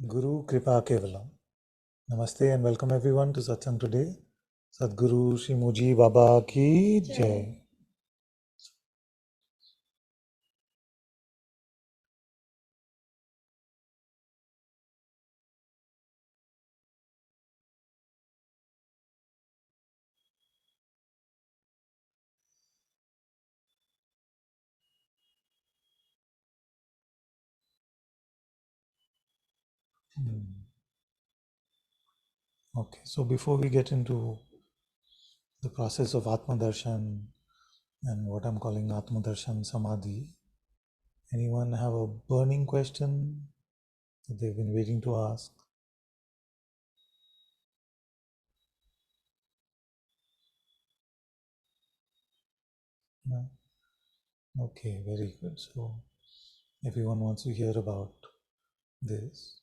Guru Kripa Kevalam. Namaste and welcome everyone to Satsang today. Sadguru Shri Muji Baba Ki Jai. Okay, so before we get into the process of Atma Darshan and what I'm calling Atma Darshan Samadhi, anyone have a burning question that they've been waiting to ask? No? Okay, very good. So everyone wants to hear about this.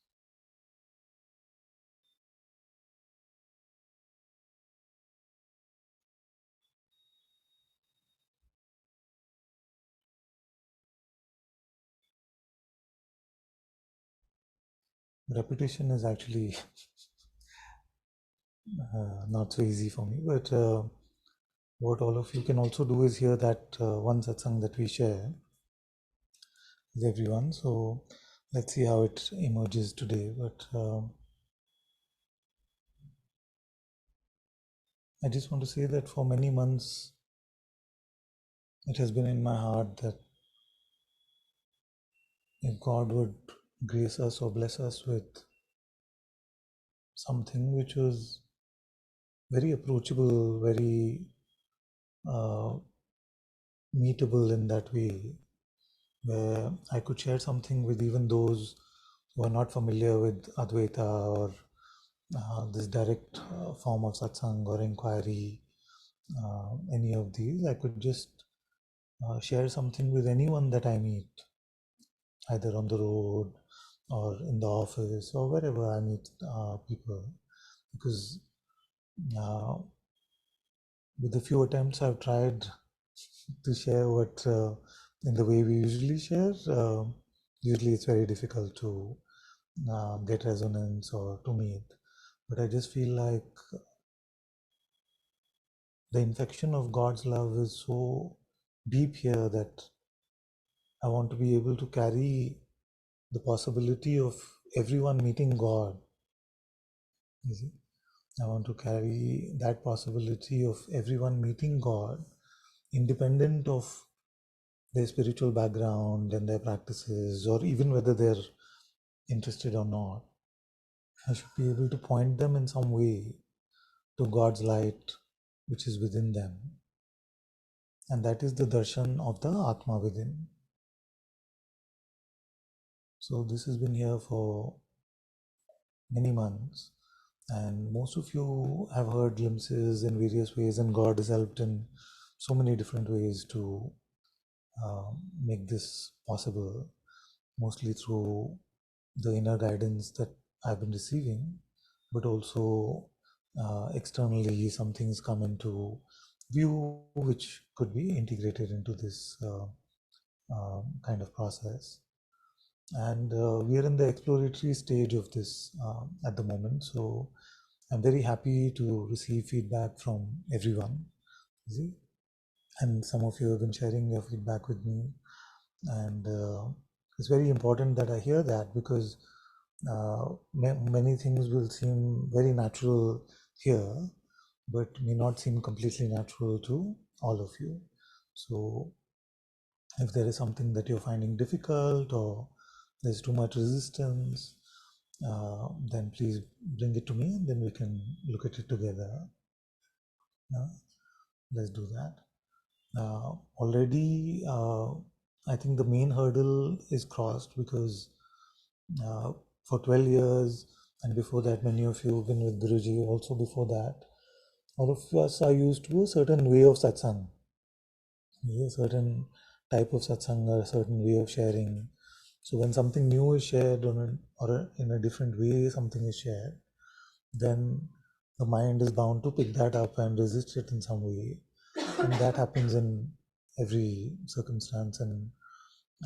Repetition is actually not so easy for me, but what all of you can also do is hear that one satsang that we share with everyone. So let's see how it emerges today. But I just want to say that for many months, it has been in my heart that if God would grace us or bless us with something which was very approachable, very uh, meetable in that way, where I could share something with even those who are not familiar with Advaita or this direct form of satsang or inquiry, any of these, I could just share something with anyone that I meet, either on the road or in the office or wherever I meet people. Because with the few attempts I've tried to share what in the way we usually share, usually it's very difficult to get resonance or to meet. But I just feel like the infection of God's love is so deep here that I want to be able to carry the possibility of everyone meeting God. You see? I want to carry that possibility of everyone meeting God, independent of their spiritual background and their practices, or even whether they're interested or not. I should be able to point them in some way to God's light which is within them. And that is the darshan of the Atma within. So this has been here for many months, and most of you have heard glimpses in various ways, and God has helped in so many different ways to make this possible, mostly through the inner guidance that I've been receiving, but also externally some things come into view which could be integrated into this kind of process. And we are in the exploratory stage of this at the moment. So I'm very happy to receive feedback from everyone. See? And some of you have been sharing your feedback with me. And it's very important that I hear that, because many things will seem very natural here, but may not seem completely natural to all of you. So if there is something that you're finding difficult or there's too much resistance, then please bring it to me and then we can look at it together. Let's do that. Already, I think the main hurdle is crossed, because for 12 years, and before that, many of you have been with Guruji also before that. All of us are used to a certain way of satsang, a certain type of satsang, or a certain way of sharing. So when something new is shared or in a different way something is shared, then the mind is bound to pick that up and resist it in some way. And that happens in every circumstance. And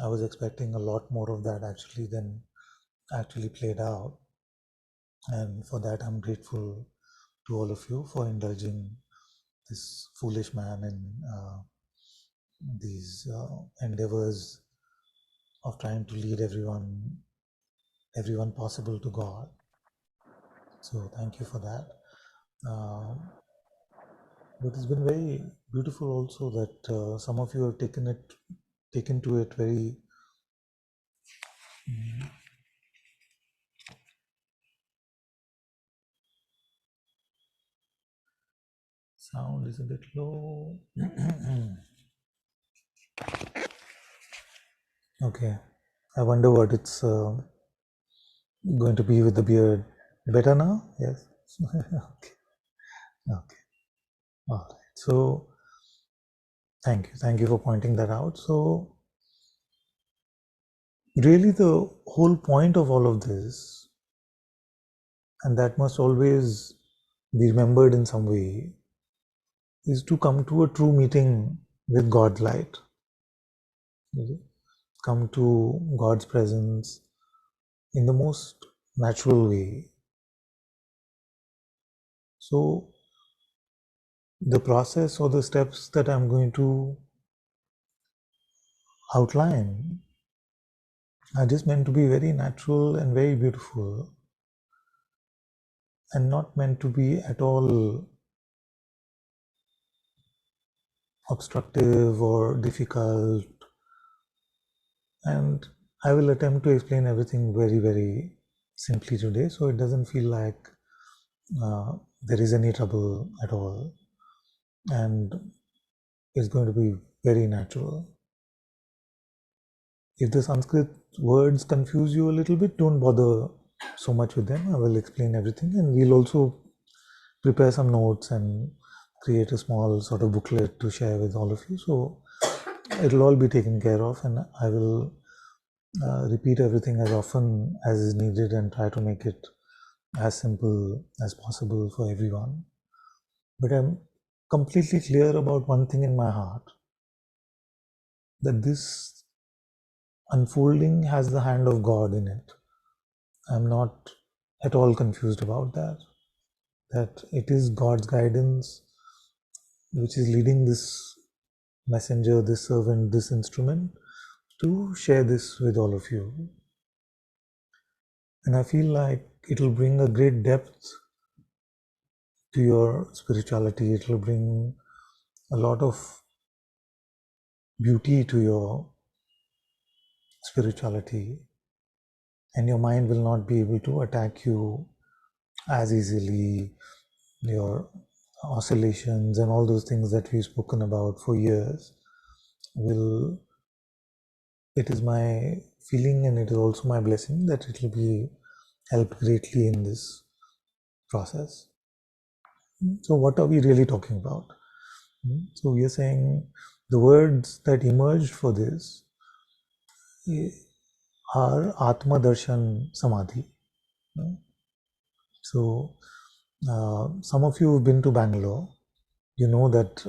I was expecting a lot more of that actually than actually played out. And for that, I'm grateful to all of you for indulging this foolish man in these endeavors of trying to lead everyone possible to God. So thank you for that. But it's been very beautiful also that some of you have taken to it very sound is a bit low. Okay, I wonder what it's going to be with the beard. Better now? Yes. Okay. Okay. All right. So thank you for pointing that out. So really the whole point of all of this, and that must always be remembered in some way, is to come to a true meeting with God's light. Come to God's presence in the most natural way. So the process or the steps that I'm going to outline are just meant to be very natural and very beautiful, and not meant to be at all obstructive or difficult. And I will attempt to explain everything very, very simply today, so it doesn't feel like there is any trouble at all, and it's going to be very natural. If the Sanskrit words confuse you a little bit, don't bother so much with them. I will explain everything, and we'll also prepare some notes and create a small sort of booklet to share with all of you. So it'll all be taken care of, and I will repeat everything as often as is needed and try to make it as simple as possible for everyone. But I'm completely clear about one thing in my heart, that this unfolding has the hand of God in it. I'm not at all confused about that. That it is God's guidance which is leading this messenger, this servant, this instrument to share this with all of you. And I feel like it will bring a great depth to your spirituality. It will bring a lot of beauty to your spirituality, and your mind will not be able to attack you as easily. Your oscillations and all those things that we've spoken about for years will, it is my feeling and it is also my blessing that it will be help greatly in this process. So what are we really talking about? So we are saying the words that emerged for this are Atma Darshan Samadhi. So some of you have been to Bangalore. You know that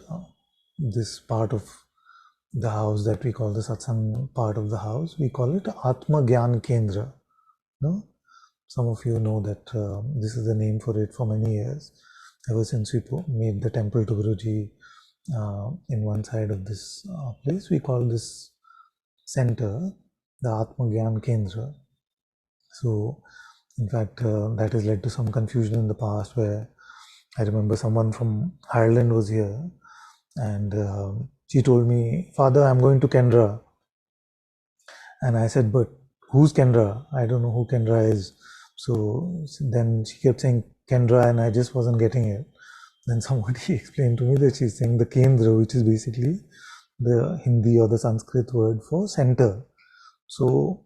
this part of the house that we call the Satsang part of the house, we call it Atma Gyan Kendra. No? Some of you know that this is the name for it for many years, ever since we made the temple to Guruji in one side of this place. We call this center the Atma Gyan Kendra. So, in fact, that has led to some confusion in the past, where I remember someone from Ireland was here, and she told me, "Father, I'm going to Kendra." And I said, "But who's Kendra? I don't know who Kendra is." So then she kept saying Kendra, and I just wasn't getting it. Then somebody explained to me that she's saying the Kendra, which is basically the Hindi or the Sanskrit word for center. So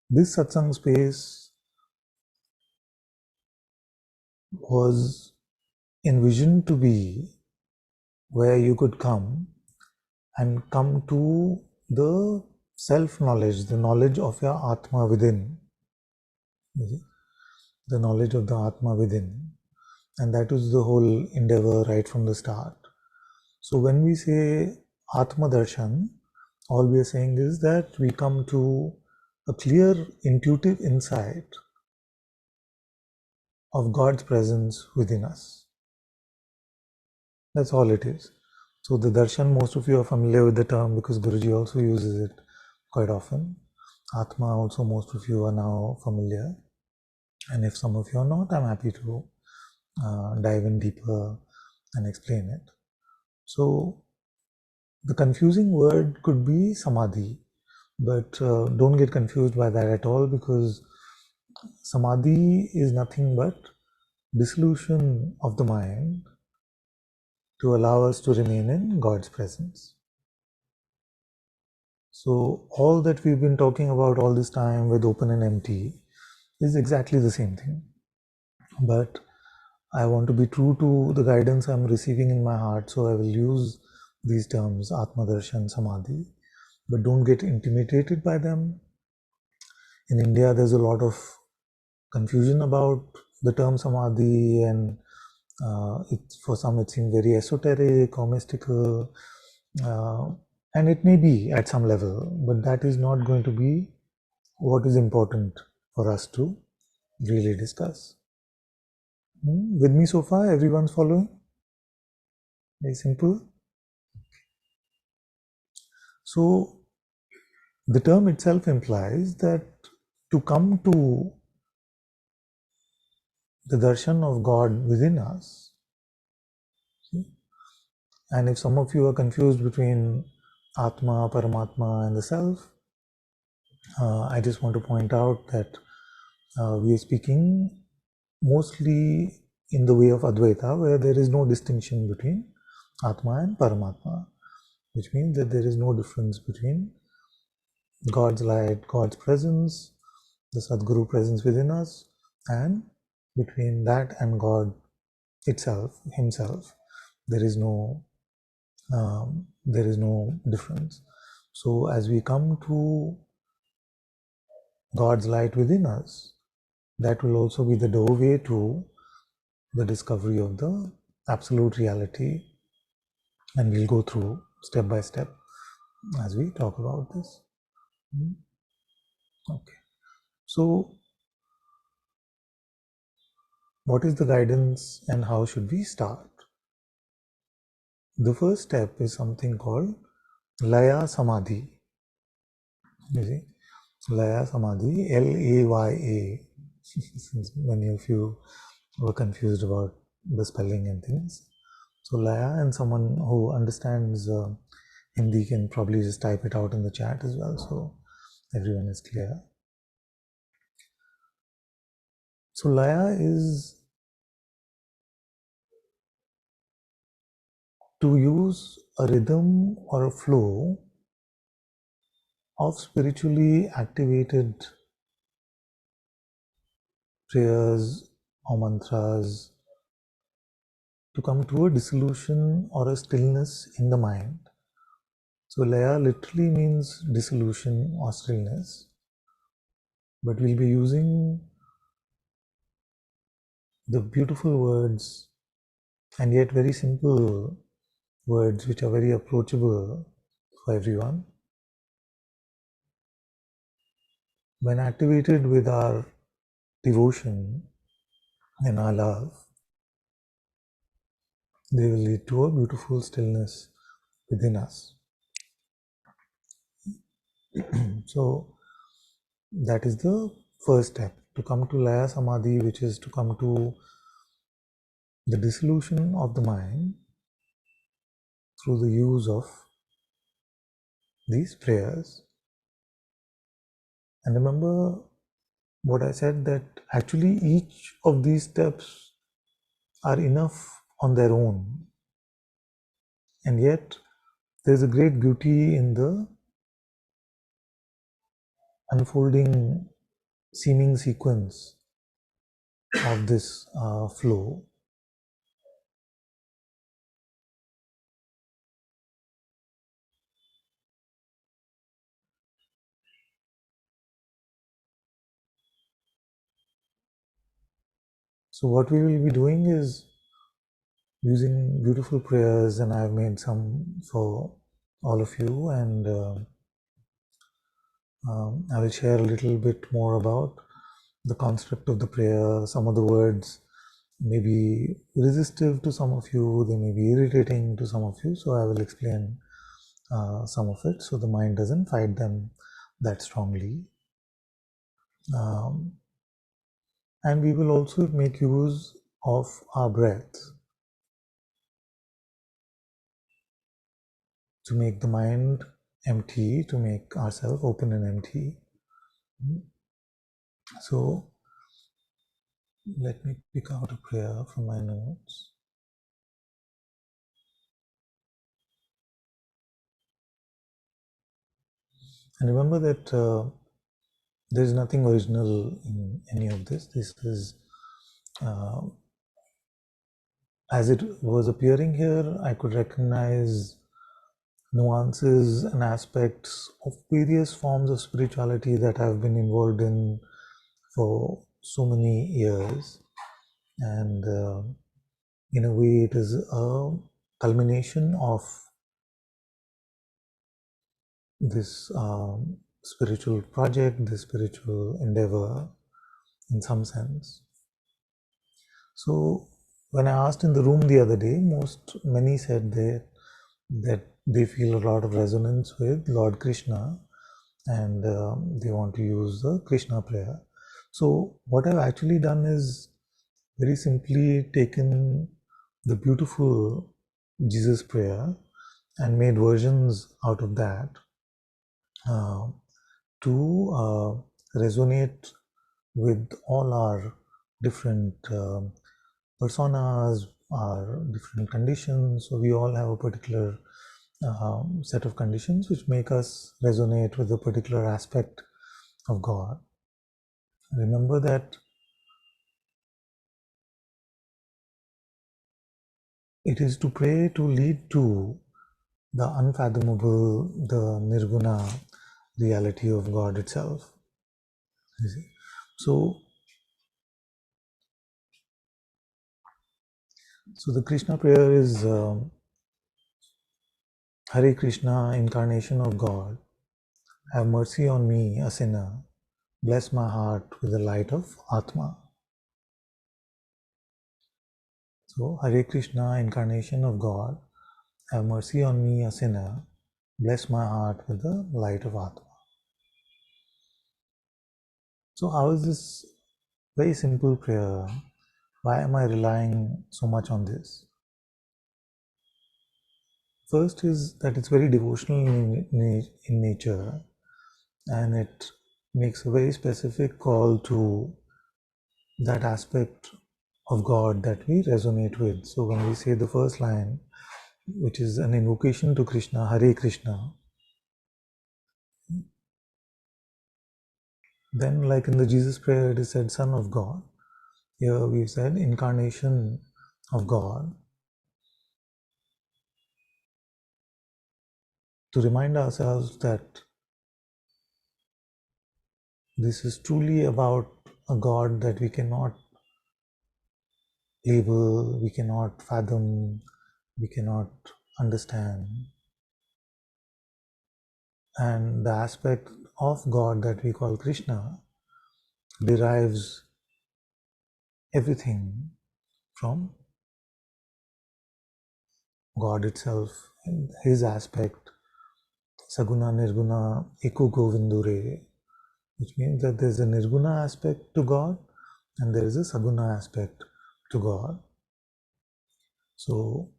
this satsang space was envisioned to be where you could come and come to the self-knowledge, the knowledge of your Atma within, the knowledge of the Atma within. And that was the whole endeavor right from the start. So when we say Atma Darshan, all we are saying is that we come to a clear intuitive insight of God's presence within us. That's all it is. So the darshan, most of you are familiar with the term because Guruji also uses it quite often. Atma also, most of you are now familiar. And if some of you are not, I'm happy to dive in deeper and explain it. So the confusing word could be samadhi, but don't get confused by that at all, because samadhi is nothing but dissolution of the mind to allow us to remain in God's presence. So all that we've been talking about all this time with open and empty is exactly the same thing. But I want to be true to the guidance I'm receiving in my heart, so I will use these terms, Atma Darshan, Samadhi, but don't get intimidated by them. In India, there's a lot of confusion about the term Samadhi, and for some it seems very esoteric or mystical, and it may be at some level, but that is not going to be what is important for us to really discuss. With me so far, everyone's following? Very simple. So the term itself implies that to come to the darshan of God within us, and if some of you are confused between Atma, Paramatma and the Self, I just want to point out that we are speaking mostly in the way of Advaita, where there is no distinction between Atma and Paramatma, which means that there is no difference between God's light, God's presence, the Sadguru presence within us, and between that and God itself, Himself, there is no difference. So as we come to God's light within us, that will also be the doorway to the discovery of the absolute reality, and we'll go through step by step as we talk about this. Okay. So what is the guidance and how should we start? The first step is something called Laya Samadhi. You see, Laya Samadhi, Laya, since many of you were confused about the spelling and things. So Laya, and someone who understands Hindi can probably just type it out in the chat as well, so everyone is clear. So Laya is to use a rhythm or a flow of spiritually activated prayers or mantras to come to a dissolution or a stillness in the mind. So Laya literally means dissolution or stillness, but we'll be using the beautiful words and yet very simple words which are very approachable for everyone. When activated with our devotion and our love, they will lead to a beautiful stillness within us. So that is the first step, to come to Laya Samadhi, which is to come to the dissolution of the mind through the use of these prayers. And remember what I said, that actually each of these steps are enough on their own, and yet there is a great beauty in the unfolding seeming sequence of this flow. So what we will be doing is using beautiful prayers, and I've made some for all of you, and I will share a little bit more about the construct of the prayer. Some of the words may be resistive to some of you, they may be irritating to some of you, so I will explain some of it so the mind doesn't fight them that strongly. And we will also make use of our breath to make the mind empty, to make ourselves open and empty. So let me pick out a prayer from my notes. And remember that there is nothing original in any of this. This is, as it was appearing here, I could recognize nuances and aspects of various forms of spirituality that I've been involved in for so many years. And in a way, it is a culmination of this spiritual project, this spiritual endeavor, in some sense. So when I asked in the room the other day, many said that they feel a lot of resonance with Lord Krishna, and they want to use the Krishna prayer. So what I've actually done is very simply taken the beautiful Jesus prayer and made versions out of that to resonate with all our different personas, our different conditions. So we all have a particular set of conditions which make us resonate with a particular aspect of God. Remember that it is to pray to lead to the unfathomable, the nirguna reality of God itself. You see? So the Krishna prayer is Hare Krishna, incarnation of God, have mercy on me, a sinner. Bless my heart with the light of Atma. So, Hare Krishna, incarnation of God, have mercy on me, a sinner. Bless my heart with the light of Atma. So, how is this very simple prayer? Why am I relying so much on this? First is that it's very devotional in nature, and it makes a very specific call to that aspect of God that we resonate with. So when we say the first line, which is an invocation to Krishna, Hare Krishna, then like in the Jesus prayer it is said Son of God. Here we've said incarnation of God, to remind ourselves that this is truly about a God that we cannot label, we cannot fathom, we cannot understand. And the aspect of God that we call Krishna derives everything from God itself, and His aspect, Saguna Nirguna Eko Govindure, which means that there is a Nirguna aspect to God and there is a Saguna aspect to God. So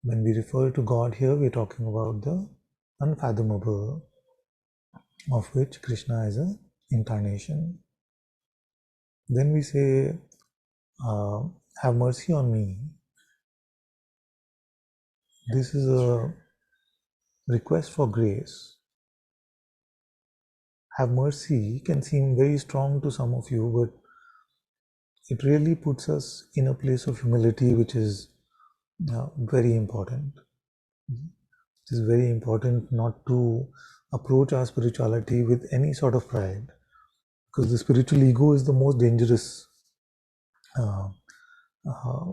when we refer to God here, we are talking about the unfathomable, of which Krishna is an incarnation. Then we say, have mercy on me. This is a request for grace. Have mercy can seem very strong to some of you, but it really puts us in a place of humility, which is very important. It is very important not to approach our spirituality with any sort of pride, because the spiritual ego is the most dangerous uh, uh,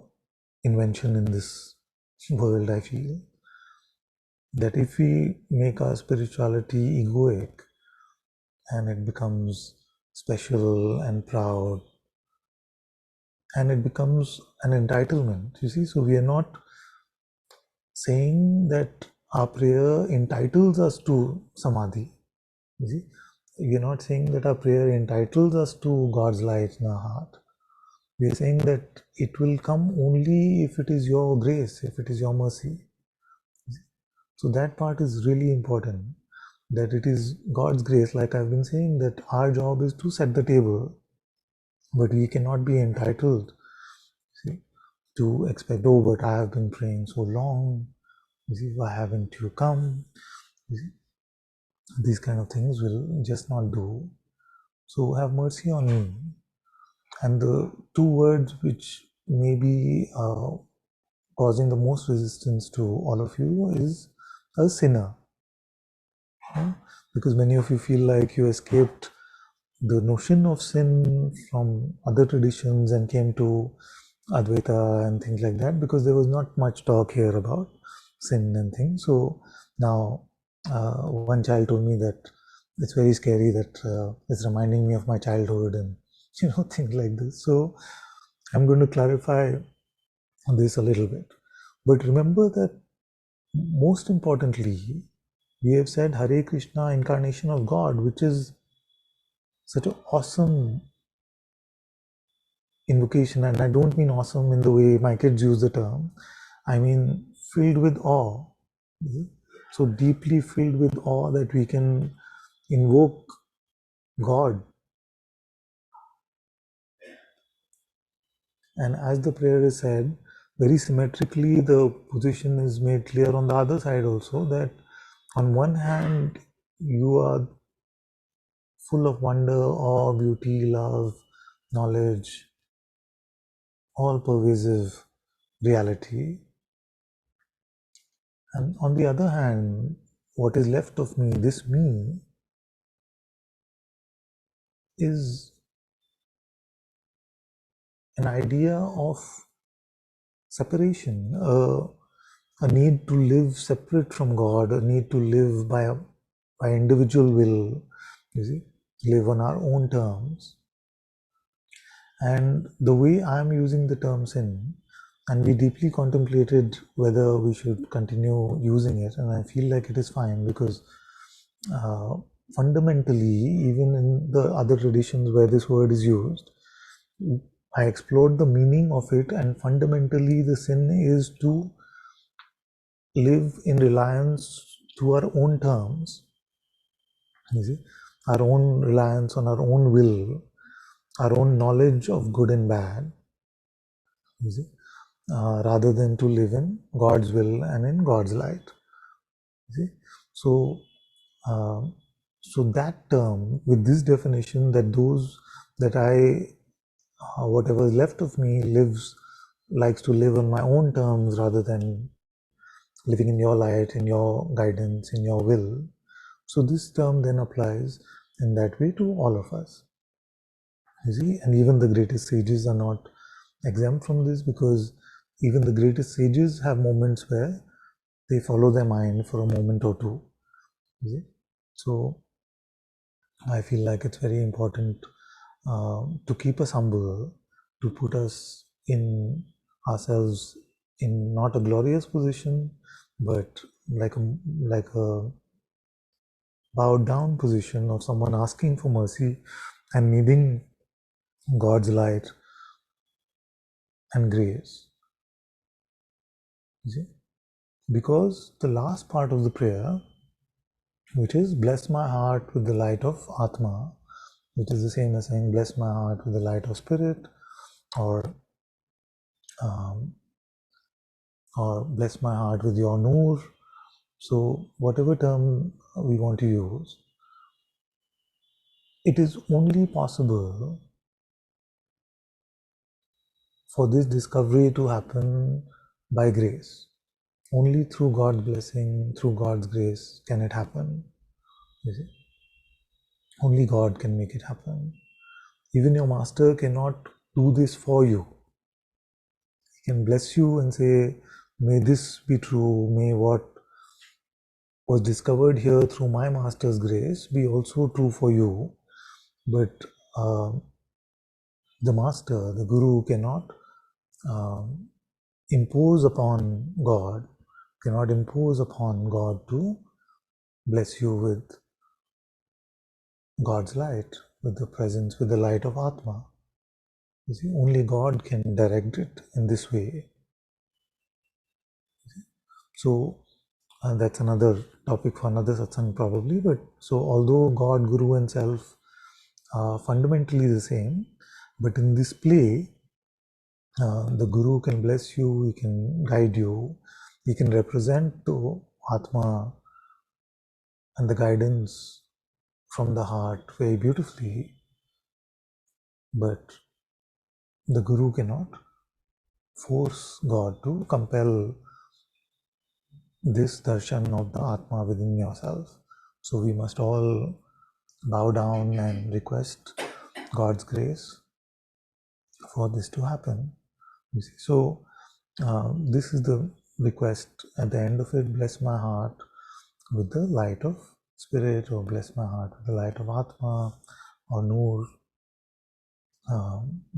invention in this world. I feel that if we make our spirituality egoic, and it becomes special and proud, and it becomes an entitlement. You see, so we are not saying that our prayer entitles us to samadhi. You see, we are not saying that our prayer entitles us to God's light in our heart. We are saying that it will come only if it is your grace, if it is your mercy. So that part is really important, that it is God's grace. Like I've been saying, that our job is to set the table, but we cannot be entitled, see, to expect, oh, but I have been praying so long, you see, why haven't you come? You see, these kind of things will just not do. So have mercy on me. And the two words which may be causing the most resistance to all of you is a sinner. Because many of you feel like you escaped the notion of sin from other traditions and came to Advaita and things like that, because there was not much talk here about sin and things. So now one child told me that it's very scary, that it's reminding me of my childhood and things like this. So I'm going to clarify this a little bit. But remember that most importantly, we have said Hare Krishna, incarnation of God, which is such an awesome invocation. And I don't mean awesome in the way my kids use the term. I mean filled with awe. So deeply filled with awe that we can invoke God. And as the prayer is said, very symmetrically, the position is made clear on the other side also, that on one hand, you are full of wonder, awe, beauty, love, knowledge, all pervasive reality. And on the other hand, what is left of me, this me, is an idea of separation, a need to live separate from God, a need to live by individual will, you see, live on our own terms. And the way I'm using the term sin, and we deeply contemplated whether we should continue using it, and I feel like it is fine, because fundamentally, even in the other traditions where this word is used, I explored the meaning of it, and fundamentally the sin is to live in reliance to our own terms, you see, our own reliance on our own will, our own knowledge of good and bad, you see, rather than to live in God's will and in God's light. You see? So, so that term, with this definition, that those that whatever is left of me likes to live on my own terms rather than living in your light, in your guidance, in your will. So this term then applies in that way to all of us. You see, and even the greatest sages are not exempt from this, because even the greatest sages have moments where they follow their mind for a moment or two. You see? So I feel like it's very important to keep us humble, to put us in ourselves in not a glorious position, but like a bowed down position of someone asking for mercy and needing God's light and grace. You see? Because the last part of the prayer, which is bless my heart with the light of Atma, which is the same as saying bless my heart with the light of spirit, or bless my heart with your noor. So whatever term we want to use, it is only possible for this discovery to happen by grace. Only through God's blessing, through God's grace can it happen. You see? Only God can make it happen. Even your master cannot do this for you. He can bless you and say, may this be true, may what was discovered here through my master's grace be also true for you, but the master, the guru, cannot impose upon God, to bless you with God's light, with the presence, with the light of Atma. You see, only God can direct it in this way. So that's another topic for another satsang probably. But so although God, Guru and Self are fundamentally the same, but in this play, the Guru can bless you, he can guide you, he can represent to Atma and the guidance from the heart very beautifully, but the Guru cannot force God to compel this darshan of the Atma within yourself. So we must all bow down and request God's grace for this to happen. You see. So this is the request at the end of it. Bless my heart with the light of spirit, or bless my heart with the light of Atma or Noor,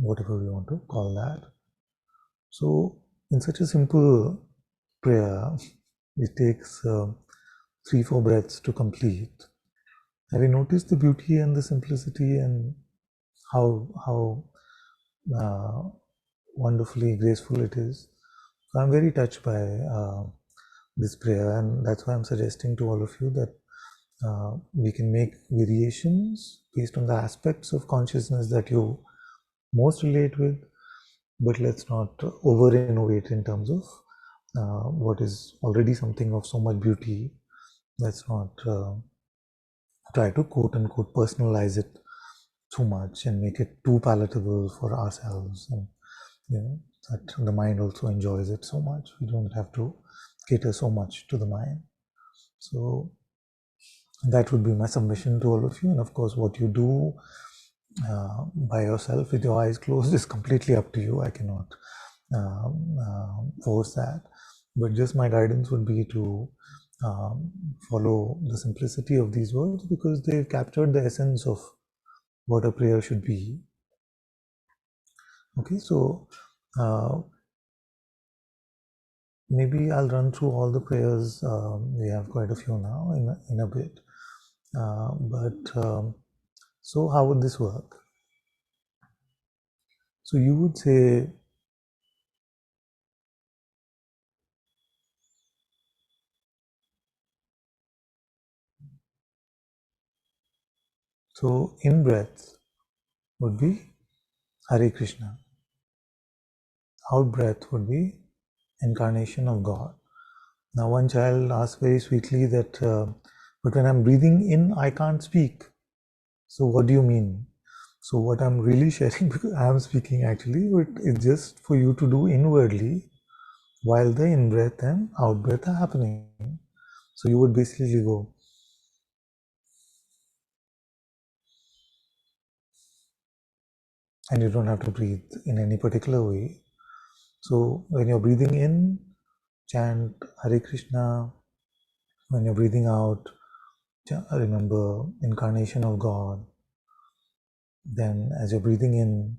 whatever we want to call that. So in such a simple prayer, it takes 3-4 breaths to complete. Have you noticed the beauty and the simplicity and how wonderfully graceful it is? So I'm very touched by this prayer, and that's why I'm suggesting to all of you that we can make variations based on the aspects of consciousness that you most relate with, but let's not over innovate in terms of what is already something of so much beauty. Let's not try to quote unquote personalize it too much and make it too palatable for ourselves, and that the mind also enjoys it so much. We don't have to cater so much to the mind. So that would be my submission to all of you. And of course, what you do by yourself with your eyes closed is completely up to you. I cannot force that, but just my guidance would be to follow the simplicity of these words, because they've captured the essence of what a prayer should be. Okay, so maybe I'll run through all the prayers. We have quite a few now in a bit, so how would this work? So you would say, so in breath would be Hare Krishna. Out breath would be incarnation of God. Now one child asked very sweetly that, but when I'm breathing in, I can't speak. So what do you mean? So what I'm really sharing, because I am speaking actually, but it's just for you to do inwardly while the in-breath and out-breath are happening. So you would basically go, and you don't have to breathe in any particular way. So when you're breathing in, chant Hare Krishna. When you're breathing out, remember incarnation of God. Then as you're breathing in,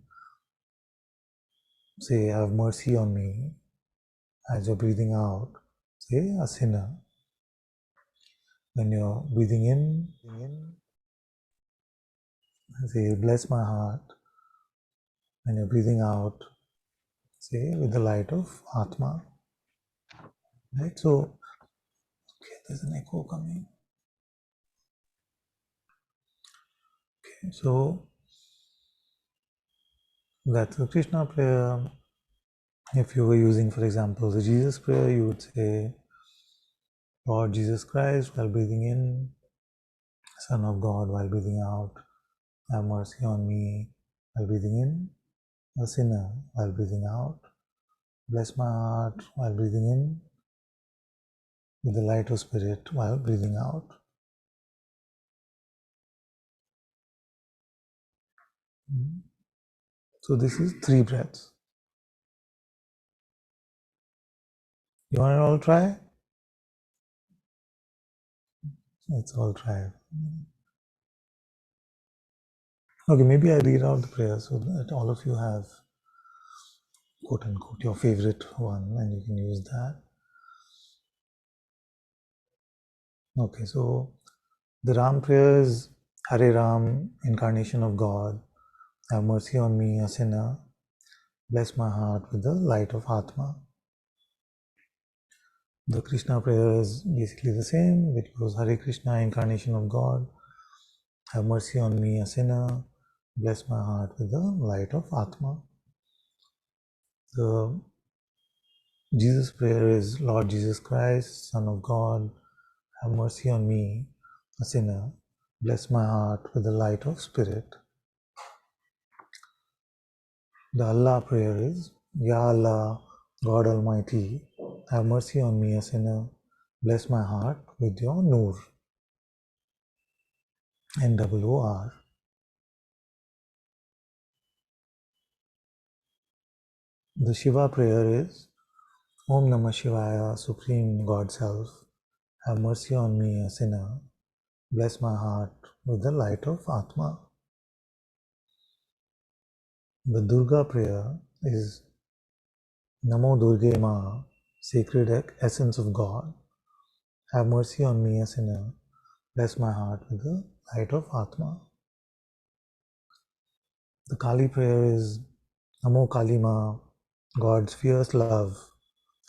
say, have mercy on me. As you're breathing out, say, a sinner. When you're breathing in, say, bless my heart. When you're breathing out, say, with the light of Atma. Right? So, okay, there's an echo coming. Okay, so that's the Krishna prayer. If you were using, for example, the Jesus prayer, you would say, Lord Jesus Christ, while breathing in, Son of God, while breathing out, have mercy on me, while breathing in, a sinner, while breathing out, bless my heart, while breathing in, with the light of spirit, while breathing out. So this is 3 breaths. You want to all try? Let's all try. Okay, maybe I read out the prayer so that all of you have, quote unquote, your favorite one and you can use that. Okay, so the Ram prayer is Hare Ram, incarnation of God, have mercy on me, a sinner, bless my heart with the light of Atma. The Krishna prayer is basically the same, which goes Hare Krishna, incarnation of God, have mercy on me, a sinner, bless my heart with the light of Atma. The Jesus prayer is Lord Jesus Christ, Son of God, have mercy on me, a sinner, bless my heart with the light of Spirit. The Allah prayer is Ya Allah, God Almighty, have mercy on me, a sinner, bless my heart with your Noor, N-O-O-R. The Shiva prayer is Om Namah Shivaya, Supreme God Self, have mercy on me, a sinner, bless my heart with the light of Atma. The Durga prayer is Namo Durge Ma, Sacred Essence of God, have mercy on me, a sinner, bless my heart with the light of Atma. The Kali prayer is Namo Kali Ma, God's fierce love,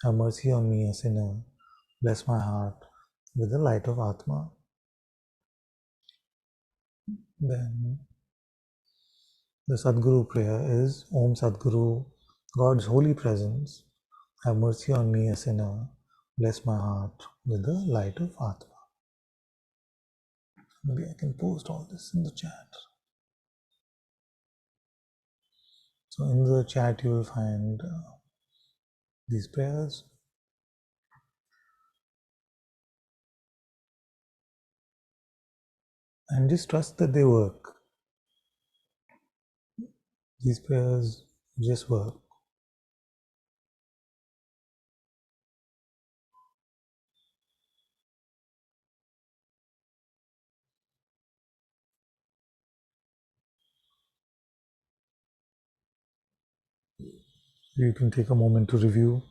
have mercy on me, a sinner, bless my heart with the light of Atma. Then the Sadguru prayer is Om Sadguru, God's holy presence, have mercy on me, a sinner, bless my heart with the light of Atma. Maybe I can post all this in the chat. So in the chat you will find these prayers. And just trust that they work. These prayers just work. You can take a moment to review.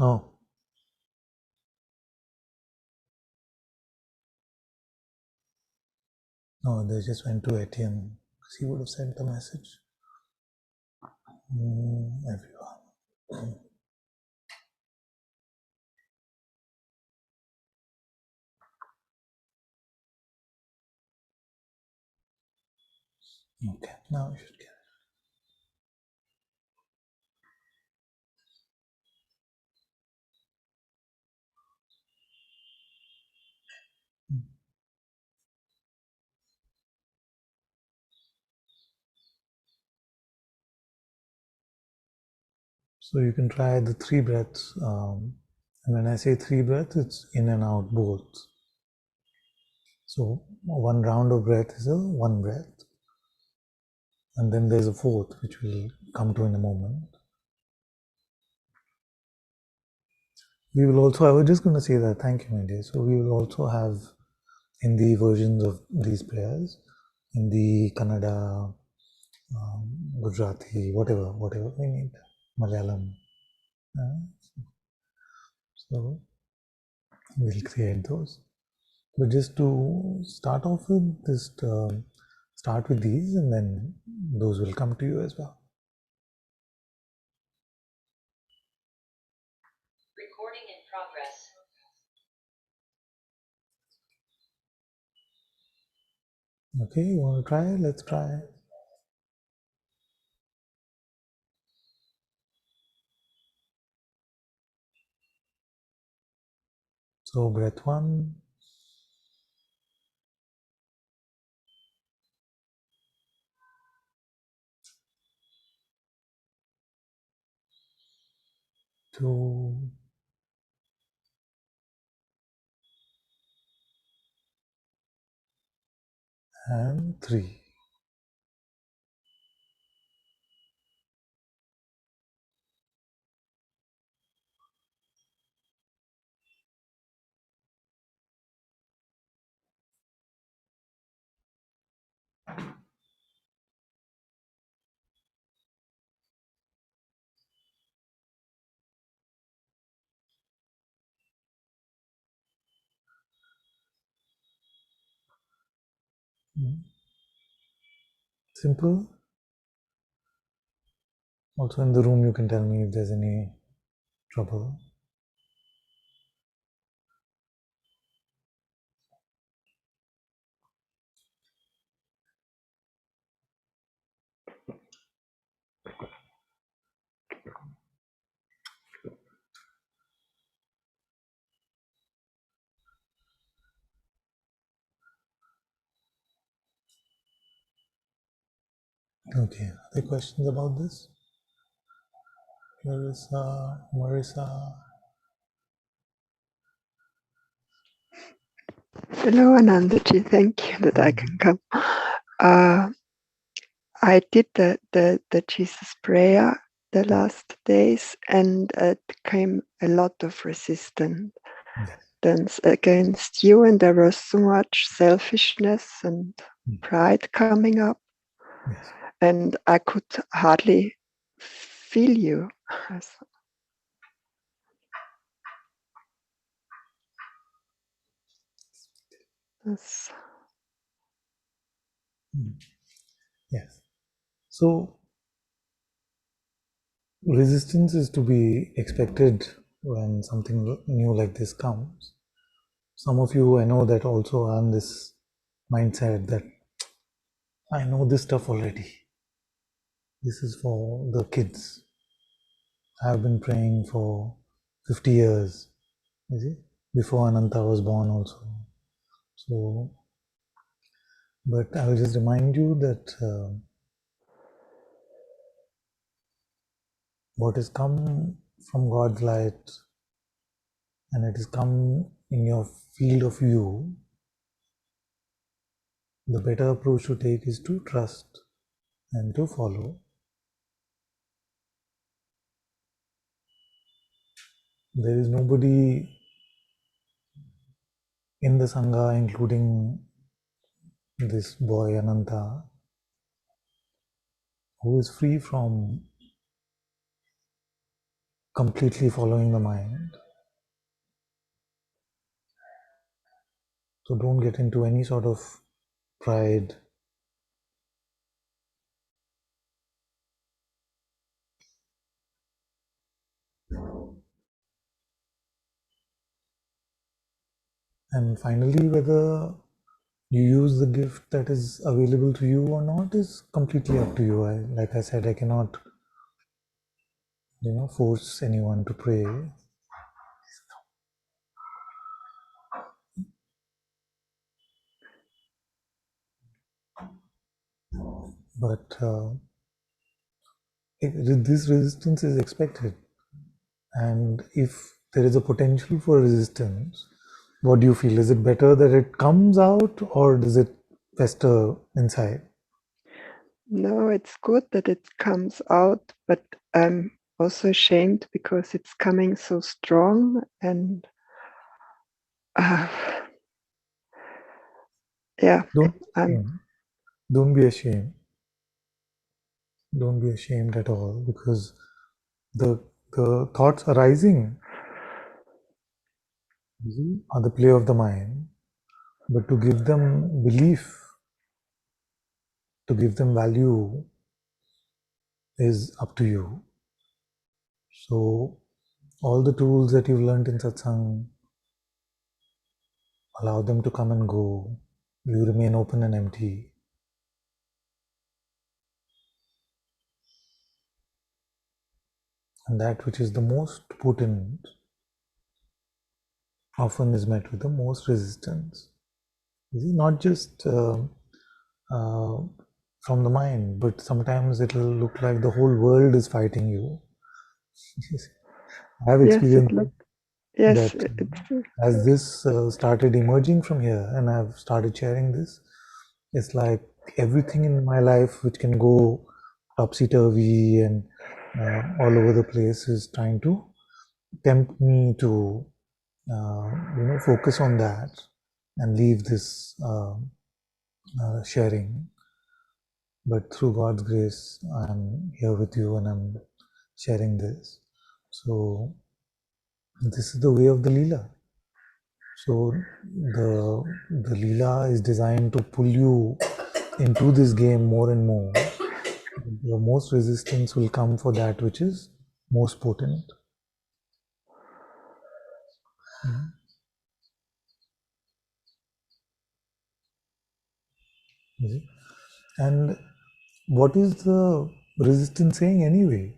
Oh, no, they just went to ATM because he would have sent the message. Everyone. Okay, now you should get it. So you can try the 3 breaths. And when I say 3 breaths, it's in and out both. So one round of breath is a 1 breath. And then there's a 4th, which we'll come to in a moment. We will also, I was just going to say that, thank you, my dear. So we will also have Hindi versions of these prayers, Hindi, Kannada, Gujarati, whatever we need, Malayalam. So we'll create those. But just to start off with, just start with these and then those will come to you as well. Recording in progress. Okay, you want to try? Let's try. So breath 1, 2, and 3. Simple. Also in the room you can tell me if there's any trouble. Okay, other questions about this? Marissa. Hello, Anandaji. Thank you that I can come. I did the Jesus prayer the last days, and it came a lot of resistance against you, and there was so much selfishness and pride coming up, and I could hardly feel you. Yes. Yes. So resistance is to be expected when something new like this comes. Some of you, I know that also are in this mindset that I know this stuff already. This is for the kids. I've been praying for 50 years, you see, before Ananta was born also. So, but I will just remind you that what has come from God's light and it has come in your field of view, the better approach to take is to trust and to follow. There is nobody in the Sangha, including this boy Ananta, who is free from completely following the mind. So don't get into any sort of pride. And finally, whether you use the gift that is available to you or not is completely up to you. Like I said, I cannot, force anyone to pray. But this resistance is expected. And if there is a potential for resistance, what do you feel? Is it better that it comes out or does it fester inside? No, it's good that it comes out, but I'm also ashamed because it's coming so strong, and yeah, Don't be ashamed. Don't be ashamed at all, because the thoughts arising are the play of the mind, but to give them belief, to give them value is up to you. So all the tools that you've learned in Satsang, allow them to come and go. You remain open and empty. And that which is the most potent often is met with the most resistance. You see, not just from the mind, but sometimes it will look like the whole world is fighting you. I have experienced that as this started emerging from here, and I've started sharing this, It's like everything in my life which can go topsy-turvy and all over the place is trying to tempt me to focus on that and leave this sharing. But through God's grace, I'm here with you and I'm sharing this. So this is the way of the Leela. So the Leela is designed to pull you into this game more and more. The most resistance will come for that which is most potent. And what is the resistance saying anyway?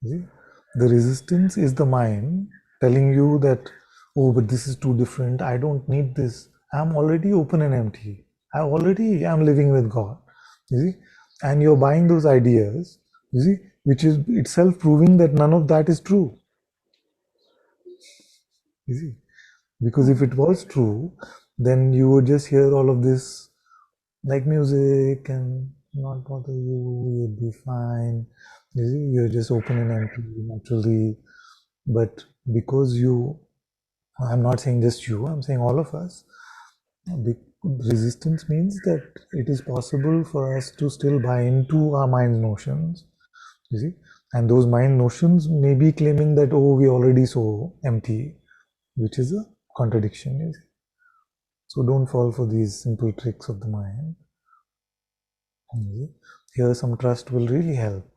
The resistance is the mind telling you that, oh, but this is too different. I don't need this. I'm already open and empty. I already am living with God. You see? And you're buying those ideas, you see, which is itself proving that none of that is true. You see? Because if it was true, then you would just hear all of this like music and not bother you, you'd be fine. You see, you're just open and empty naturally. But because I'm not saying just you, I'm saying all of us, resistance means that it is possible for us to still buy into our mind notions, you see, and those mind notions may be claiming that, oh, we're already so empty, which is a contradiction, you see. So don't fall for these simple tricks of the mind. Here some trust will really help.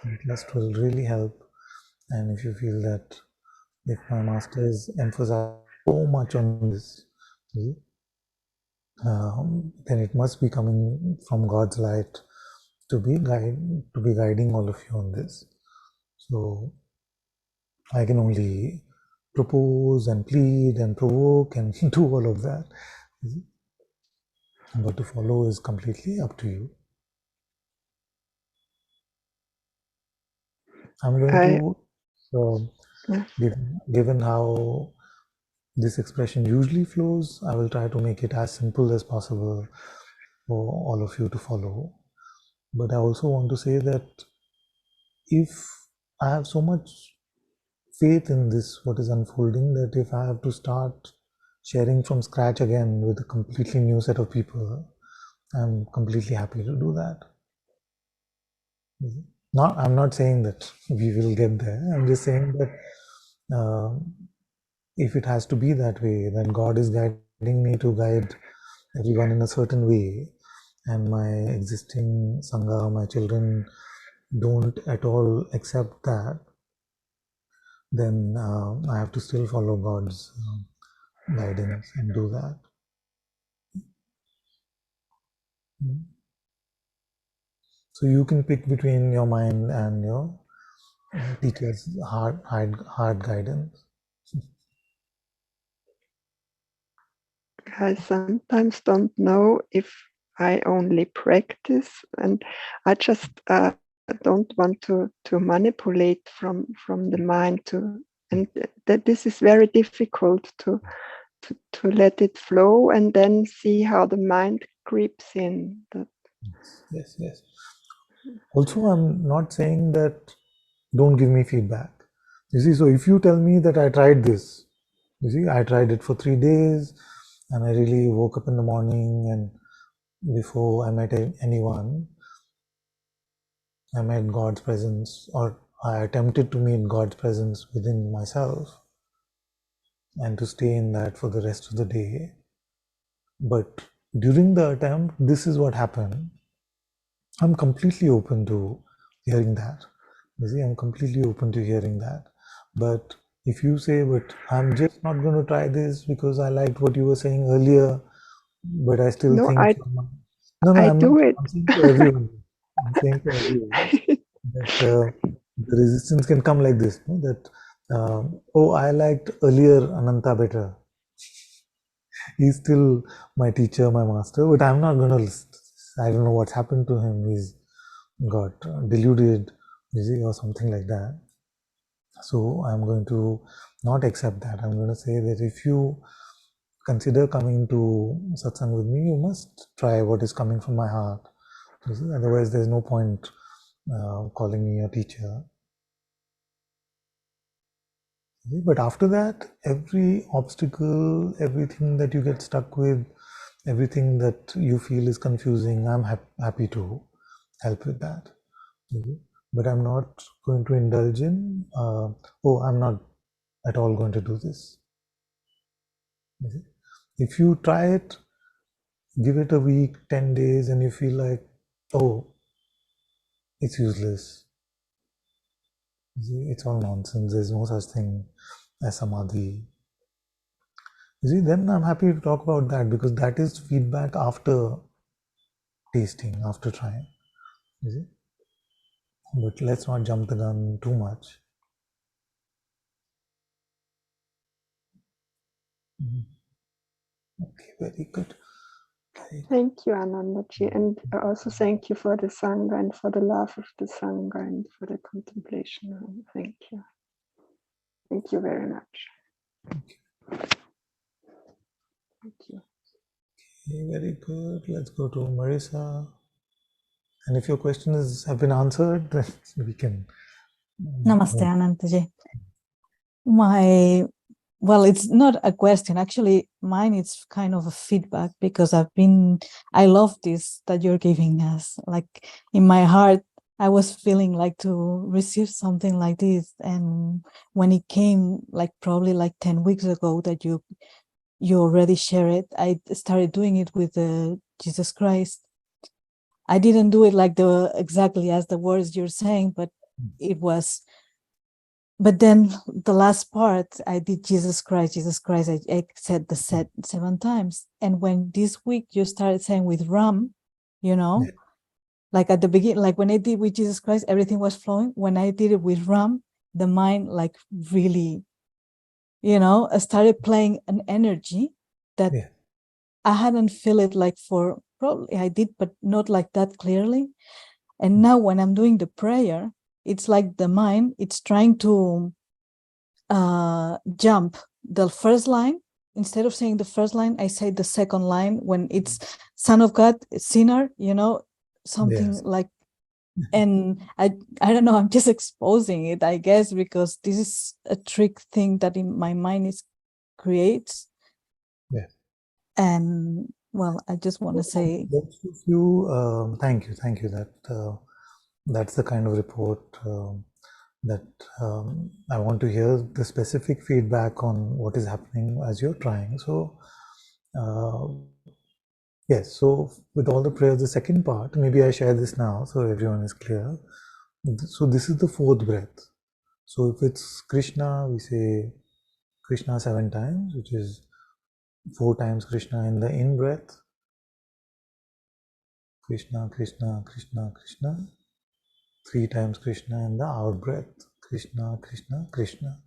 Some trust will really help. And if you feel that if my master is emphasizing so much on this, then it must be coming from God's light to be guiding all of you on this. So I can only propose and plead and provoke and do all of that. But to follow is completely up to you. I'm going to, given how this expression usually flows, I will try to make it as simple as possible for all of you to follow. But I also want to say that if I have so much faith in this, what is unfolding, that if I have to start sharing from scratch again with a completely new set of people, I'm completely happy to do that. I'm not saying that we will get there. I'm just saying that if it has to be that way, then God is guiding me to guide everyone in a certain way, and my existing Sangha, my children don't at all accept that, then I have to still follow God's guidance and do that. So you can pick between your mind and your teacher's hard guidance. I sometimes don't know if I only practice, and I just don't want to manipulate from the mind and that this is very difficult to let it flow and then see how the mind creeps in. Yes. Also, I'm not saying that don't give me feedback. You see, so if you tell me that I tried this, you see, I tried it for 3 days and I really woke up in the morning and before I met anyone, I met God's presence, or I attempted to meet God's presence within myself and to stay in that for the rest of the day. But during the attempt, this is what happened. I'm completely open to hearing that. You see, I'm completely open to hearing that. But if you say, but I'm just not going to try this because I liked what you were saying earlier, but I still think no, I I'm not. do it. I'm saying to everyone. I'm saying to everyone that the resistance can come like this. No? That oh, I liked earlier Ananta better. He's still my teacher, my master, but I'm not going to. I don't know what's happened to him. He's got deluded, or something like that. So I'm going to not accept that. I'm going to say that if you consider coming to satsang with me, you must try what is coming from my heart. You see? Otherwise, there's no point calling me a teacher. See? But after that, every obstacle, everything that you get stuck with, everything that you feel is confusing, I'm happy to help with that. See? But I'm not going to indulge in, I'm not at all going to do this. You see? If you try it, give it a week, 10 days, and you feel like, oh, it's useless. You see, it's all nonsense. There's no such thing as samadhi. You see, then I'm happy to talk about that, because that is feedback after tasting, after trying. You see? But let's not jump the gun too much. Okay, very good. Thank you, Anandaji, and also thank you for the Sangha and for the love of the Sangha and for the contemplation. Thank you. Thank you very much. Thank you. Okay, very good. Let's go to Marisa. And if your questions have been answered, then we can. Namaste, Anantaji. Well, it's not a question. Actually, mine is kind of a feedback, because I love this that you're giving us. Like in my heart, I was feeling like to receive something like this. And when it came, like probably like 10 weeks ago that you already shared it, I started doing it with Jesus Christ. I didn't do it like exactly as the words you're saying, but it was. But then the last part, I did Jesus Christ, Jesus Christ. I said the set 7 times. And when this week you started saying with Ram, like at the beginning, like when I did with Jesus Christ, everything was flowing. When I did it with Ram, the mind like really, started playing an energy that I hadn't feel it like for, probably I did, but not like that clearly. And now when I'm doing the prayer, it's like the mind, it's trying to jump the first line. Instead of saying the first line, I say the second line when it's Son of God, sinner, something like. And I don't know, I'm just exposing it, I guess, because this is a trick thing that in my mind creates. And well, I just want to say thank you. That's the kind of report that I want to hear, the specific feedback on what is happening as you're trying. So yes, so with all the prayers, the second part, maybe I share this now so everyone is clear. So this is the 4th breath. So if it's Krishna, we say Krishna 7 times, which is 4 times Krishna in the in breath. Krishna, Krishna, Krishna, Krishna. 3 times Krishna in the out breath. Krishna, Krishna, Krishna.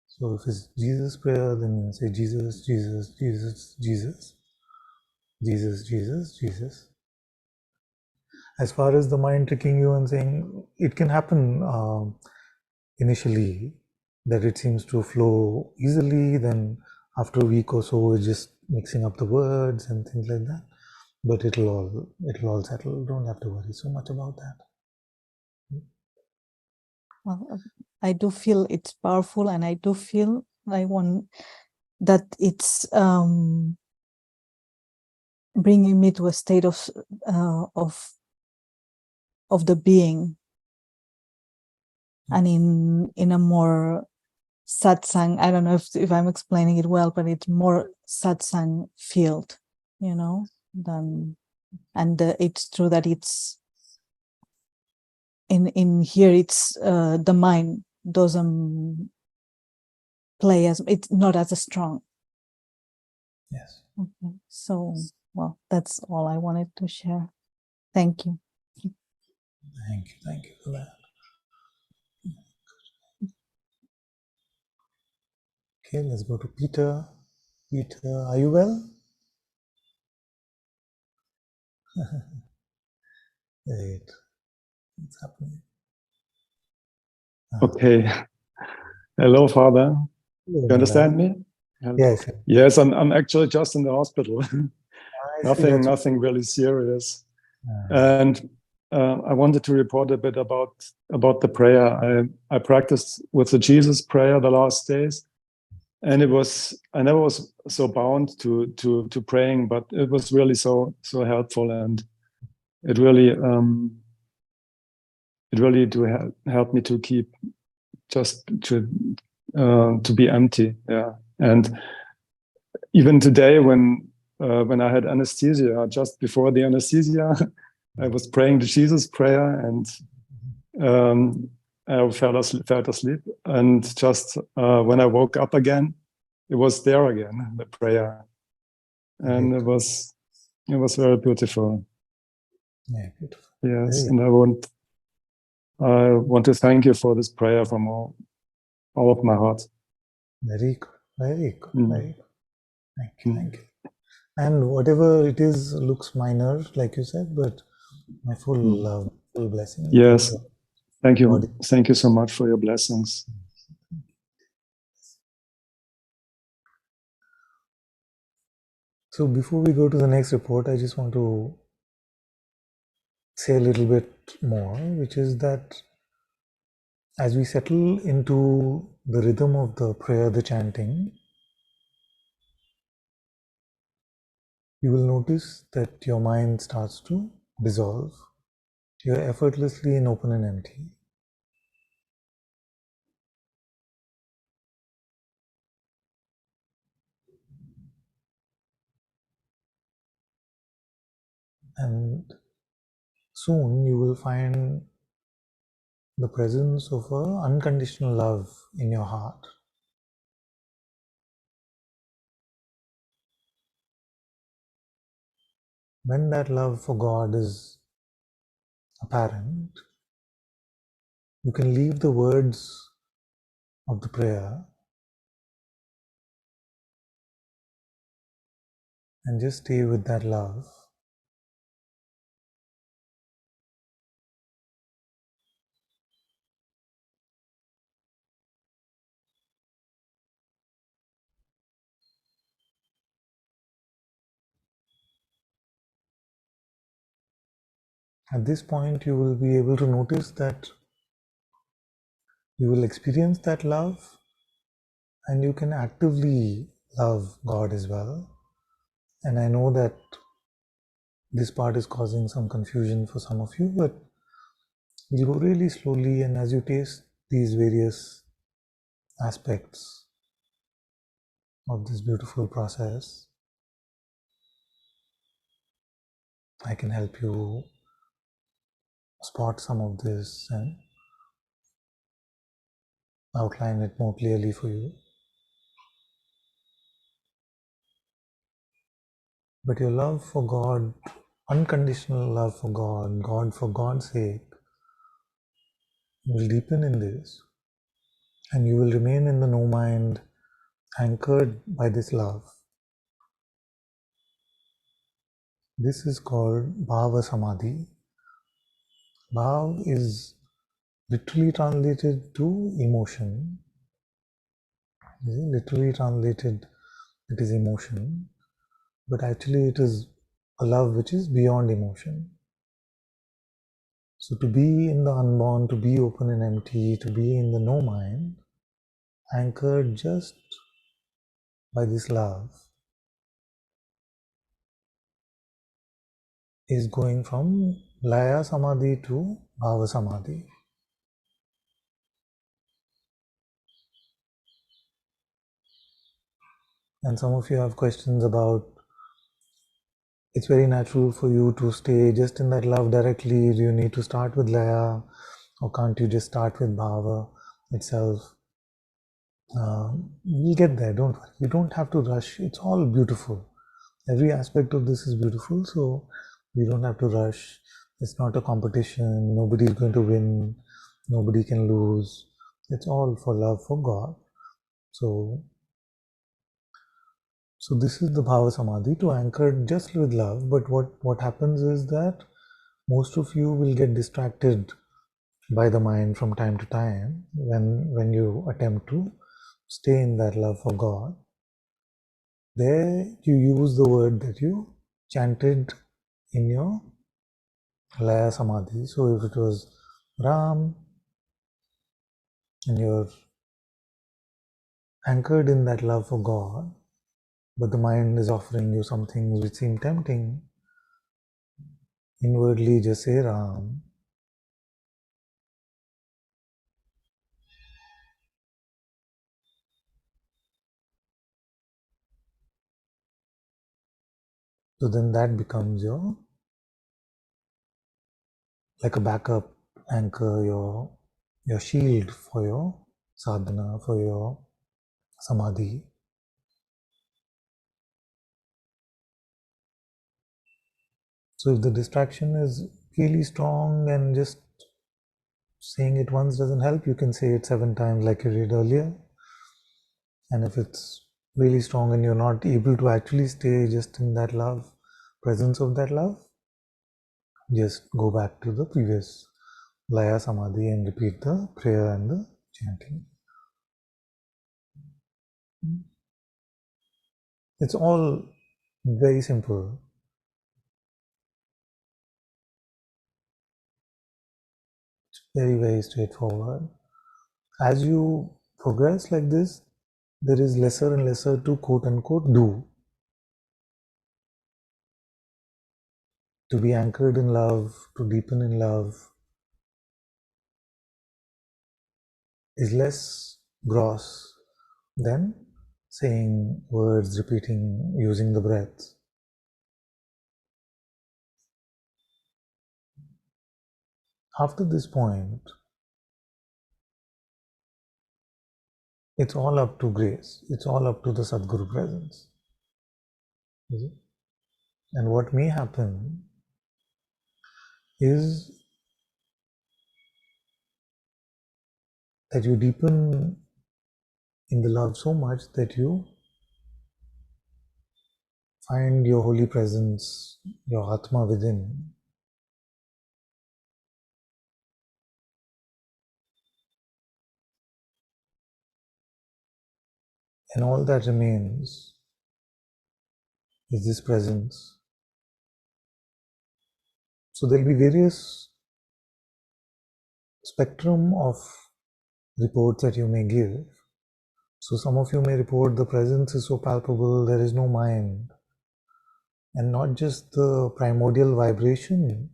So if it's Jesus prayer, then you say Jesus, Jesus, Jesus, Jesus. Jesus, Jesus, Jesus. As far as the mind tricking you and saying, it can happen initially that it seems to flow easily, then after a week or so it's just mixing up the words and things like that. But it'll all settle. Don't have to worry so much about that. Well, I do feel it's powerful, and I do feel I want that it's bringing me to a state of the being, and in a more satsang. I don't know if I'm explaining it well, but it's more satsang field, than, and it's true that it's in here. It's the mind doesn't play as, it's not as strong. Yes. Okay. So, well, that's all I wanted to share. Thank you. Thank you for that. Okay, let's go to Peter. Peter, are you well? Great. What's happening? Okay. Hello, Father. You You understand me? Yes. Yes, I'm actually just in the hospital. Nothing That's really serious. uh, And I wanted to report a bit about the prayer. I practiced with the Jesus prayer the last days, and I never was so bound to praying, but it was really so helpful, and it really help me to keep just to be empty. Yeah, and even today when I had anesthesia, just before the anesthesia, I was praying the Jesus prayer, and I fell asleep. And just when I woke up again, it was there again, the prayer, and it was very beautiful. Yeah, beautiful. Yes, and I want to thank you for this prayer from all of my heart. Very good. Very good. Mm. Very good. Thank you. And whatever it is looks minor, like you said, but my full love, full blessing. Yes, thank you. Body. Thank you so much for your blessings. So before we go to the next report, I just want to say a little bit more, which is that as we settle into the rhythm of the prayer, the chanting, you will notice that your mind starts to dissolve. You're effortlessly in open and empty. And soon you will find the presence of unconditional love in your heart. When that love for God is apparent, you can leave the words of the prayer and just stay with that love. At this point, you will be able to notice that you will experience that love and you can actively love God as well. And I know that this part is causing some confusion for some of you, but we'll go really slowly, and as you taste these various aspects of this beautiful process, I can help you spot some of this and outline it more clearly for you. But your love for God, unconditional love for God, God for God's sake, will deepen in this, and you will remain in the no mind, anchored by this love. This is called Bhava Samadhi. Bhav is literally translated to emotion. Literally translated, it is emotion, but actually it is a love which is beyond emotion. So to be in the unborn, to be open and empty, to be in the no mind, anchored just by this love, is going from Laya Samadhi to Bhava Samadhi. And some of you have questions about, it's very natural for you to stay just in that love directly. Do you need to start with Laya, or can't you just start with Bhava itself? We'll get there, don't worry. You don't have to rush. It's all beautiful. Every aspect of this is beautiful, so we don't have to rush. It's not a competition. Nobody is going to win. Nobody can lose. It's all for love for God. So this is the Bhava Samadhi, to anchor just with love. But what happens is that most of you will get distracted by the mind from time to time when you attempt to stay in that love for God, there you use the word that you chanted in your Laya Samadhi. So if it was Ram and you're anchored in that love for God, but the mind is offering you some things which seem tempting, inwardly just say Ram. So then that becomes your, like a backup anchor, your shield for your sadhana, for your samadhi. So if the distraction is really strong and just saying it once doesn't help, you can say it 7 times like you did earlier. And if it's really strong and you're not able to actually stay just in that love, presence of that love, just go back to the previous Laya Samadhi and repeat the prayer and the chanting. It's all very simple. It's very, very straightforward. As you progress like this, there is lesser and lesser to quote unquote do. To be anchored in love, to deepen in love, is less gross than saying words, repeating, using the breath. After this point, it's all up to grace. It's all up to the Sadguru presence. And what may happen is that you deepen in the love so much that you find your holy presence, your Atma within. And all that remains is this presence. So there'll be various spectrum of reports that you may give. So some of you may report the presence is so palpable, there is no mind. And not just the primordial vibration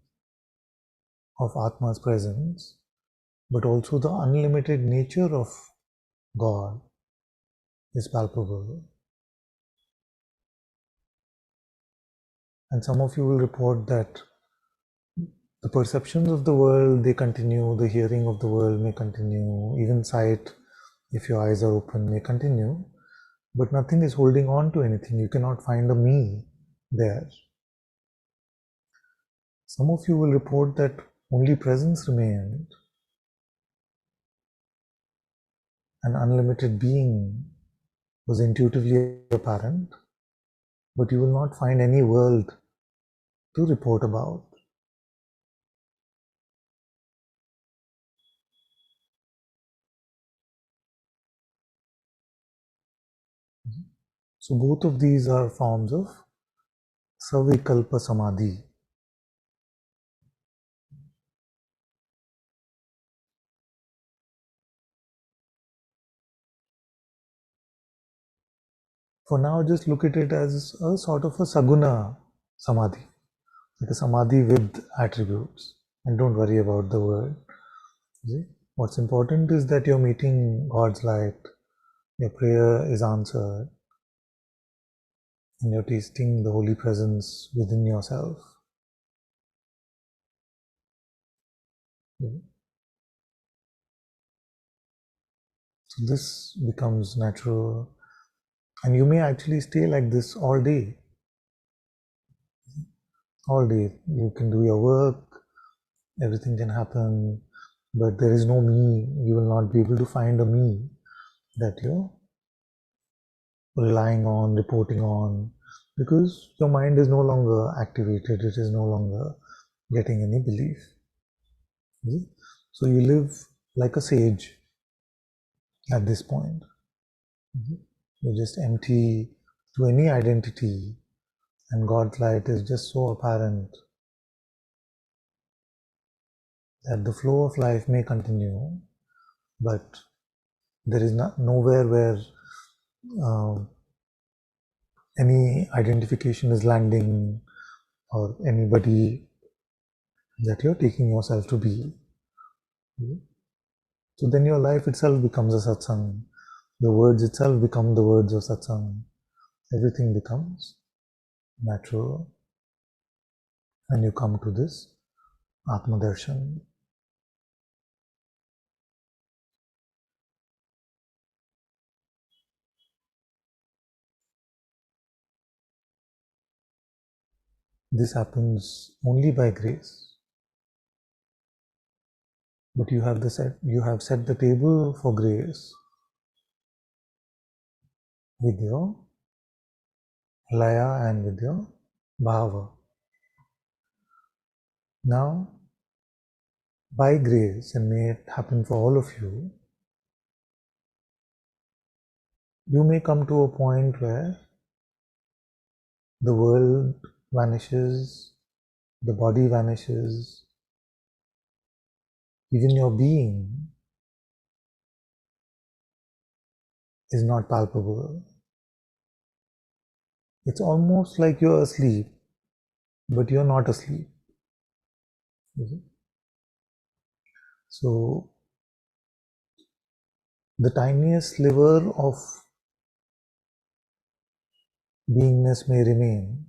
of Atma's presence, but also the unlimited nature of God is palpable. And some of you will report that the perceptions of the world, they continue, the hearing of the world may continue, even sight, if your eyes are open, may continue, but nothing is holding on to anything. You cannot find a me there. Some of you will report that only presence remained, an unlimited being was intuitively apparent, but you will not find any world to report about. So both of these are forms of Savikalpa Samadhi. For now, just look at it as a sort of a Saguna Samadhi, like a Samadhi with attributes. And don't worry about the word. See? What's important is that you're meeting God's light, your prayer is answered, and you're tasting the holy presence within yourself. See? So this becomes natural, and you may actually stay like this all day. All day. You can do your work, everything can happen, but there is no me. You will not be able to find a me that you're relying on, reporting on, because your mind is no longer activated, it is no longer getting any belief. See? So you live like a sage at this point. You just empty to any identity, and God's light is just so apparent that the flow of life may continue, but there is nowhere where any identification is landing or anybody that you're taking yourself to be. So then your life itself becomes a satsang. Your words itself become the words of satsang. Everything becomes natural, and you come to this Atma Darshan. This happens only by grace. But you have set the table for grace with your laya and with your bhava. Now, by grace, and may it happen for all of you, you may come to a point where the world vanishes, the body vanishes, even your being is not palpable. It's almost like you're asleep, but you're not asleep. So, the tiniest sliver of beingness may remain,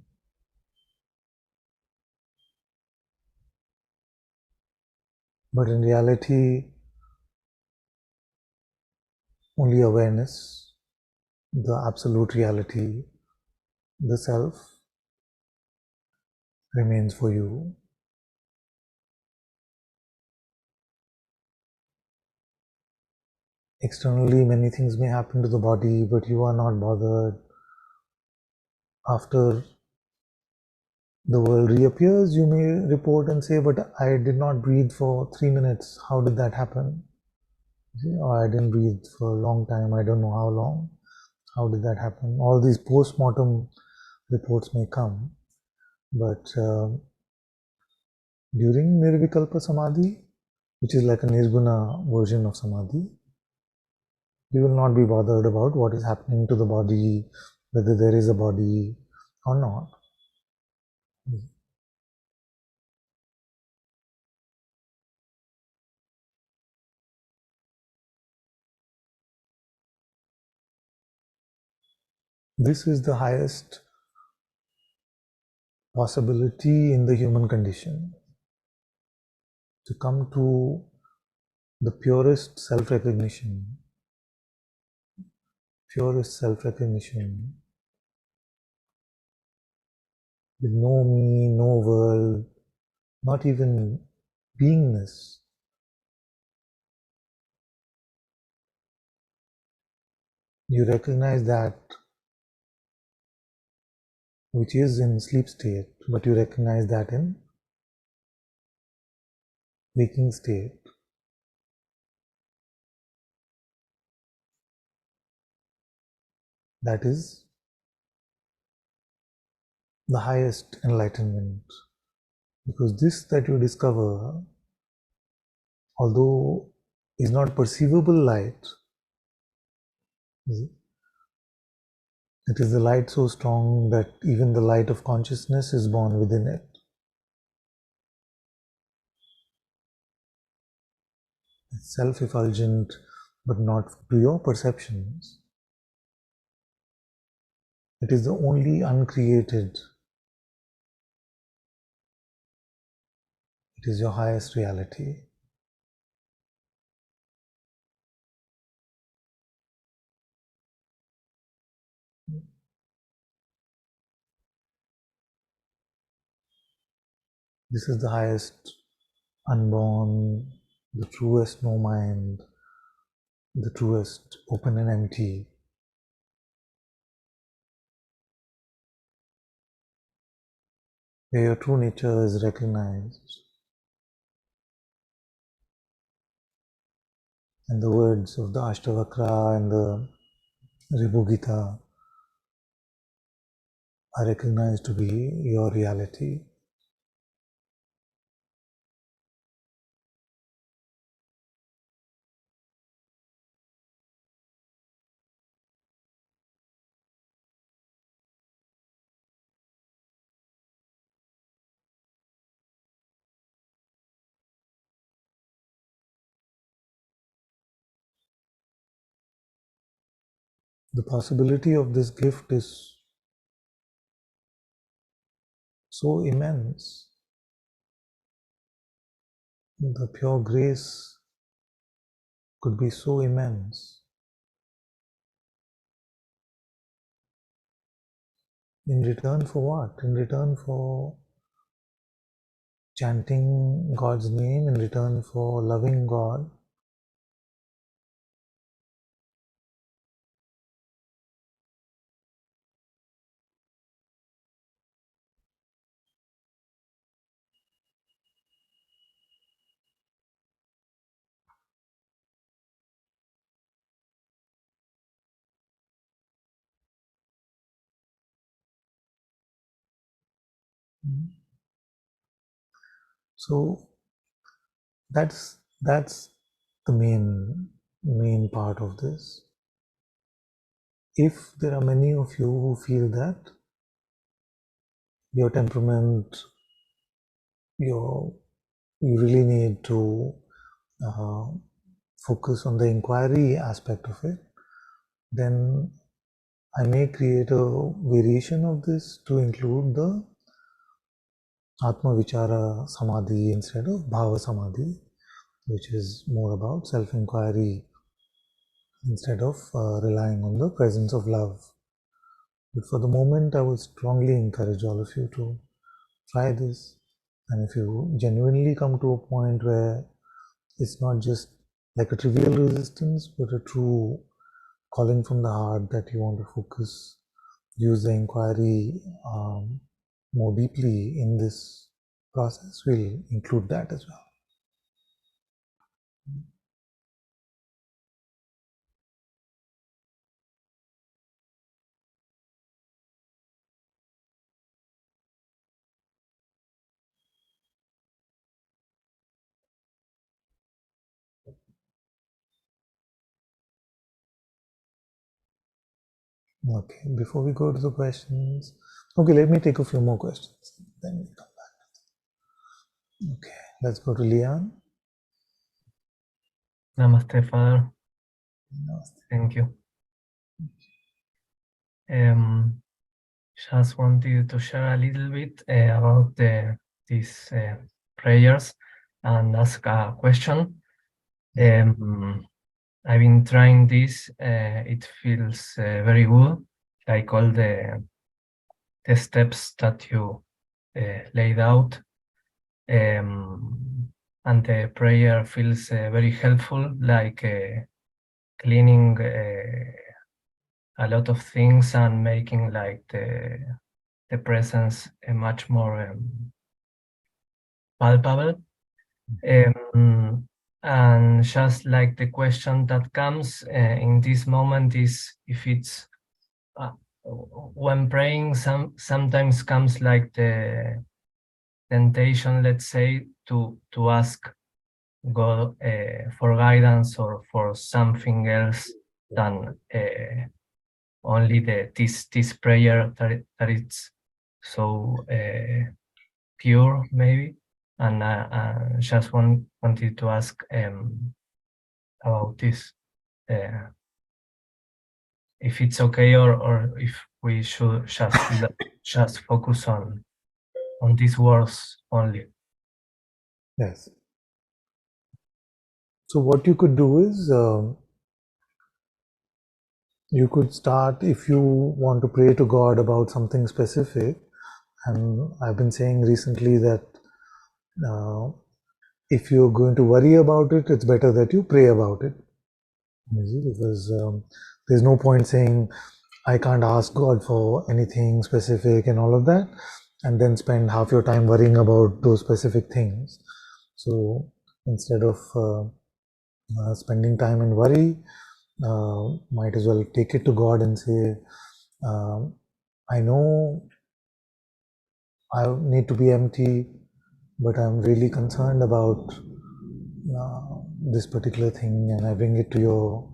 but in reality, only awareness, the absolute reality, the self, remains for you. Externally, many things may happen to the body, but you are not bothered. After the world reappears, you may report and say, but I did not breathe for 3 minutes. How did that happen? Or I didn't breathe for a long time. I don't know how long. How did that happen? All these post-mortem reports may come, but during Nirvikalpa Samadhi, which is like a Nirguna version of Samadhi, you will not be bothered about what is happening to the body, whether there is a body or not. This is the highest possibility in the human condition, to come to the purest self-recognition, with no me, no world, not even beingness. You recognize that which is in sleep state, but you recognize that in waking state. That is the highest enlightenment. Because this that you discover, although is not perceivable light, it is the light so strong that even the light of consciousness is born within it. It's self-effulgent, but not to your perceptions. It is the only uncreated. It is your highest reality. This is the highest unborn, the truest no mind, the truest open and empty. Where your true nature is recognized. And the words of the Ashtavakra and the Ribugita are recognized to be your reality. The possibility of this gift is so immense. The pure grace could be so immense. In return for what? In return for chanting God's name, in return for loving God. So that's the main part of this. If there are many of you who feel that your temperament, you really need to focus on the inquiry aspect of it, then I may create a variation of this to include the Atma Vichara Samadhi instead of Bhava Samadhi, which is more about self-inquiry instead of relying on the presence of love. But for the moment, I would strongly encourage all of you to try this. And if you genuinely come to a point where it's not just like a trivial resistance, but a true calling from the heart that you want to focus, use the inquiry more deeply in this process, we'll include that as well. Okay, before we go to the questions, okay, let me take a few more questions, then we come back. Okay, let's go to Lian. Namaste, Father. Namaste. Thank you. Just wanted to share a little bit about these prayers and ask a question. I've been trying this. It feels very good, like all the steps that you laid out. And the prayer feels very helpful, like cleaning a lot of things and making like the presence much more palpable. And just like the question that comes in this moment is if it's when praying, sometimes comes like the temptation, let's say, to ask God for guidance or for something else than only this prayer that it's so pure, maybe. And I just wanted to ask about this, if it's okay or if we should just focus on these words only. Yes. So what you could do is you could start, if you want to pray to God about something specific, and I've been saying recently that if you're going to worry about it, it's better that you pray about it. Because there's no point saying, I can't ask God for anything specific and all of that, and then spend half your time worrying about those specific things. So instead of spending time in worry, might as well take it to God and say, I know I need to be empty, but I'm really concerned about this particular thing, and I bring it to your,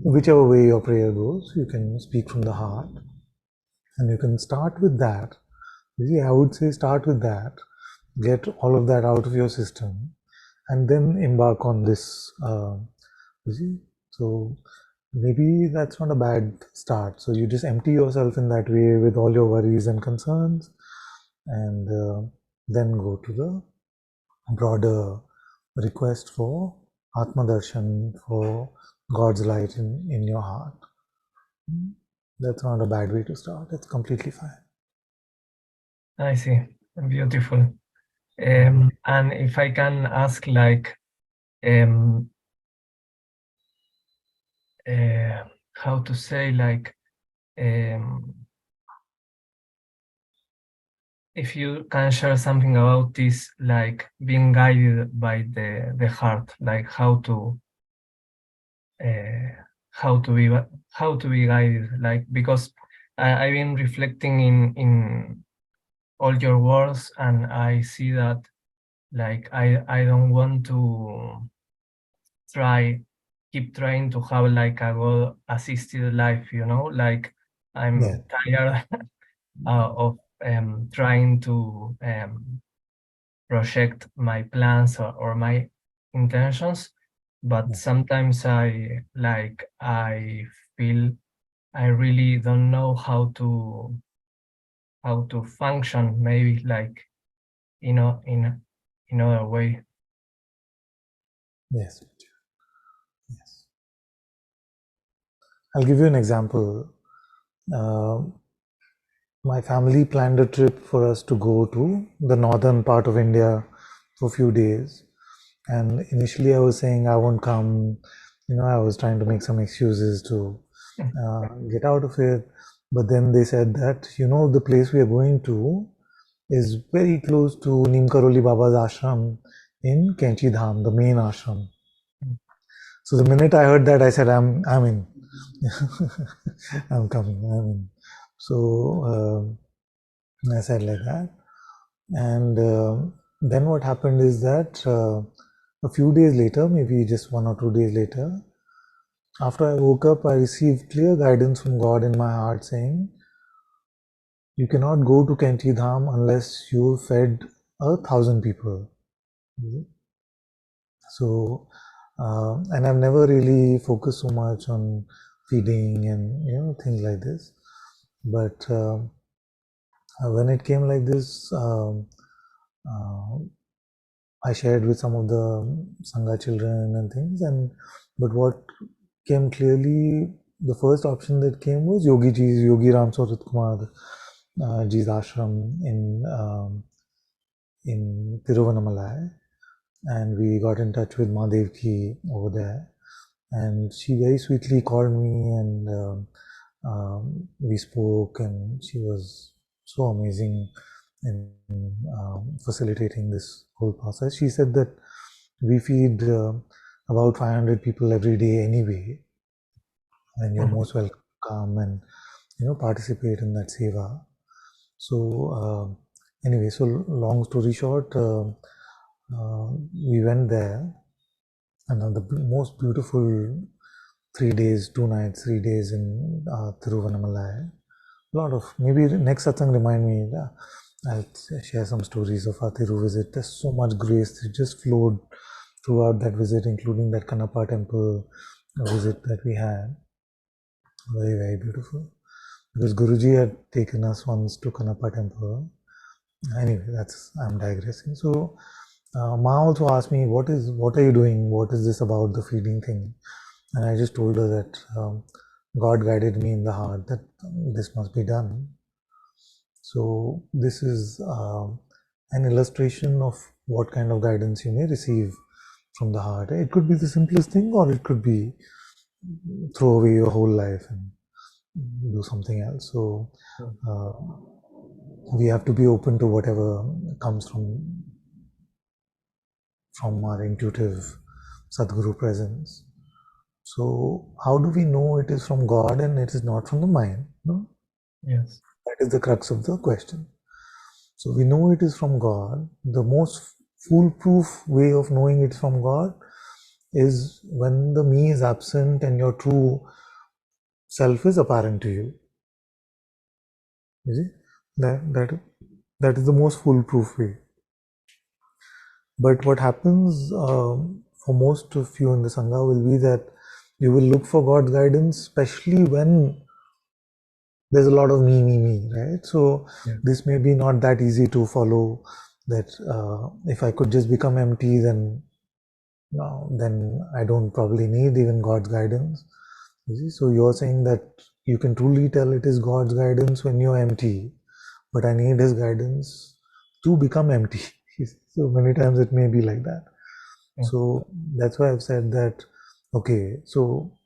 whichever way your prayer goes, you can speak from the heart, and you can start with that. I would say start with that, get all of that out of your system, and then embark on this. So maybe that's not a bad start. So you just empty yourself in that way with all your worries and concerns, and then go to the broader request for Atma Darshan, for God's light in your heart. That's not a bad way to start. It's completely fine. I see. Beautiful. And if I can ask, like, how to say, like, if you can share something about this, like being guided by the heart, like how to be guided, like, because I've been reflecting in all your words, and I see that, like, I don't want to keep trying to have like a God assisted life, you know, like I'm tired of trying to project my plans or my intentions, but sometimes I feel I really don't know how to function, maybe like in another way. Yes. I'll give you an example. My family planned a trip for us to go to the northern part of India for a few days. And initially I was saying I won't come. I was trying to make some excuses to get out of it. But then they said that, the place we are going to is very close to Neem Karoli Baba's ashram in Kenchi Dham, the main ashram. So the minute I heard that, I said, I'm in. I'm coming. I'm in. So I said like that. And then what happened is that a few days later, maybe just 1 or 2 days later, after I woke up, I received clear guidance from God in my heart saying, you cannot go to Kenchi Dham unless you fed 1,000 people. So, and I've never really focused so much on feeding and things like this. But when it came like this, I shared with some of the Sangha children and things. But what came clearly, the first option that came was Yogi Ram Sarat Kumar Ji's ashram in Tiruvannamalai. And we got in touch with Madevki over there, and she very sweetly called me, and we spoke, and she was so amazing in facilitating this whole process. She said that we feed about 500 people every day anyway, and you're most welcome to come and participate in that seva. So anyway, so long story short, we went there, and the most beautiful 3 days, 2 nights, 3 days in Tiruvannamalai. A lot of, maybe next satsang remind me, I'll share some stories of our Thiru visit. There's so much grace that just flowed throughout that visit, including that Kanappa temple visit that we had. Very, very beautiful. Because Guruji had taken us once to Kanappa temple. Anyway, I'm digressing. So Ma also asked me, what are you doing? What is this about the feeding thing? And I just told her that God guided me in the heart that this must be done. So this is an illustration of what kind of guidance you may receive from the heart. It could be the simplest thing, or it could be throw away your whole life and do something else. So we have to be open to whatever comes from our intuitive Sadguru presence. So how do we know it is from God and it is not from the mind? No? Yes. That is the crux of the question. So we know it is from God. The most foolproof way of knowing it's from God is when the me is absent and your true self is apparent to you. You see? That is the most foolproof way. But what happens for most of you in the Sangha will be that you will look for God's guidance, especially when there's a lot of me, right? So Yeah. this may be not that easy to follow, that if I could just become empty, then I don't probably need even God's guidance. You see? So you're saying that you can truly tell it is God's guidance when you're empty, but I need His guidance to become empty. So many times it may be like that. Yeah. So that's why I've said that, okay, so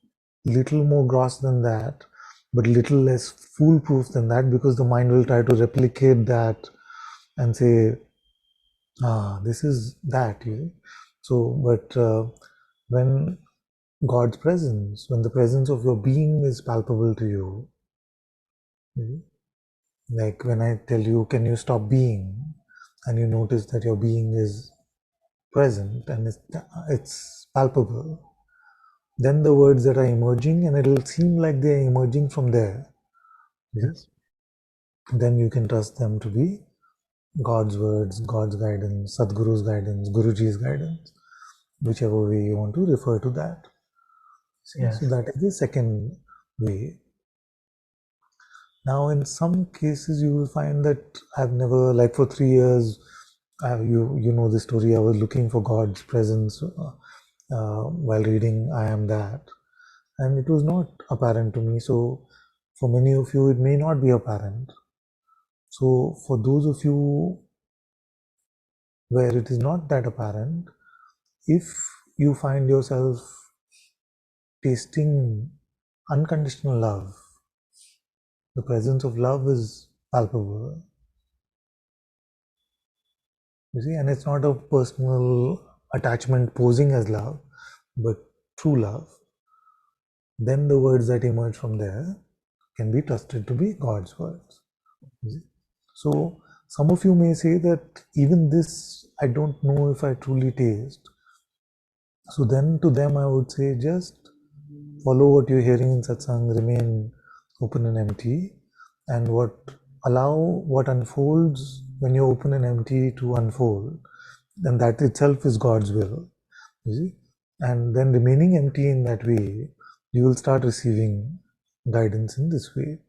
little more gross than that, but little less foolproof than that, because the mind will try to replicate that and say, this is that, you know. So, but when God's presence, when the presence of your being is palpable to you, like when I tell you, can you stop being, and you notice that your being is present and it's palpable, then the words that are emerging, and it'll seem like they're emerging from there, Yes. then you can trust them to be God's words, God's guidance, Sadhguru's guidance, Guruji's guidance, whichever way you want to refer to that. Yes. So that is the second way. Now, in some cases, you will find that I've never, like for 3 years, you know the story. I was looking for God's presence while reading I Am That, and it was not apparent to me. So, for many of you, it may not be apparent. So, for those of you where it is not that apparent, if you find yourself tasting unconditional love, the presence of love is palpable. You see, and it's not a personal attachment posing as love, but true love. Then the words that emerge from there can be trusted to be God's words. You see? So some of you may say that even this, I don't know if I truly taste. So then to them I would say, just follow what you're hearing in satsang, remain open and empty, and allow what unfolds when you're open and empty to unfold. Then that itself is God's will. You see? And then remaining empty in that way, you will start receiving guidance in this way.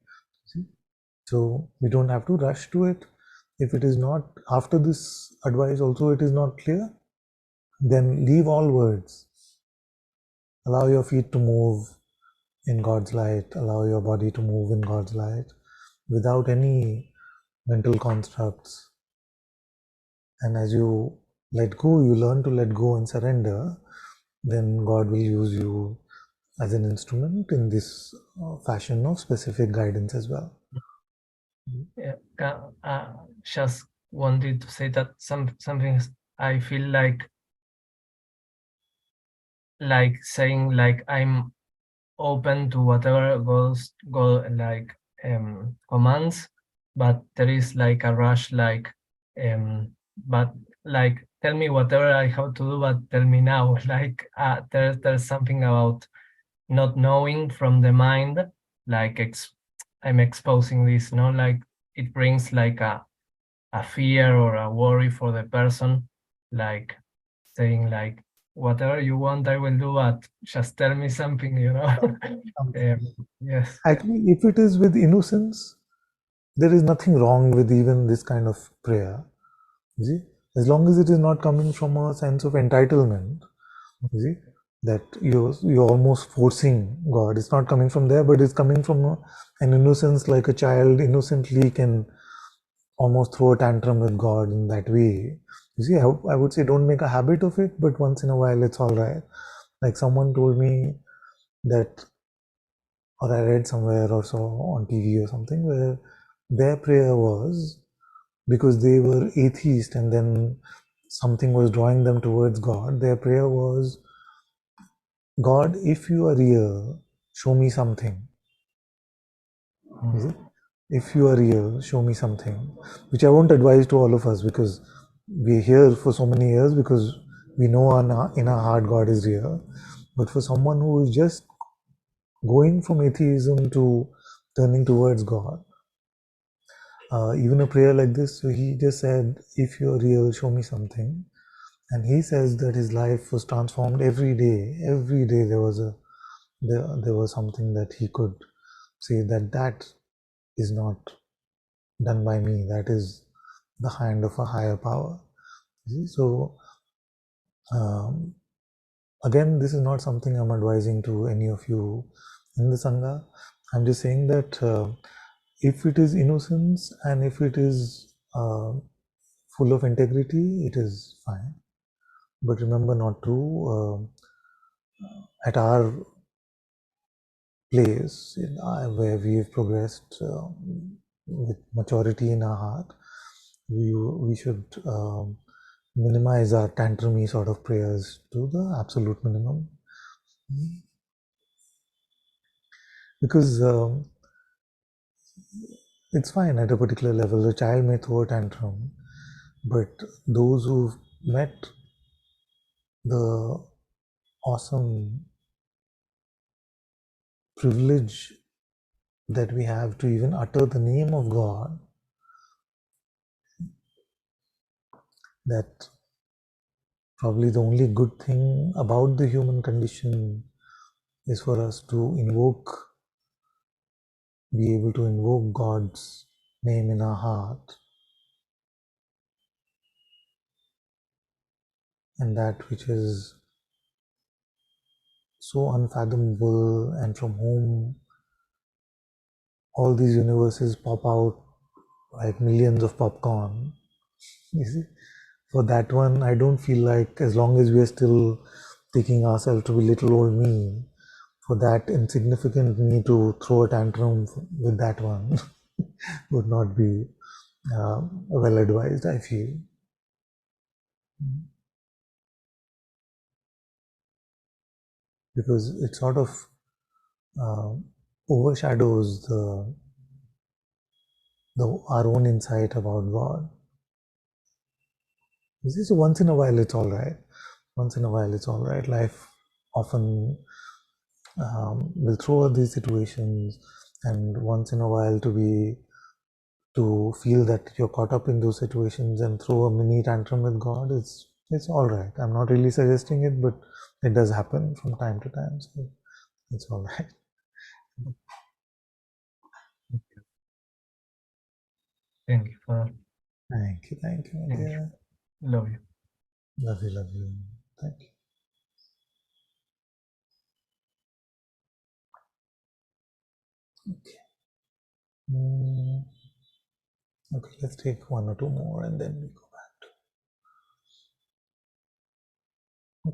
See? So we don't have to rush to it. If it is not, after this advice also it is not clear, then leave all words. Allow your feet to move in God's light, allow your body to move in God's light without any mental constructs. And as you let go, you learn to let go and surrender, then God will use you as an instrument in this fashion of specific guidance as well. Yeah. Just wanted to say that something I feel like saying like I'm open to whatever go like commands, but there is like a rush, like but like tell me whatever I have to do, but tell me now. Like there's something about not knowing from the mind, like I'm exposing this, no, like it brings like a fear or a worry for the person, like saying like whatever you want I will do, but just tell me something, you know. Yes. Actually, if it is with innocence, there is nothing wrong with even this kind of prayer. You see, as long as it is not coming from a sense of entitlement, you see, that you're almost forcing God. It's not coming from there, but it's coming from an innocence, like a child innocently can almost throw a tantrum with God in that way. You see, I would say don't make a habit of it, but once in a while it's all right. Like someone told me that, or I read somewhere or so on TV or something, where their prayer was, because they were atheist and then something was drawing them towards God, their prayer was, God, if you are real, show me something. Is it? If you are real, show me something, which I won't advise to all of us, because we're here for so many years because we know in our heart God is real. But for someone who is just going from atheism to turning towards God, even a prayer like this, so he just said, if you're real, show me something. And he says that his life was transformed every day. Every day there was something that he could say that is not done by me, that is the hand of a higher power. So again, this is not something I'm advising to any of you in the Sangha. I'm just saying that if it is innocence and if it is full of integrity, it is fine. But remember not to, at our place where we've progressed with maturity in our heart, we should minimize our tantrumy sort of prayers to the absolute minimum. Because it's fine at a particular level. A child may throw a tantrum, but those who've met the awesome privilege that we have to even utter the name of God, that probably the only good thing about the human condition is for us to be able to invoke God's name in our heart, and that which is so unfathomable and from whom all these universes pop out like millions of popcorn. You see, for that one, I don't feel like, as long as we are still taking ourselves to be little old me, for that insignificant me to throw a tantrum with that one would not be well advised, I feel. Because it sort of overshadows our own insight about God. You see, so once in a while it's all right. Once in a while it's all right. Life often will throw out these situations, and once in a while to feel that you're caught up in those situations and throw a mini tantrum with God, it's all right. I'm not really suggesting it, but it does happen from time to time, so it's all right. Thank you, Father. Thank you, my dear. Love you. Love you. Thank you. Okay. Okay, let's take one or two more and then we go back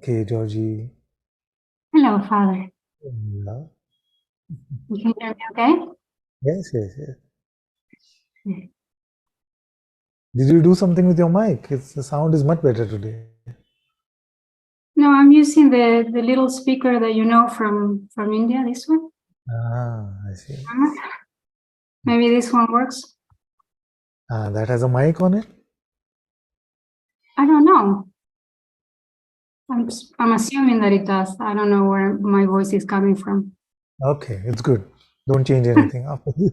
to. Okay, Georgie. Hello, Father. Hello. You can hear me okay? Yes. Did you do something with your mic? The sound is much better today. No, I'm using the little speaker that you know from India, this one. I see. Maybe this one works. That has a mic on it? I don't know. I'm assuming that it does. I don't know where my voice is coming from. Okay, it's good. Don't change anything after this.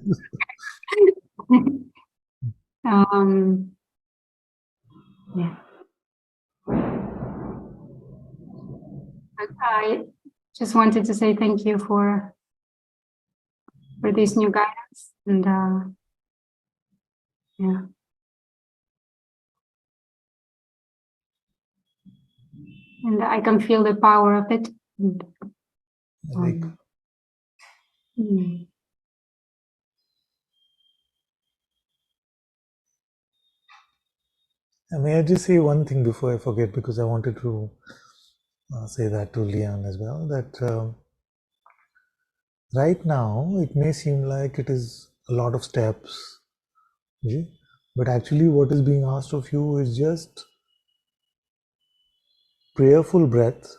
Yeah. I just wanted to say thank you for this new guidance, and yeah. And I can feel the power of it. May I just say one thing before I forget, because I wanted to say that to Leanne as well, that right now it may seem like it is a lot of steps, but actually what is being asked of you is just prayerful breath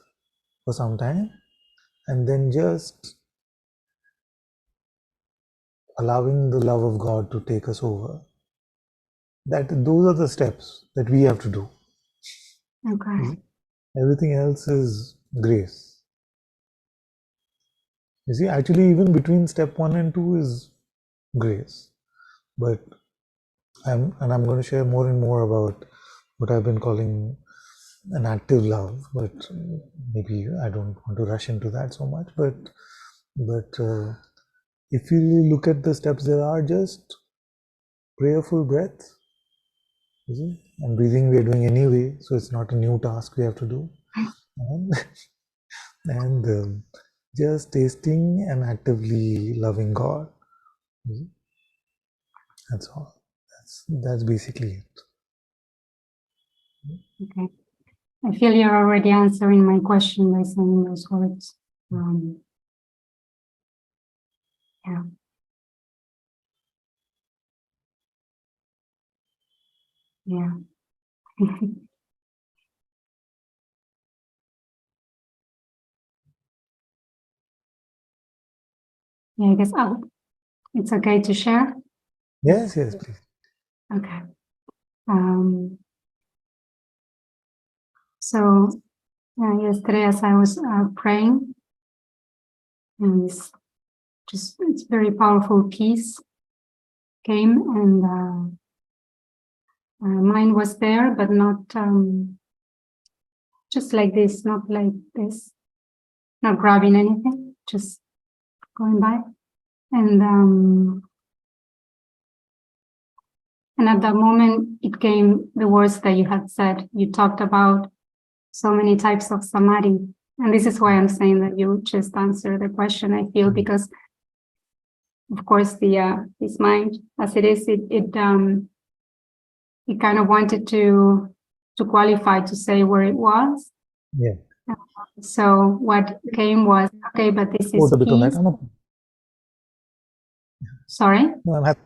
for some time, and then just allowing the love of God to take us over. Those are the steps that we have to do. Okay. Everything else is grace. You see, actually, even between step 1 and 2 is grace. But I'm going to share more and more about what I've been calling an active love. But maybe I don't want to rush into that so much. But if you look at the steps, there are just prayerful breath. You see, and breathing we are doing anyway, so it's not a new task we have to do. And just tasting and actively loving God. That's all. That's basically it. Okay. I feel you're already answering my question by saying those words. Yeah. Yeah. Yeah, I guess it's okay to share. Yes, please. Okay. So yesterday, as I was praying, and it's very powerful peace came, and mine was there, but not just like this, not like this, not grabbing anything, just going by, and at that moment it came the words that you had said. You talked about so many types of samadhi, and this is why I'm saying that you just answered the question. I feel because, of course, this mind as it is, it kind of wanted to qualify to say where it was. Yeah. So what came was, okay, but this is peace. Sorry? No, I'm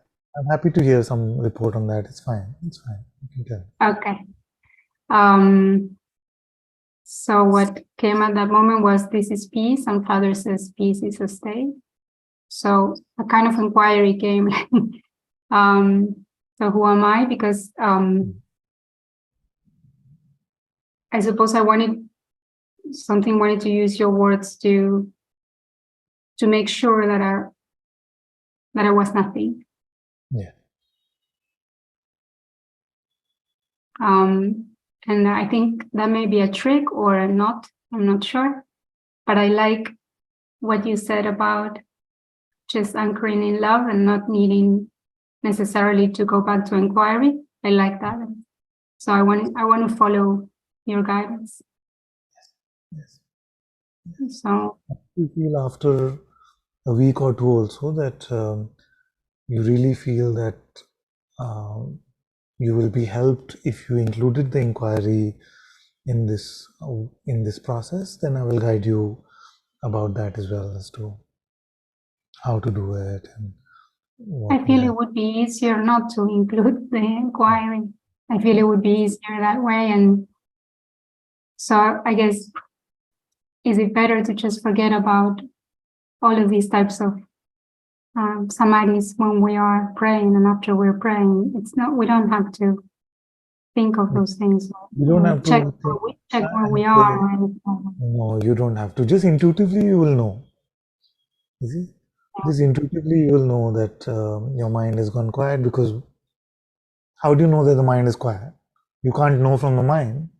happy to hear some report on that. It's fine. It's fine. You can tell. Okay. So what came at that moment was, this is peace, and Father says peace is a state. So a kind of inquiry came. So who am I? Because I suppose I wanted to use your words to make sure that I was nothing. Yeah. And I think that may be a trick or not. I'm not sure. But I like what you said about just anchoring in love and not needing necessarily to go back to inquiry. I like that. So I want to follow your guidance. Yes. So You feel after a week or two also that you really feel that you will be helped if you included the inquiry in this process. Then I will guide you about that as well, as to how to do it. And I feel it would be easier not to include the inquiry. I feel it would be easier that way. And so I guess, is it better to just forget about all of these types of samadhis when we are praying, and after we're praying? We don't have to think of those things. You don't have check to check where we are. No, you don't have to. Just intuitively you will know. You see? Just intuitively you will know that your mind has gone quiet, because how do you know that the mind is quiet? You can't know from the mind.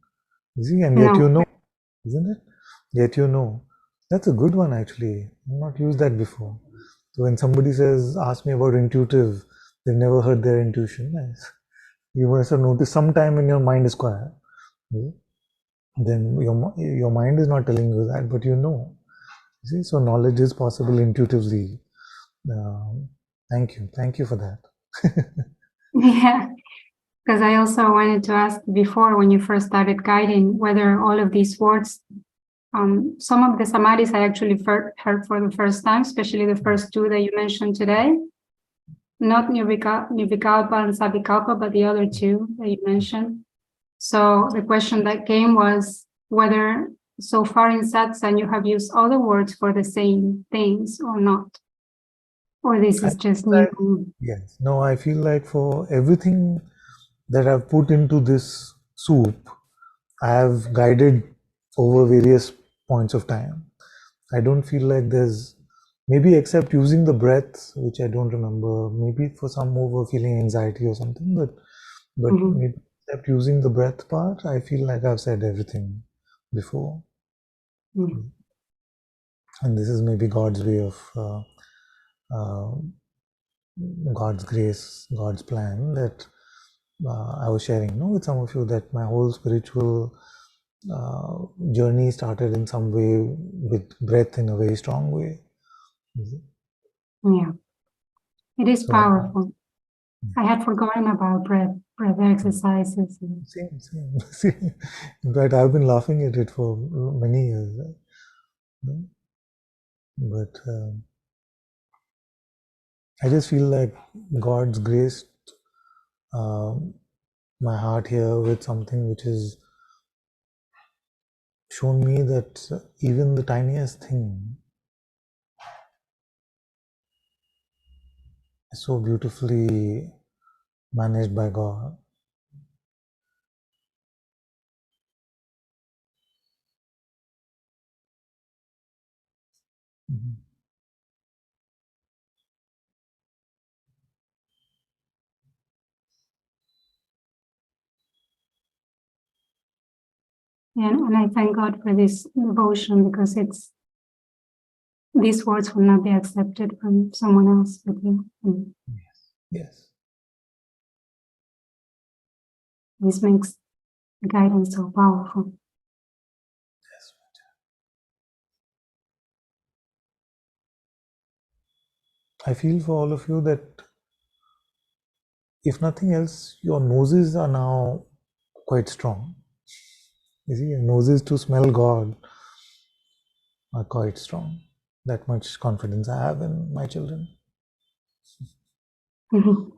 You see? And yet you know, isn't it? Yet you know. That's a good one, actually. I've not used that before. So when somebody ask me about intuitive, they've never heard their intuition. You must have noticed sometime when your mind is quiet. Then your mind is not telling you that, but you know. See, so knowledge is possible intuitively. Thank you for that. Yeah, because I also wanted to ask before, when you first started guiding, whether all of these words, some of the samadhis I actually heard for the first time, especially the first two that you mentioned today, not Nirvikalpa and Savikalpa, but the other two that you mentioned. So the question that came was whether so far in Satsang you have used other words for the same things or not? Or this I is just feel like, new? yes, no, I feel like for everything that I've put into this soup, I have guided over various points of time. I don't feel like there's, maybe except using the breath, which I don't remember, maybe for some over feeling anxiety or something, but Mhm. maybe except using the breath part, I feel like I've said everything before. Mm. And this is maybe God's way of uh, God's grace, God's plan that I was sharing with some of you, that my whole spiritual journey started in some way with breath in a very strong way. Yeah, it is So powerful. I had forgotten about breath exercises. same. In fact, I've been laughing at it for many years. But I just feel like God's graced my heart here with something which has shown me that even the tiniest thing is so beautifully managed by God. Yeah, and I thank God for this devotion, because these words will not be accepted from someone else but you. And Yes. this makes the guidance so powerful. Yes. I feel for all of you that if nothing else, your noses are now quite strong. You see, your noses to smell God are quite strong. That much confidence I have in my children. Mhm.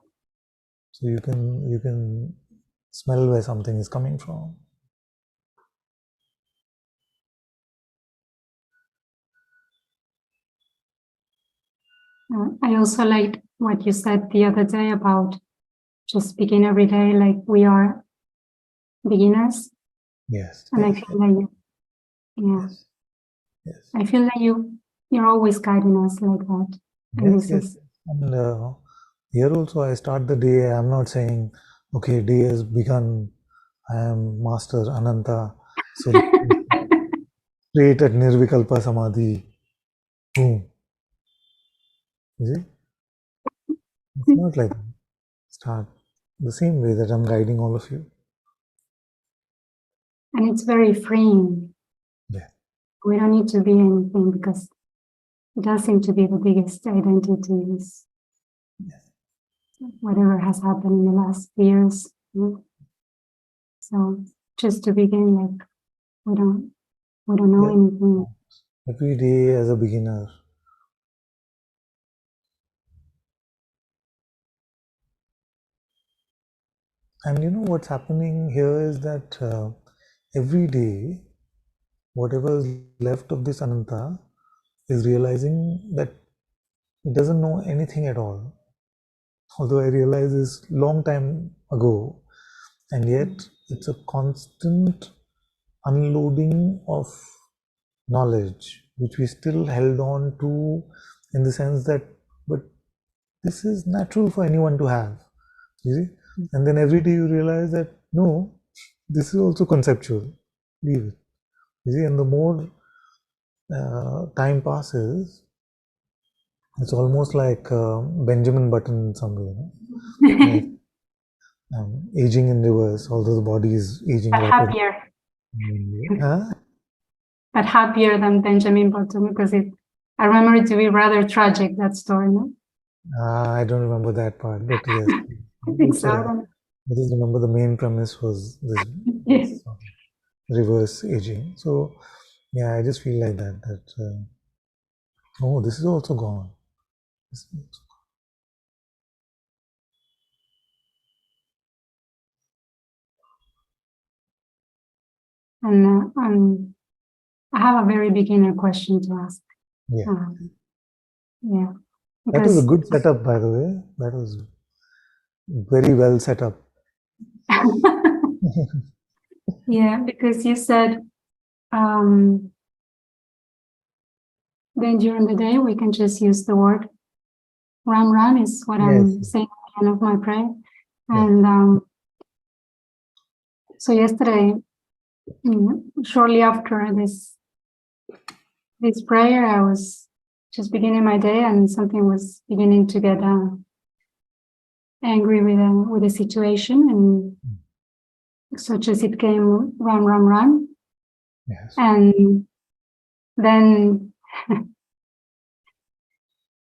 So you can smell where something is coming from. I also liked what you said the other day about just begin every day like we are beginners. Yes. And I feel like Yes. Yes. I feel that you're always guiding us like that. And Yes. this Yes. is And here also, I start the day. I'm not saying, okay, day has begun. I am Master Ananta. So straight at Nirvikalpa Samadhi. Boom. You see? It's not like that. Start the same way that I'm guiding all of you. and it's very freeing. Yeah. We don't need to be anything, because it does seem to be the biggest identities, Yes. whatever has happened in the last years. So just to begin, like we don't know Yeah. anything. Every day as a beginner. And you know what's happening here is that every day, whatever is left of this Ananta is realizing that it doesn't know anything at all. Although I realized this long time ago, and yet it's a constant unloading of knowledge which we still held on to, in the sense that, but this is natural for anyone to have, you see. And then every day you realize that no, this is also conceptual, leave it, you see. And the more time passes, it's almost like Benjamin Button in some way, like aging in reverse, although the body is aging But rapidly. happier, Huh? but happier than Benjamin Button, because I remember it to be rather tragic, that story. No? I don't remember that part, but yes. I think But so. I don't I just remember the main premise was this, know. Yeah. this reverse aging. So yeah, I just feel like that oh, this is also gone. This is also And I have a very beginner question to ask. Yeah. Yeah. That was a Because good setup, by the way. That was very well set up. yeah, because you said then during the day we can just use the word Ram is what I'm Yes. saying at the end of my prayer. Yeah. And so yesterday, shortly after this prayer, I was just beginning my day, and something was beginning to get angry with the situation, and such as it came run, Yes. and then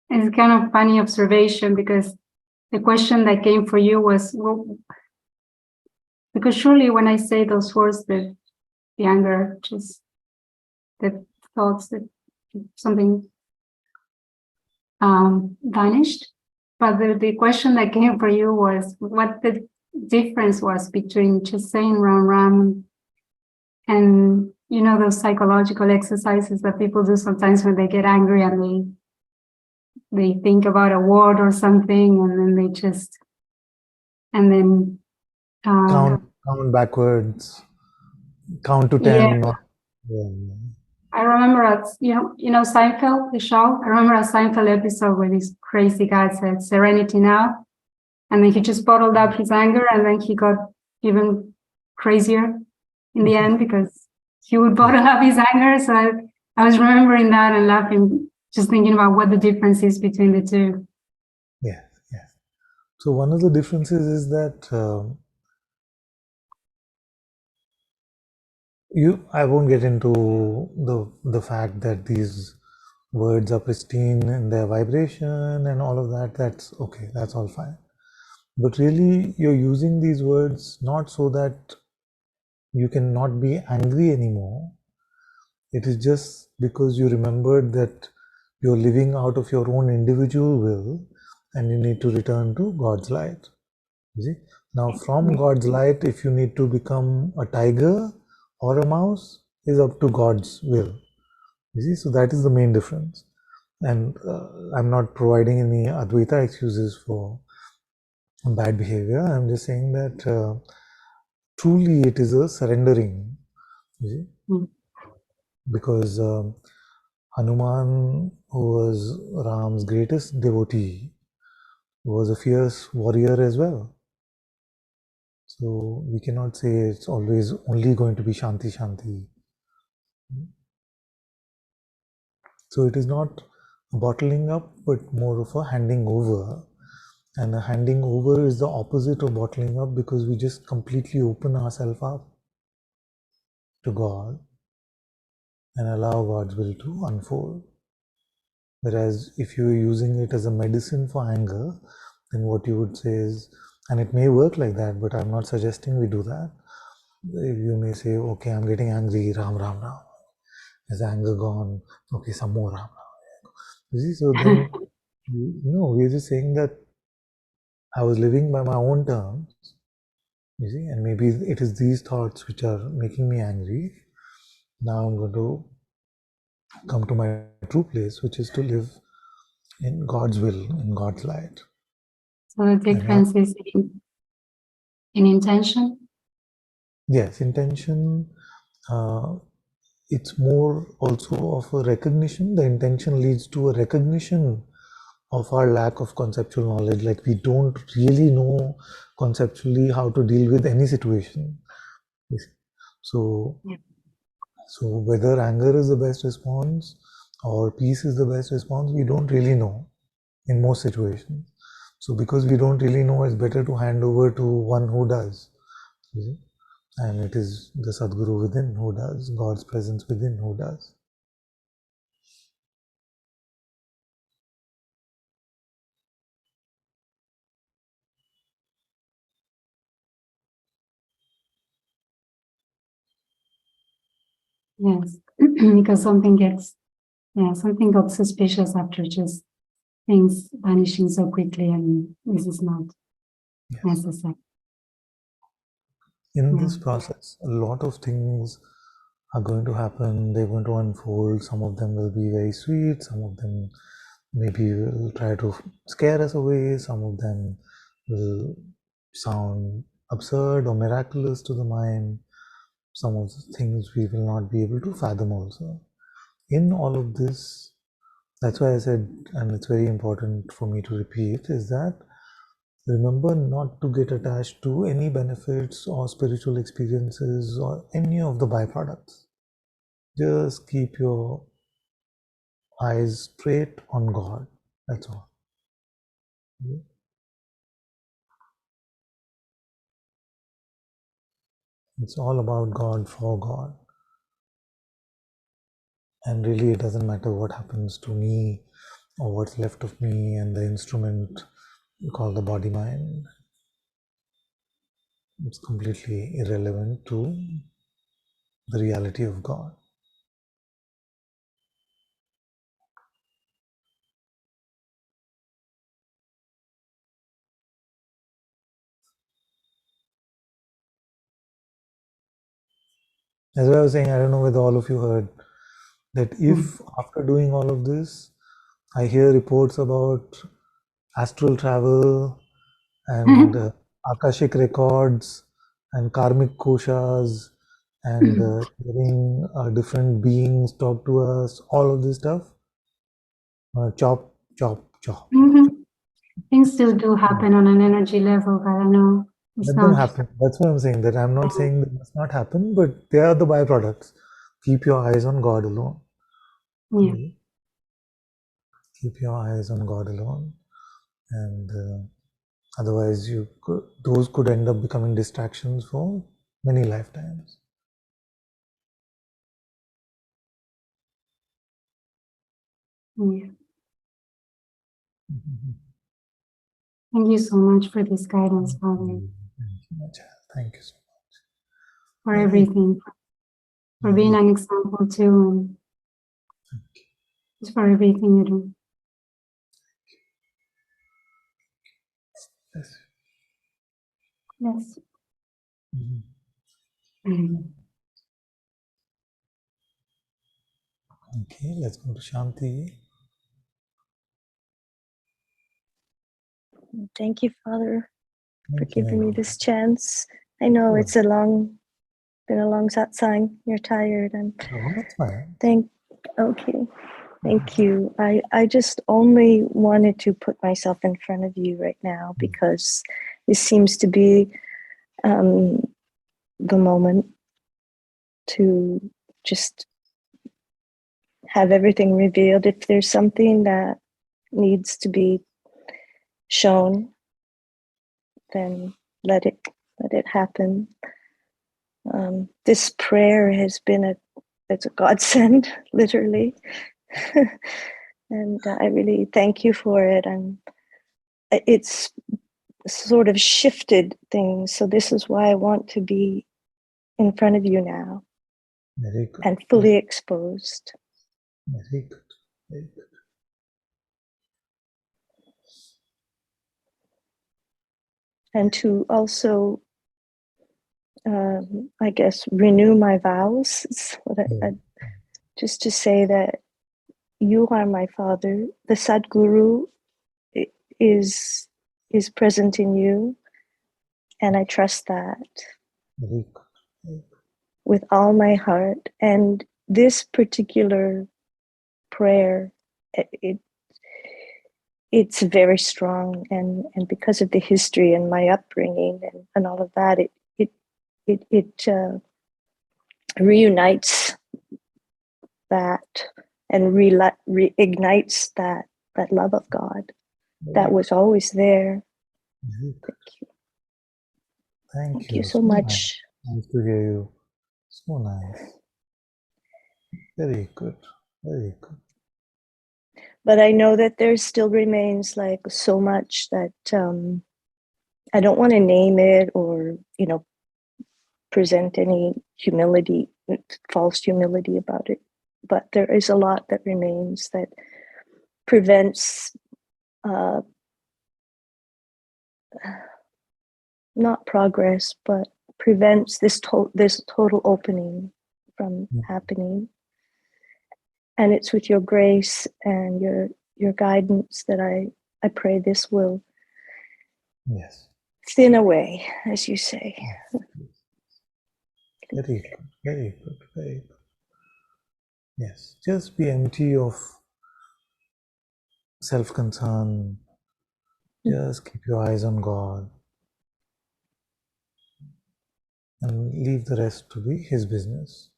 it's kind of funny observation, because the question that came for you was, well, because surely when I say those words, the anger, just the thoughts that something vanished. But the question that came for you was what the difference was between just saying Ram and those psychological exercises that people do sometimes when they get angry and they think about a word or something, and then they just Count backwards. Count to 10. yeah. Yeah. I remember Seinfeld, the show. I remember a Seinfeld episode where this crazy guy said "Serenity now," and then he just bottled up his anger, and then he got even crazier in the end because he would bottle up his anger. So I was remembering that and laughing, just thinking about what the difference is between the two. Yeah. Yeah. So one of the differences is that I won't get into the fact that these words are pristine in their vibration and all of that. That's okay. That's all fine. But really, you're using these words not so that you cannot be angry anymore. It is just because you remembered that you're living out of your own individual will and you need to return to God's light. You see? Now, from God's light, if you need to become a tiger or a mouse, is up to God's will. You see? So that is the main difference. And I'm not providing any Advaita excuses for bad behavior. I'm just saying that truly it is a surrendering. You see? Because Hanuman, who was Ram's greatest devotee, was a fierce warrior as well. So we cannot say it's always only going to be Shanti Shanti. So it is not a bottling up, but more of a handing over. And a handing over is the opposite of bottling up, because we just completely open ourselves up to God and allow God's will to unfold. Whereas if you're using it as a medicine for anger, then what you would say is, and it may work like that, but I'm not suggesting we do that. You may say, okay, I'm getting angry, Ram. Is anger gone? Okay, some more Ram. You see, so then, we're just saying that I was living by my own terms, you see, and maybe it is these thoughts which are making me angry. Now I'm going to come to my true place, which is to live in God's will, in God's light. So the difference is in intention? Yes, intention, it's more also of a recognition. The intention leads to a recognition of our lack of conceptual knowledge. Like we don't really know conceptually how to deal with any situation. So whether anger is the best response or peace is the best response, we don't really know in most situations. So because we don't really know, it's better to hand over to one who does. You see? And it is the Sadguru within who does, God's presence within who does. Yes, because something got suspicious after just things vanishing so quickly, and this is not necessary. In this process, a lot of things are going to happen. They're going to unfold. Some of them will be very sweet. Some of them maybe will try to scare us away. Some of them will sound absurd or miraculous to the mind. Some of the things we will not be able to fathom also. In all of this, that's why I said, and it's very important for me to repeat, is that remember not to get attached to any benefits or spiritual experiences or any of the byproducts. Just keep your eyes straight on God. That's all. It's all about God, for God. And really, it doesn't matter what happens to me or what's left of me and the instrument called the body mind. It's completely irrelevant to the reality of God. As I was saying, I don't know whether all of you heard that if after doing all of this, I hear reports about astral travel and Akashic records and karmic koshas and hearing different beings talk to us, all of this stuff, chop, chop, chop. Things still do happen on an energy level, but I know it's Let them not. happen. That's what I'm saying, that I'm not saying that must not happen, but they are the byproducts. Keep your eyes on God alone. Yeah. Keep your eyes on God alone. And otherwise, those could end up becoming distractions for many lifetimes. Yeah. Thank you so much for this guidance, Father. Thank you, my child. Thank you so much. For Very everything, for being an example too, and just for everything you do. Yes. Yes. Okay, let's go to Shanti. Thank you, Father, for Thank you, giving me Nemo. this chance. I know it's been a long satsang. You're tired, and Oh, that's fine. thank you. I just only wanted to put myself in front of you right now because this seems to be the moment to just have everything revealed. If there's something that needs to be shown, then let it happen. This prayer has been it's a godsend, literally. And I really thank you for it. And it's sort of shifted things. So this is why I want to be in front of you now. Very good. And fully exposed. Very good. Very good. And to also, I guess, renew my vows. It's what just to say that you are my Father. The Sadguru is present in you, and I trust that Very good. Very good. with all my heart. And this particular prayer, it's very strong, and because of the history and my upbringing and all of that, it reunites that and reignites that love of God that was always there. Thank you. Thank you so so much. Nice to hear you. So nice. Very good. Very good. But I know that there still remains like so much that I don't want to name it or, present any humility, false humility about it. But there is a lot that remains that prevents not progress, but prevents this total opening from happening. And it's with your grace and your guidance that I pray this will thin away, as you say. Very good, very good, very good. Yes, just be empty of self-concern. Just keep your eyes on God and leave the rest to be His business.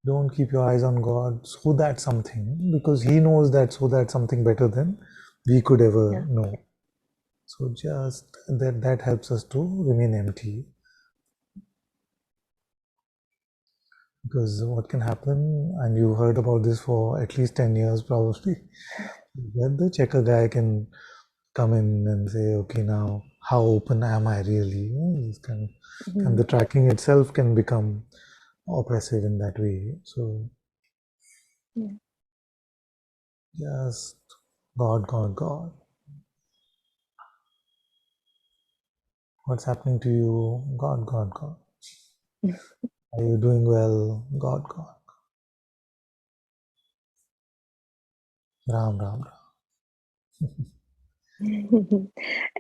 Don't keep your eyes on God so that something, because He knows that so that something better than we could ever know. So just that helps us to remain empty. Because what can happen, and you heard about this for at least 10 years probably, that the checker guy can come in and say, okay, now how open am I really? This kind of, and the tracking itself can become oppressive in that way. So just God, God, God. What's happening to you? God, God, God. Are you doing well? God, God. Ram, Ram, Ram.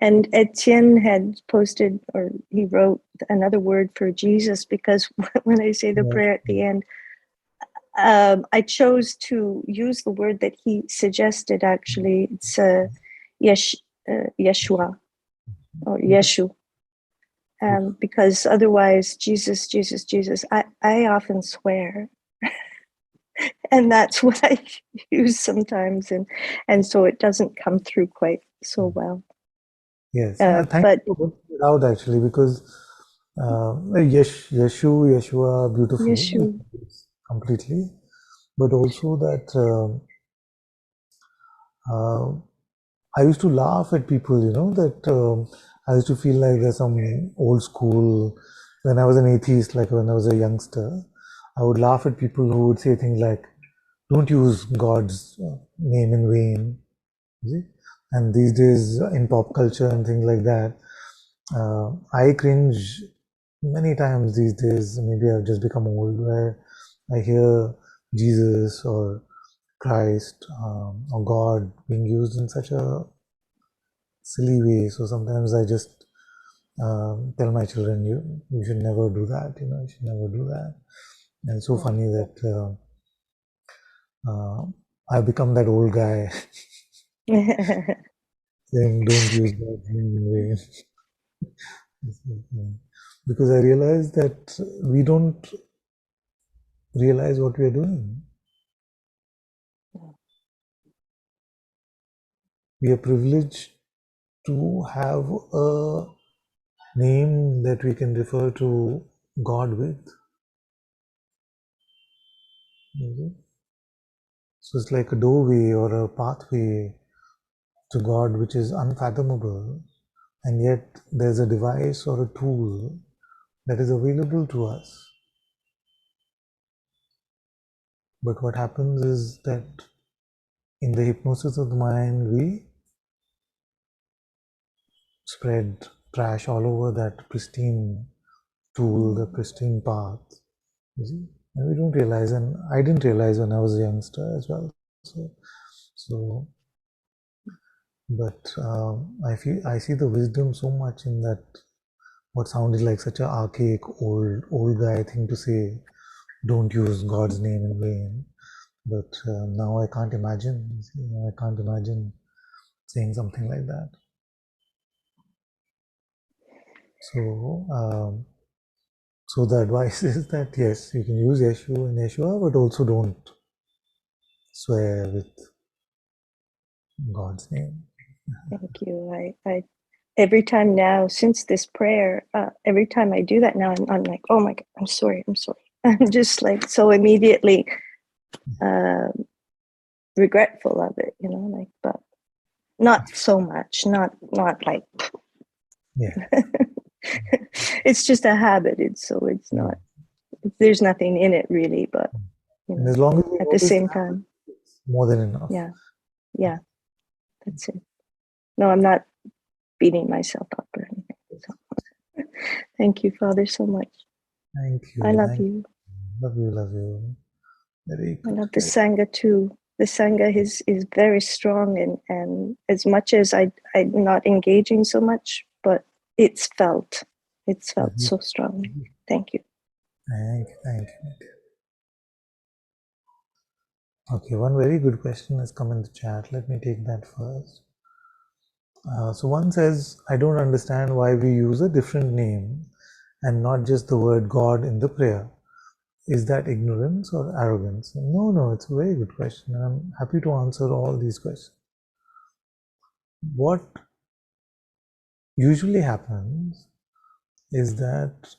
And Etienne had posted, or he wrote another word for Jesus, because when I say the prayer at the end, I chose to use the word that he suggested. Actually, it's Yeshua or Yeshu, because otherwise Jesus, Jesus, Jesus. I often swear, and that's what I use sometimes, and so it doesn't come through quite so well. Yes, thank you for pointing it out actually, because Yeshua, beautiful, Yeshu. completely, but also that I used to laugh at people, that I used to feel like there's some old school. When I was an atheist, like when I was a youngster, I would laugh at people who would say things like, don't use God's name in vain. See? And these days in pop culture and things like that, I cringe many times these days. Maybe I've just become old, where I hear Jesus or Christ or God being used in such a silly way. So sometimes I just tell my children, you should never do that. You should never do that. And it's so funny that I've become that old guy saying, don't use God's name in vain. Because I realize that we don't realize what we are doing. We are privileged to have a name that we can refer to God with. So it's like a doorway or a pathway to God which is unfathomable, and yet there's a device or a tool that is available to us. But what happens is that in the hypnosis of the mind, we spread trash all over that pristine tool, the pristine path. You see? And we don't realize, and I didn't realize when I was a youngster as well. But I see the wisdom so much in that. What sounded like such an archaic old guy thing to say, don't use God's name in vain. But now I can't imagine. I can't imagine saying something like that. So the advice is that yes, you can use Yeshu and Yeshua, but also don't swear with God's name. Thank you. I every time now, since this prayer, every time I do that now, I'm like, oh my God, I'm sorry. I'm just like so immediately regretful of it, like, but not so much, not like, it's just a habit. It's not, there's nothing in it really, but and as long as at the same time, it's more than enough. Yeah, that's it. No, I'm not beating myself up or anything. So, thank you, Father, so much. Thank you. I love Thank you. Love you. Love you. Very I good. love the Sangha too. The Sangha is very strong, and as much as I'm not engaging so much, but it's felt. It's felt so strongly. Thank you. Thank you. Thank you. Okay, one very good question has come in the chat. Let me take that first. So one says, I don't understand why we use a different name and not just the word God in the prayer. Is that ignorance or arrogance? No, no, it's a very good question. I'm happy to answer all these questions. What usually happens is that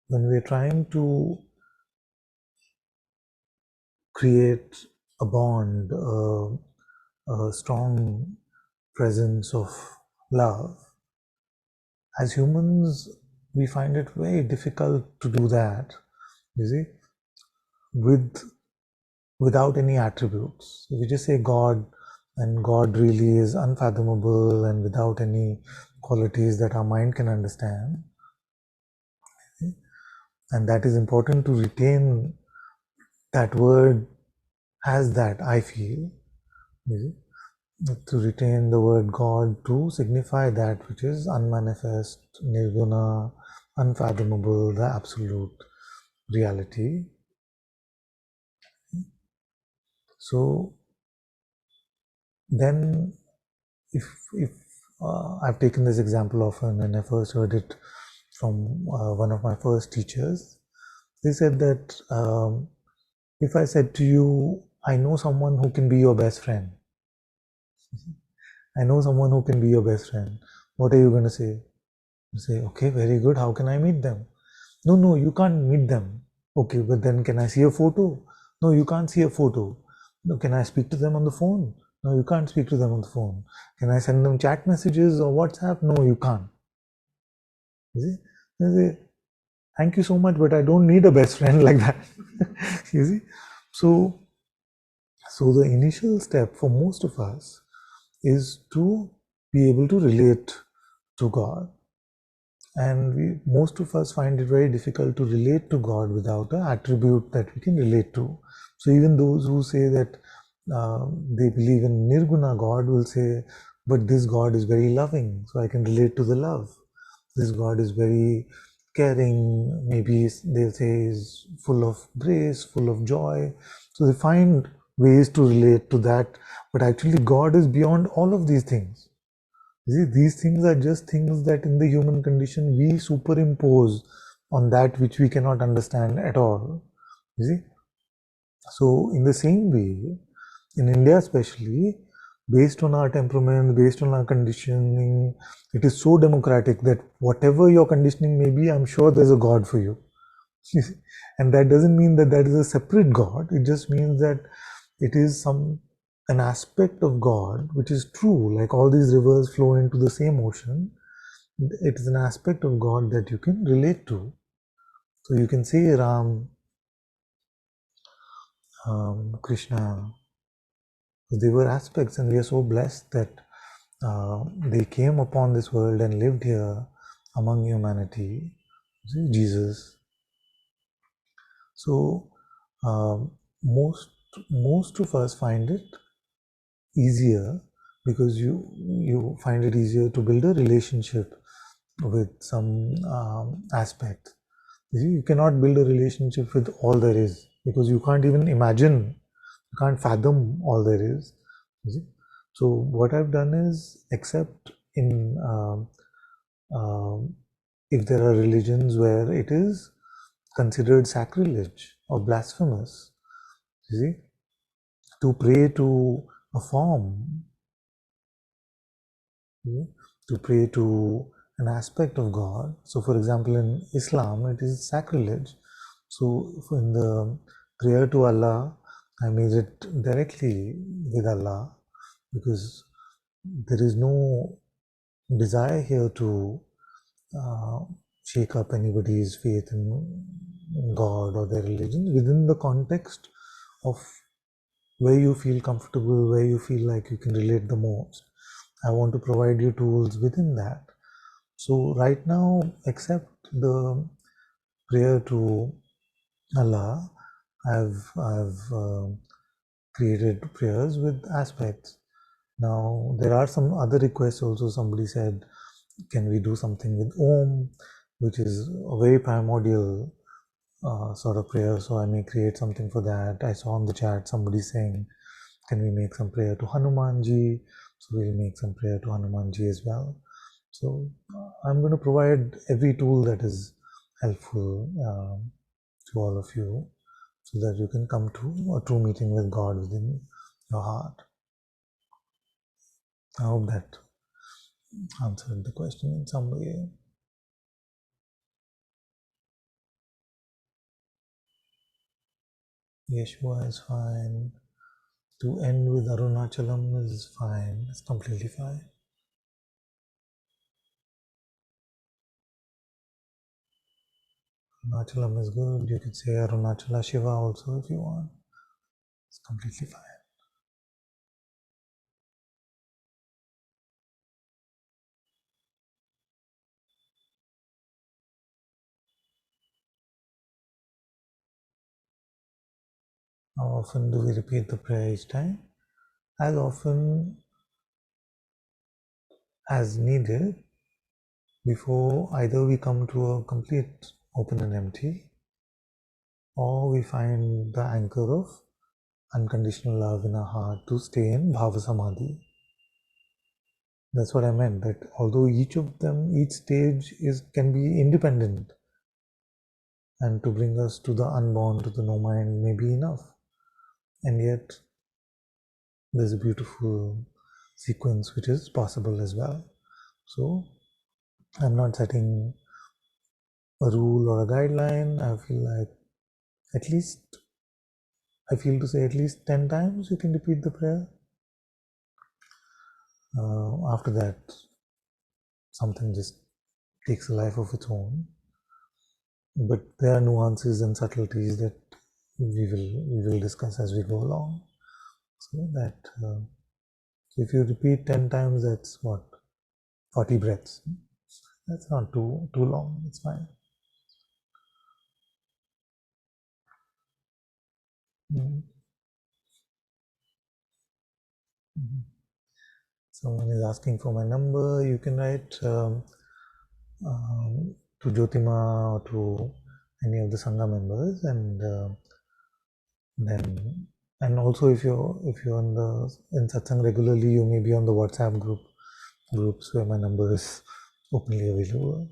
when we're trying to create a bond, a strong presence of love, as humans, we find it very difficult to do that, you see, without any attributes. If you just say God, and God really is unfathomable and without any qualities that our mind can understand. And that is important to retain that word as that, I feel, to retain the word God to signify that which is unmanifest, nirguna, unfathomable, the absolute reality. So then if I've taken this example often, and I first heard it from one of my first teachers. They said that if I said to you, I know someone who can be your best friend. I know someone who can be your best friend. What are you going to say? You say, okay, very good. How can I meet them? No, no, you can't meet them. Okay, but then can I see a photo? No, you can't see a photo. No, can I speak to them on the phone? No, you can't speak to them on the phone. Can I send them chat messages or WhatsApp? No, you can't. You see? You say, thank you so much, but I don't need a best friend like that. You see? So the initial step for most of us is to be able to relate to God. And most of us find it very difficult to relate to God without an attribute that we can relate to. So even those who say that they believe in Nirguna God will say, but this God is very loving, so I can relate to the love. This God is very caring, maybe they'll say is full of grace, full of joy. So they find ways to relate to that, but actually God is beyond all of these things. See, these things are just things that in the human condition we superimpose on that which we cannot understand at all. You see? So in the same way, in India especially, based on our temperament, based on our conditioning, it is so democratic that whatever your conditioning may be, I'm sure there's a God for you. And that doesn't mean that that is a separate God. It just means that it is an aspect of God which is true, like all these rivers flow into the same ocean. It is an aspect of God that you can relate to. So you can say Ram, Krishna, they were aspects, and we are so blessed that they came upon this world and lived here among humanity. See, Jesus. So most of us find it easier because you find it easier to build a relationship with some aspect. You cannot build a relationship with all there is because you can't even imagine, you can't fathom all there is. So what I've done is, except in if there are religions where it is considered sacrilege or blasphemous, you see, to pray to a form, to pray to an aspect of God. So for example, in Islam, it is sacrilege. So in the prayer to Allah, I made it directly with Allah because there is no desire here to shake up anybody's faith in God or their religion within the context of where you feel comfortable, where you feel like you can relate the most. I want to provide you tools within that. So right now, except the prayer to Allah, I've created prayers with aspects. Now there are some other requests also. Somebody said, can we do something with Om, which is a very primordial sort of prayer, so I may create something for that. I saw on the chat somebody saying, can we make some prayer to Hanumanji? So we'll make some prayer to Hanumanji as well. So I'm going to provide every tool that is helpful to all of you, so that you can come to a true meeting with God within your heart. I hope that answered the question in some way. Yeshua is fine. To end with Arunachalam is fine. It's completely fine. Arunachalam is good. You could say Arunachala Shiva also if you want. It's completely fine. How often do we repeat the prayer each time? As often as needed, before either we come to a complete open and empty, or we find the anchor of unconditional love in our heart to stay in Bhava Samadhi. That's what I meant, that although each of them, each stage can be independent, and to bring us to the unborn, to the no mind may be enough. And yet, there's a beautiful sequence which is possible as well. So, I'm not setting a rule or a guideline. I feel like I feel to say at least 10 times you can repeat the prayer. After that, something just takes a life of its own. But there are nuances and subtleties that we will discuss as we go along. So that if you repeat 10 times, that's what, 40 breaths. That's not too long. It's fine. Mm-hmm. Mm-hmm. Someone is asking for my number. You can write to Jyotima or to any of the Sangha members, and then, and also if you're in Satsang regularly, you may be on the WhatsApp groups where my number is openly available.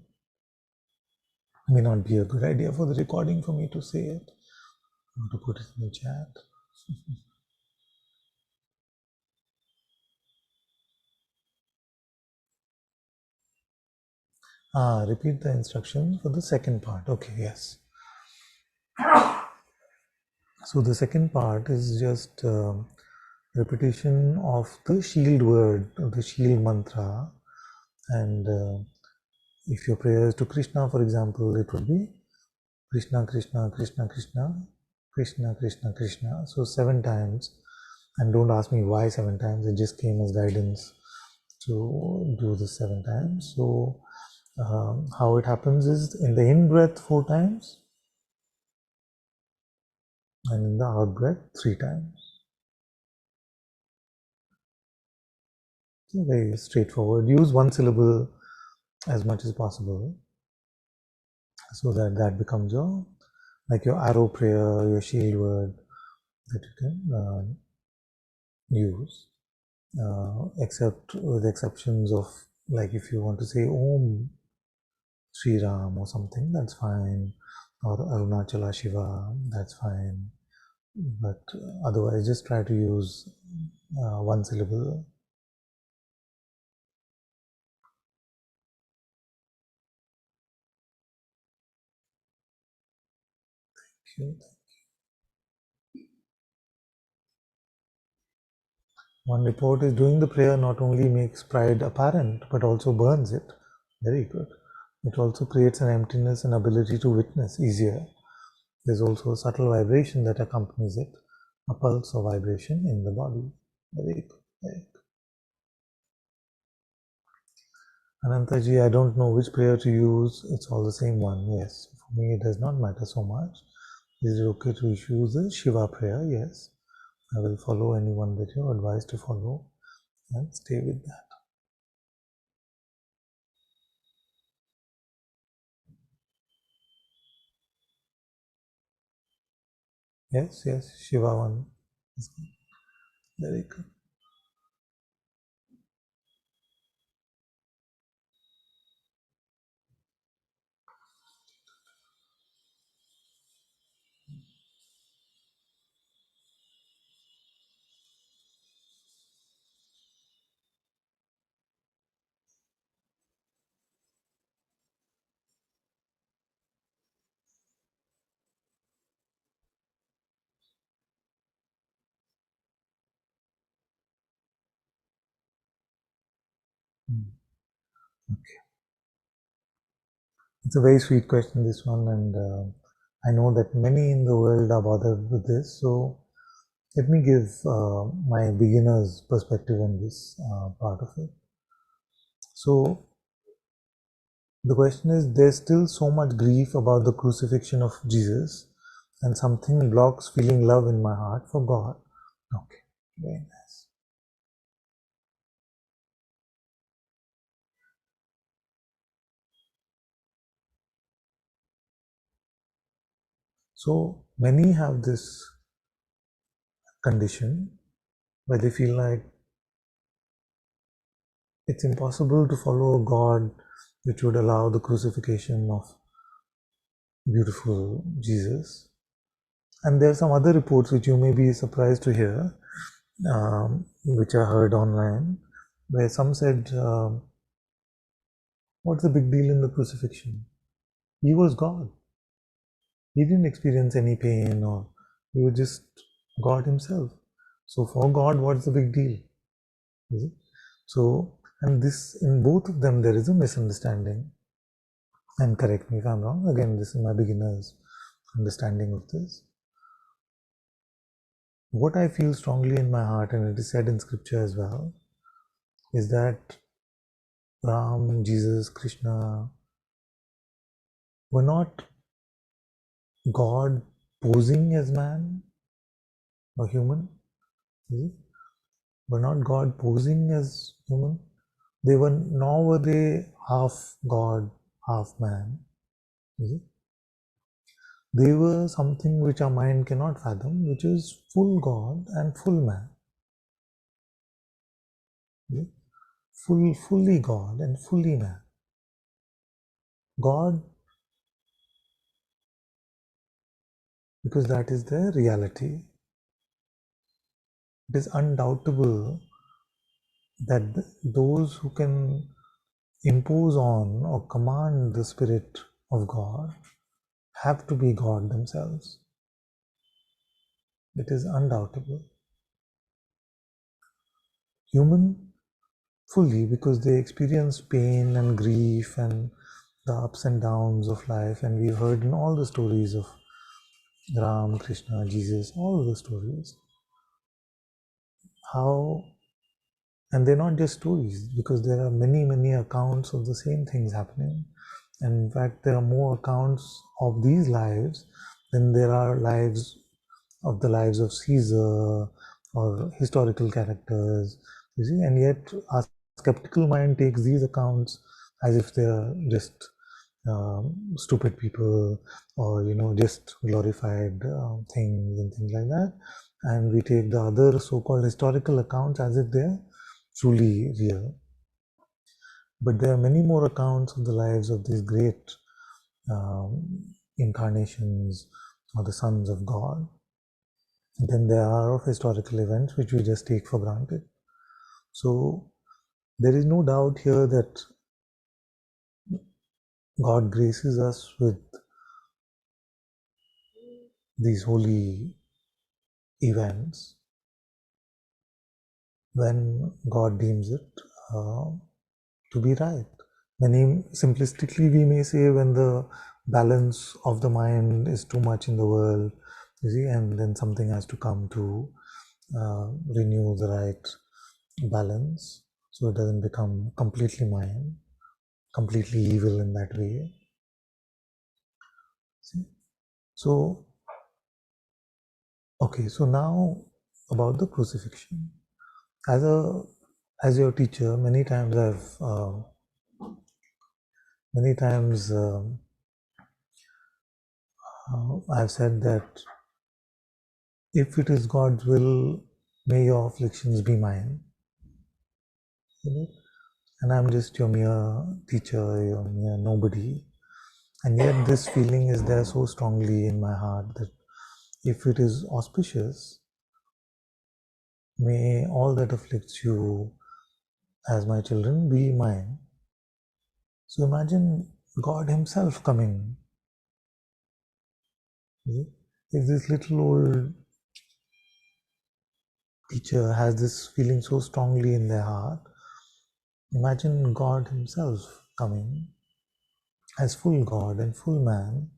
It may not be a good idea for the recording for me to say it or to put it in the chat. Repeat the instructions for the second part. Okay, yes. So the second part is just repetition of the shield word, the shield mantra. And if your prayer is to Krishna, for example, it would be Krishna, Krishna, Krishna, Krishna, Krishna, Krishna, Krishna. So 7 times. And don't ask me why 7 times. It just came as guidance to do this 7 times. So how it happens is in the in breath 4 times, and in the out breath 3 times. So very straightforward. Use one syllable as much as possible, so that becomes your, like your arrow prayer, your shield word that you can use. Except with exceptions of, like if you want to say Om Sri Ram or something, that's fine, or Arunachala Shiva, that's fine. But otherwise, just try to use one syllable. Thank you. One report is doing the prayer not only makes pride apparent, but also burns it. Very good. It also creates an emptiness and ability to witness easier. There's also a subtle vibration that accompanies it, a pulse or vibration in the body. Very good. Very good. Anantaji, I don't know which prayer to use. It's all the same one. Yes, For me, it does not matter so much. Is it okay to issue the Shiva prayer? Yes. I will follow anyone that you advise to follow and stay with that. Yes, yes, Shiva one. Very good. Okay. It's a very sweet question, this one, and I know that many in the world are bothered with this. So let me give my beginner's perspective on this part of it. So the question is, there's still so much grief about the crucifixion of Jesus, and something blocks feeling love in my heart for God. Okay, very nice. So many have this condition where they feel like it's impossible to follow a God which would allow the crucifixion of beautiful Jesus. And there are some other reports which you may be surprised to hear, which I heard online, where some said, what's the big deal in the crucifixion? He was God. He didn't experience any pain, or he was just God himself. So for God, what's the big deal? Is it? So, and this, in both of them, there is a misunderstanding. And correct me if I'm wrong. Again, this is my beginner's understanding of this. What I feel strongly in my heart, and it is said in scripture as well, is that Ram, Jesus, Krishna were not God posing as man or human. Were not God posing as human. They were, nor were they half God, half man. They were something which our mind cannot fathom, which is full God and full man. Fully God and fully man. God, because that is the reality. It is undoubtable that those who can impose on or command the Spirit of God have to be God themselves. It is undoubtable. Human, fully, because they experience pain and grief and the ups and downs of life, and we've heard in all the stories of Ram, Krishna, Jesus, all the stories, how, and they're not just stories, because there are many accounts of the same things happening. And in fact, there are more accounts of these lives than there are lives of the lives of Caesar or historical characters, you see. And yet our skeptical mind takes these accounts as if they are just stupid people, or just glorified things and things like that, and we take the other so-called historical accounts as if they're truly real. But there are many more accounts of the lives of these great incarnations or the sons of God than there are of historical events which we just take for granted. So there is no doubt here that God graces us with these holy events when God deems it to be right. Many simplistically we may say when the balance of the mind is too much in the world, you see, and then something has to come to renew the right balance, so it doesn't become completely mine, completely evil in that way. See? So, okay, so now about the crucifixion. As your teacher, many times I've said that if it is God's will, may your afflictions be mine. And I'm just your mere teacher, your mere nobody. And yet this feeling is there so strongly in my heart that if it is auspicious, may all that afflicts you as my children be mine. So imagine God Himself coming. If this little old teacher has this feeling so strongly in their heart, imagine God Himself coming as full God and full man.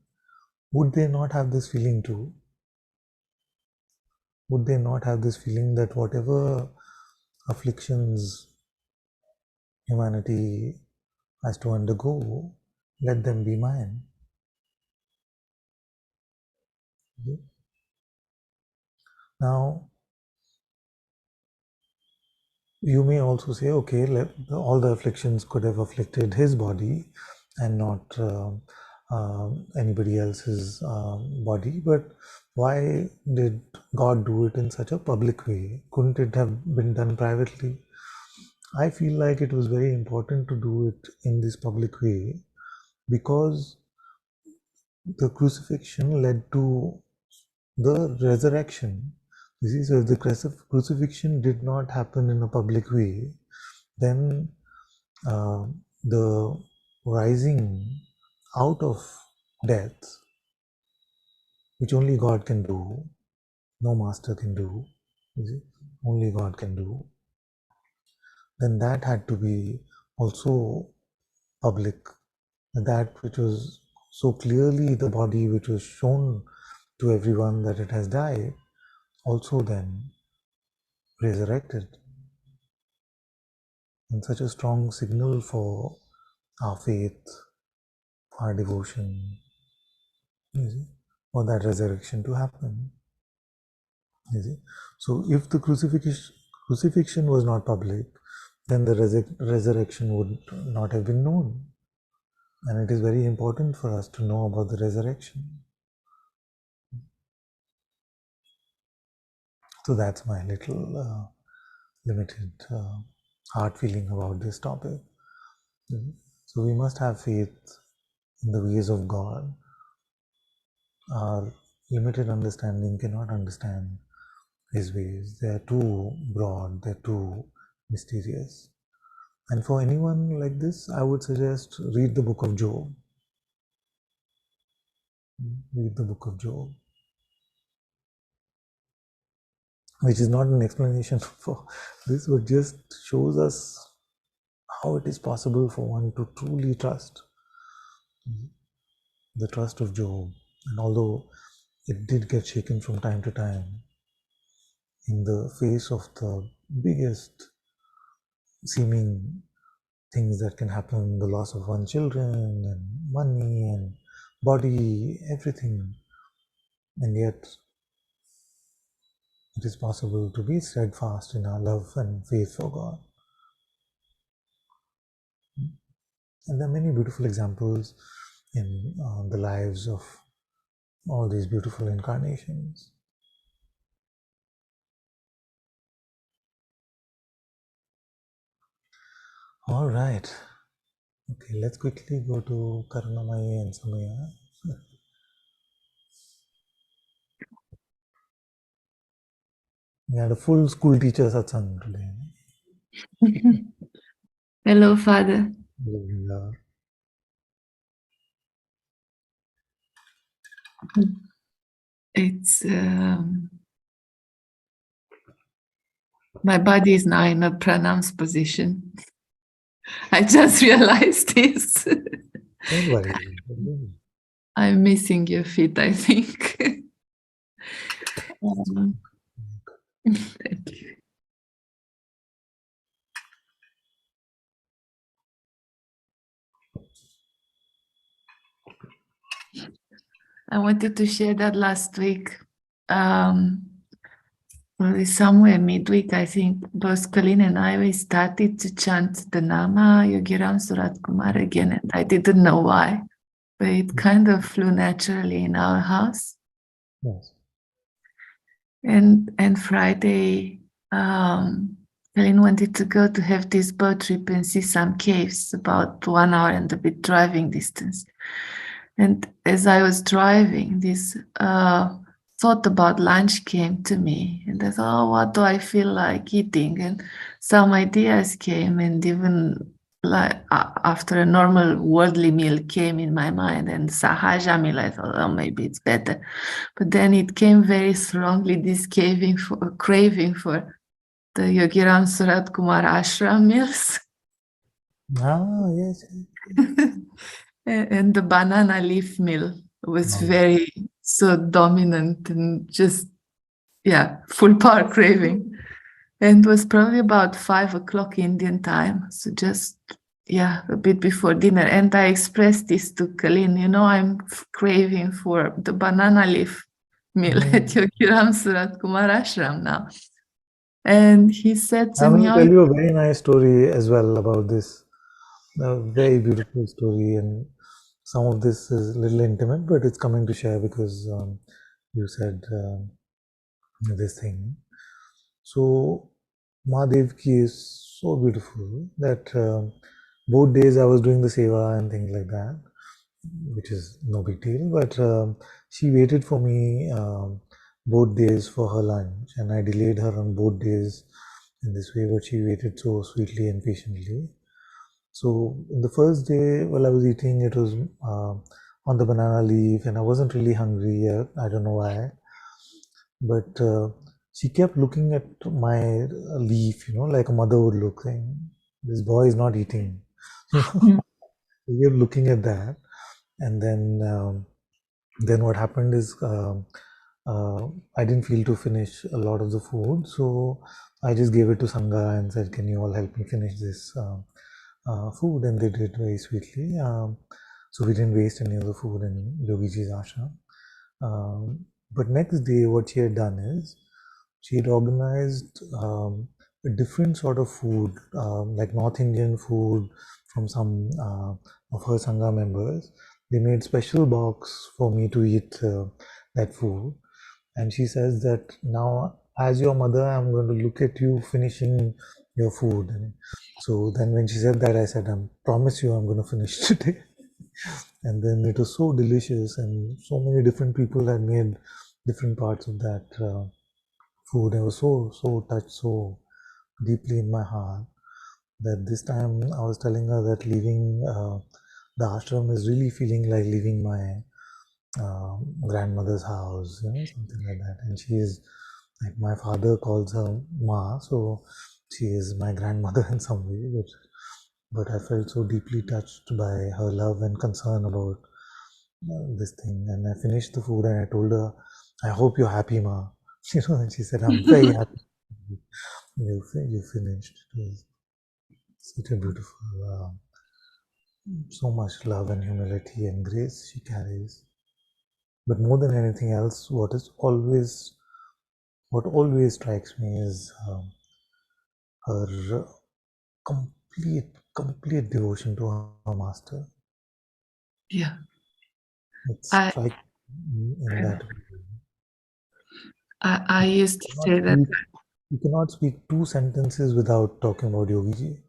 Would they not have this feeling too? Would they not have this feeling that whatever afflictions humanity has to undergo, let them be mine? Now, you may also say, okay, all the afflictions could have afflicted his body and not anybody else's body, but why did God do it in such a public way? Couldn't it have been done privately? I feel like it was very important to do it in this public way because the crucifixion led to the resurrection. You see, so if the crucifixion did not happen in a public way, then the rising out of death, which only God can do, no master can do, you see, only God can do, then that had to be also public. That which was so clearly the body which was shown to everyone that it has died, also then resurrected. And such a strong signal for our faith, our devotion, you see, for that resurrection to happen. You see? So if the crucifixion was not public, then the resurrection would not have been known. And it is very important for us to know about the resurrection. So that's my little limited heart feeling about this topic. So we must have faith in the ways of God. Our limited understanding cannot understand His ways. They are too broad, they're too mysterious. And for anyone like this, I would suggest read the book of Job. Read the book of Job, which is not an explanation for this, but just shows us how it is possible for one to truly trust. The trust of Job. And although it did get shaken from time to time in the face of the biggest seeming things that can happen, the loss of one's children and money and body, everything. And yet it is possible to be steadfast in our love and faith for God. And there are many beautiful examples in the lives of all these beautiful incarnations. All right. Okay, let's quickly go to Karunamaya and Samaya. We had a full school teacher satsang today. Hello, Father. It's my body is now in a pranams position. I just realized this. Don't worry. I'm missing your feet, I think. Thank you. I wanted to share that last week. Probably somewhere midweek, I think both Colleen and I, we started to chant the Nama Yogiram Surat Kumar again, and I didn't know why, but it kind of flew naturally in our house. Yes. And Friday, Colleen wanted to go to have this boat trip and see some caves, about 1 hour and a bit driving distance. And as I was driving, this thought about lunch came to me, and I thought, oh, what do I feel like eating? And some ideas came, and even like after a normal worldly meal came in my mind, and Sahaja meal, I thought, oh, maybe it's better. But then it came very strongly, this craving for the Yogiram Surat Kumar ashram meals. Ah, yes. And the banana leaf meal was Oh. very so dominant and just, yeah, full power craving. And it was probably about 5 o'clock Indian time. So just, yeah, a bit before dinner. And I expressed this to Colleen, I'm craving for the banana leaf meal at Yogiram Surat Kumar Ashram now. And he said to I'm me, going to tell you a very nice story as well about this. A very beautiful story, and some of this is a little intimate, but it's coming to share because you said this thing. So Mahadevki is so beautiful that both days I was doing the seva and things like that, which is no big deal, but she waited for me both days for her lunch, and I delayed her on both days in this way, but she waited so sweetly and patiently. So the first day while I was eating, it was on the banana leaf, and I wasn't really hungry yet. I don't know why, but she kept looking at my leaf, like a mother would look, saying, "This boy is not eating." She kept looking at that, and then what happened is I didn't feel to finish a lot of the food, so I just gave it to Sangha and said, "Can you all help me finish this food?" And they did very sweetly. So we didn't waste any of the food in Yogiji's ashram. But next day, what she had done is she had organized a different sort of food, like North Indian food from some of her Sangha members. They made special box for me to eat that food. And she says that now, as your mother, I'm going to look at you finishing your food. And so then when she said that, I said, I promise you I'm going to finish today. And then it was so delicious, and so many different people had made different parts of that food. I was so touched, so deeply in my heart, that this time I was telling her that leaving the ashram is really feeling like leaving my grandmother's house, something like that. And she is, like, my father calls her Ma, so she is my grandmother in some way. But I felt so deeply touched by her love and concern about this thing. And I finished the food and I told her, "I hope you're happy, Ma." And she said, "I'm very happy you finished." It was such a beautiful, so much love and humility and grace she carries. But more than anything else, what always strikes me is her complete devotion to her master. yeah, It I, strikes me in that way. I used to say that. You cannot speak 2 sentences without talking about Yogiji.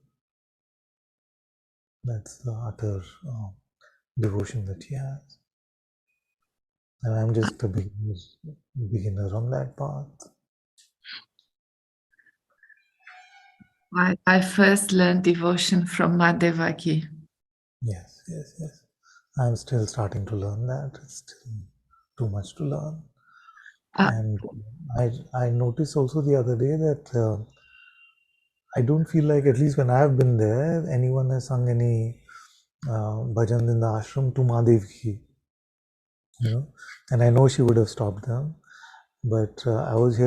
That's the utter devotion that she has. And I'm just a beginner on that path. I first learned devotion from Madhevaki. Yes. I'm still starting to learn that. It's still too much to learn. And I noticed also the other day that I don't feel like, at least when I've been there, anyone has sung any bhajan in the ashram to Madhevaki. And I know she would have stopped them. But I was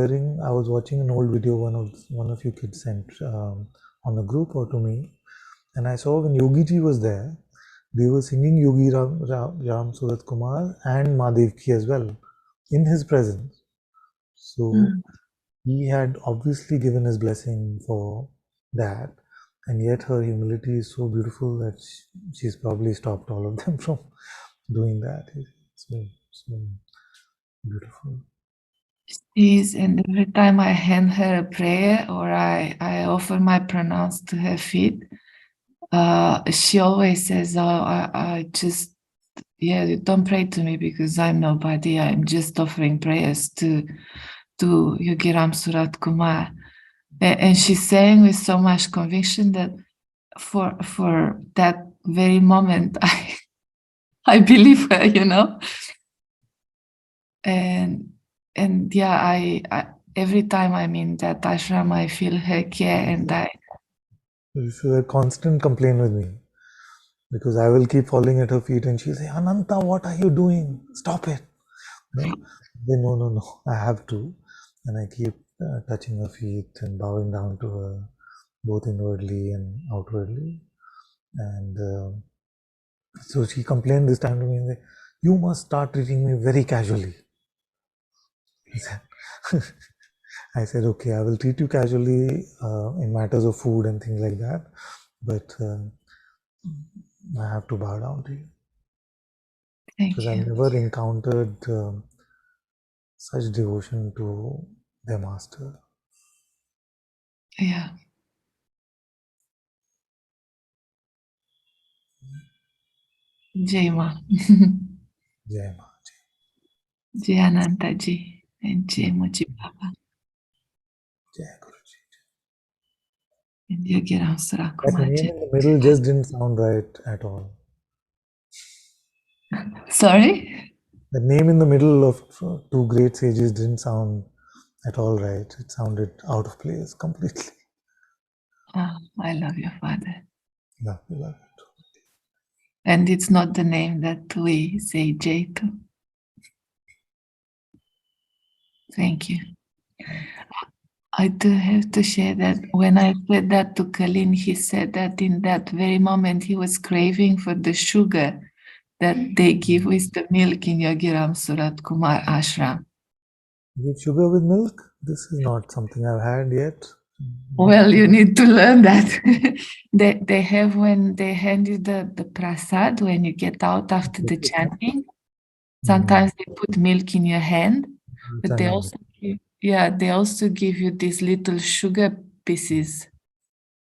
watching an old video one of you kids sent on a group or to me, and I saw when Yogiji was there, they were singing Yogi Ram Surat Kumar and Madevki as well in his presence. So he had obviously given his blessing for that, and yet her humility is so beautiful that she's probably stopped all of them from doing that. So beautiful. Is, and every time I hand her a prayer or I offer my pronouns to her feet, she always says, "Oh, I just, yeah, don't pray to me because I'm nobody. I'm just offering prayers to Yogiram Surat Kumar." And she's saying with so much conviction that for that very moment, I believe her, you know. And yeah, I every time I'm in that ashram, I feel her care, and You should a constant complaint with me, because I will keep falling at her feet and she'll say, "Ananta, what are you doing? Stop it." No, no, I have to. And I keep touching her feet and bowing down to her, both inwardly and outwardly. And so she complained this time to me, and said, "You must start treating me very casually." I said, "Okay, I will treat you casually in matters of food and things like that, but I have to bow down to you." Because I've never encountered such devotion to their master. yeah. Jai Ma. Jai Ma. Jai Ananta Ji and Jai Moji Baba Jai Guruji. and Yogiram Surat That Kumar name Ji. in the middle just didn't sound right at all. Sorry? The name in the middle of two great sages didn't sound at all right. It sounded out of place completely. Oh, I love your father. Love it. And it's not the name that we say Jai to. Thank you. I do have to share that when I said that to Kalin, he said that in that very moment he was craving for the sugar that they give with the milk in Yogiram Surat Kumar ashram. Give sugar with milk? This is not something I've had yet. Well, you need to learn that. they have when they hand you the prasad when you get out after the chanting. Sometimes they put milk in your hand, but they also give you these little sugar pieces,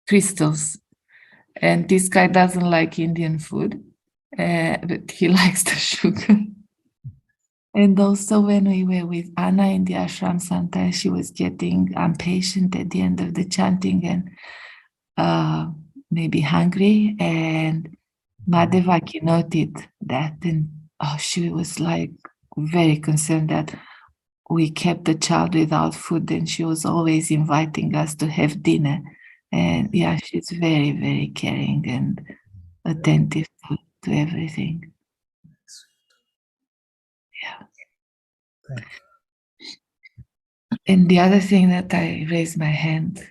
crystals. And this guy doesn't like Indian food, but he likes the sugar. And also when we were with Anna in the ashram, sometimes she was getting impatient at the end of the chanting and maybe hungry. And Madhevaki noted that, and she was like very concerned that we kept the child without food, and she was always inviting us to have dinner. And yeah, she's very, very caring and attentive to everything. Yeah. And the other thing that I raised my hand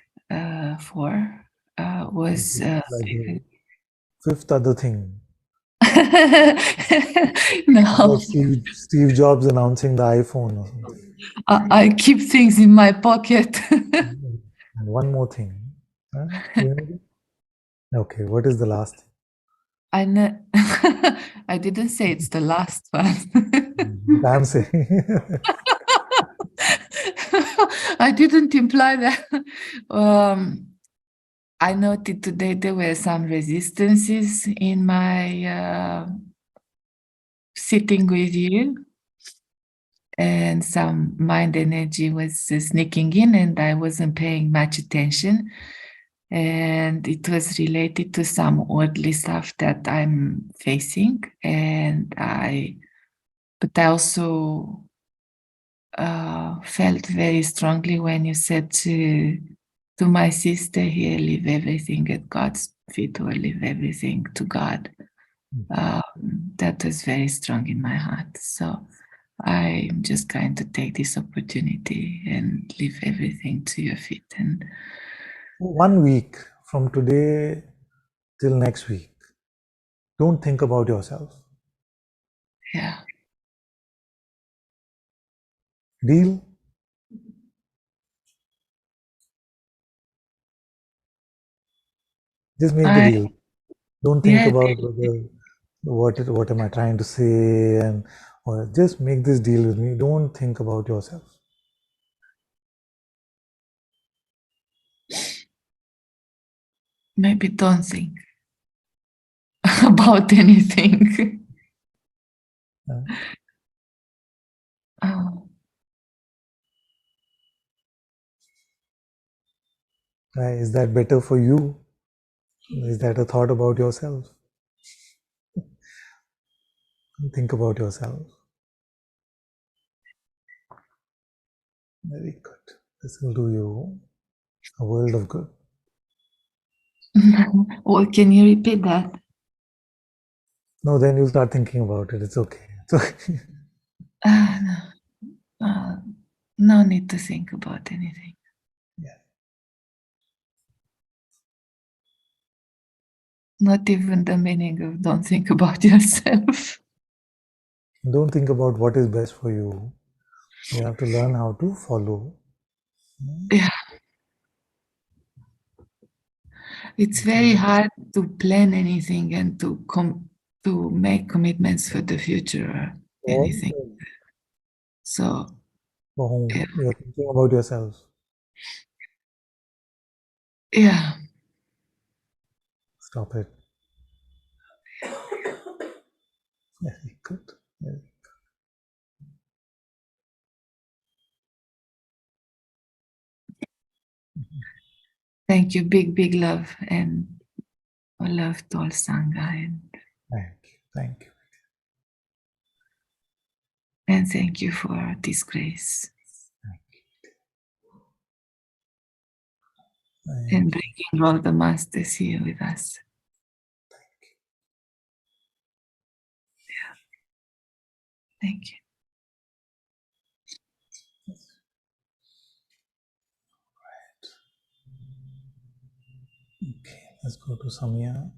for was like the fifth other thing. no. Steve Jobs announcing the iPhone or something. I keep things in my pocket. And one more thing. Okay, what is the last thing? I didn't say it's the last one. I'm saying. I didn't imply that. I noted today there were some resistances in my sitting with you, and some mind energy was sneaking in, and I wasn't paying much attention. And it was related to some worldly stuff that I'm facing, but I also felt very strongly when you said to my sister here, leave everything at God's feet, or leave everything to God. That was very strong in my heart. So I'm just going to take this opportunity and leave everything to your feet. And 1 week from today till next week, Don't think about yourself. Yeah. Deal? Just make the deal. Don't think Yeah, about what am I trying to say, and or just make this deal with me. Don't think about yourself. maybe don't think about anything. Oh, Is that better for you? Is that a thought about yourself? Think about yourself. Very good. This will do you a world of good. well, can you repeat that? No, then you'll start thinking about it. It's okay. It's okay. No. No need to think about anything. Yeah. Not even the meaning of don't think about yourself. Don't think about what is best for you. You have to learn how to follow. Yeah. It's very hard to plan anything and to make commitments for the future or anything. So yeah. You're thinking about yourself. Yeah. Stop it. Very good. Very Thank you. Big love and love to all Sangha Thank you. Thank you. and thank you for this grace and Thank you. bringing all the masters here with us. Yeah. Thank you. Okay, let's go to Samya.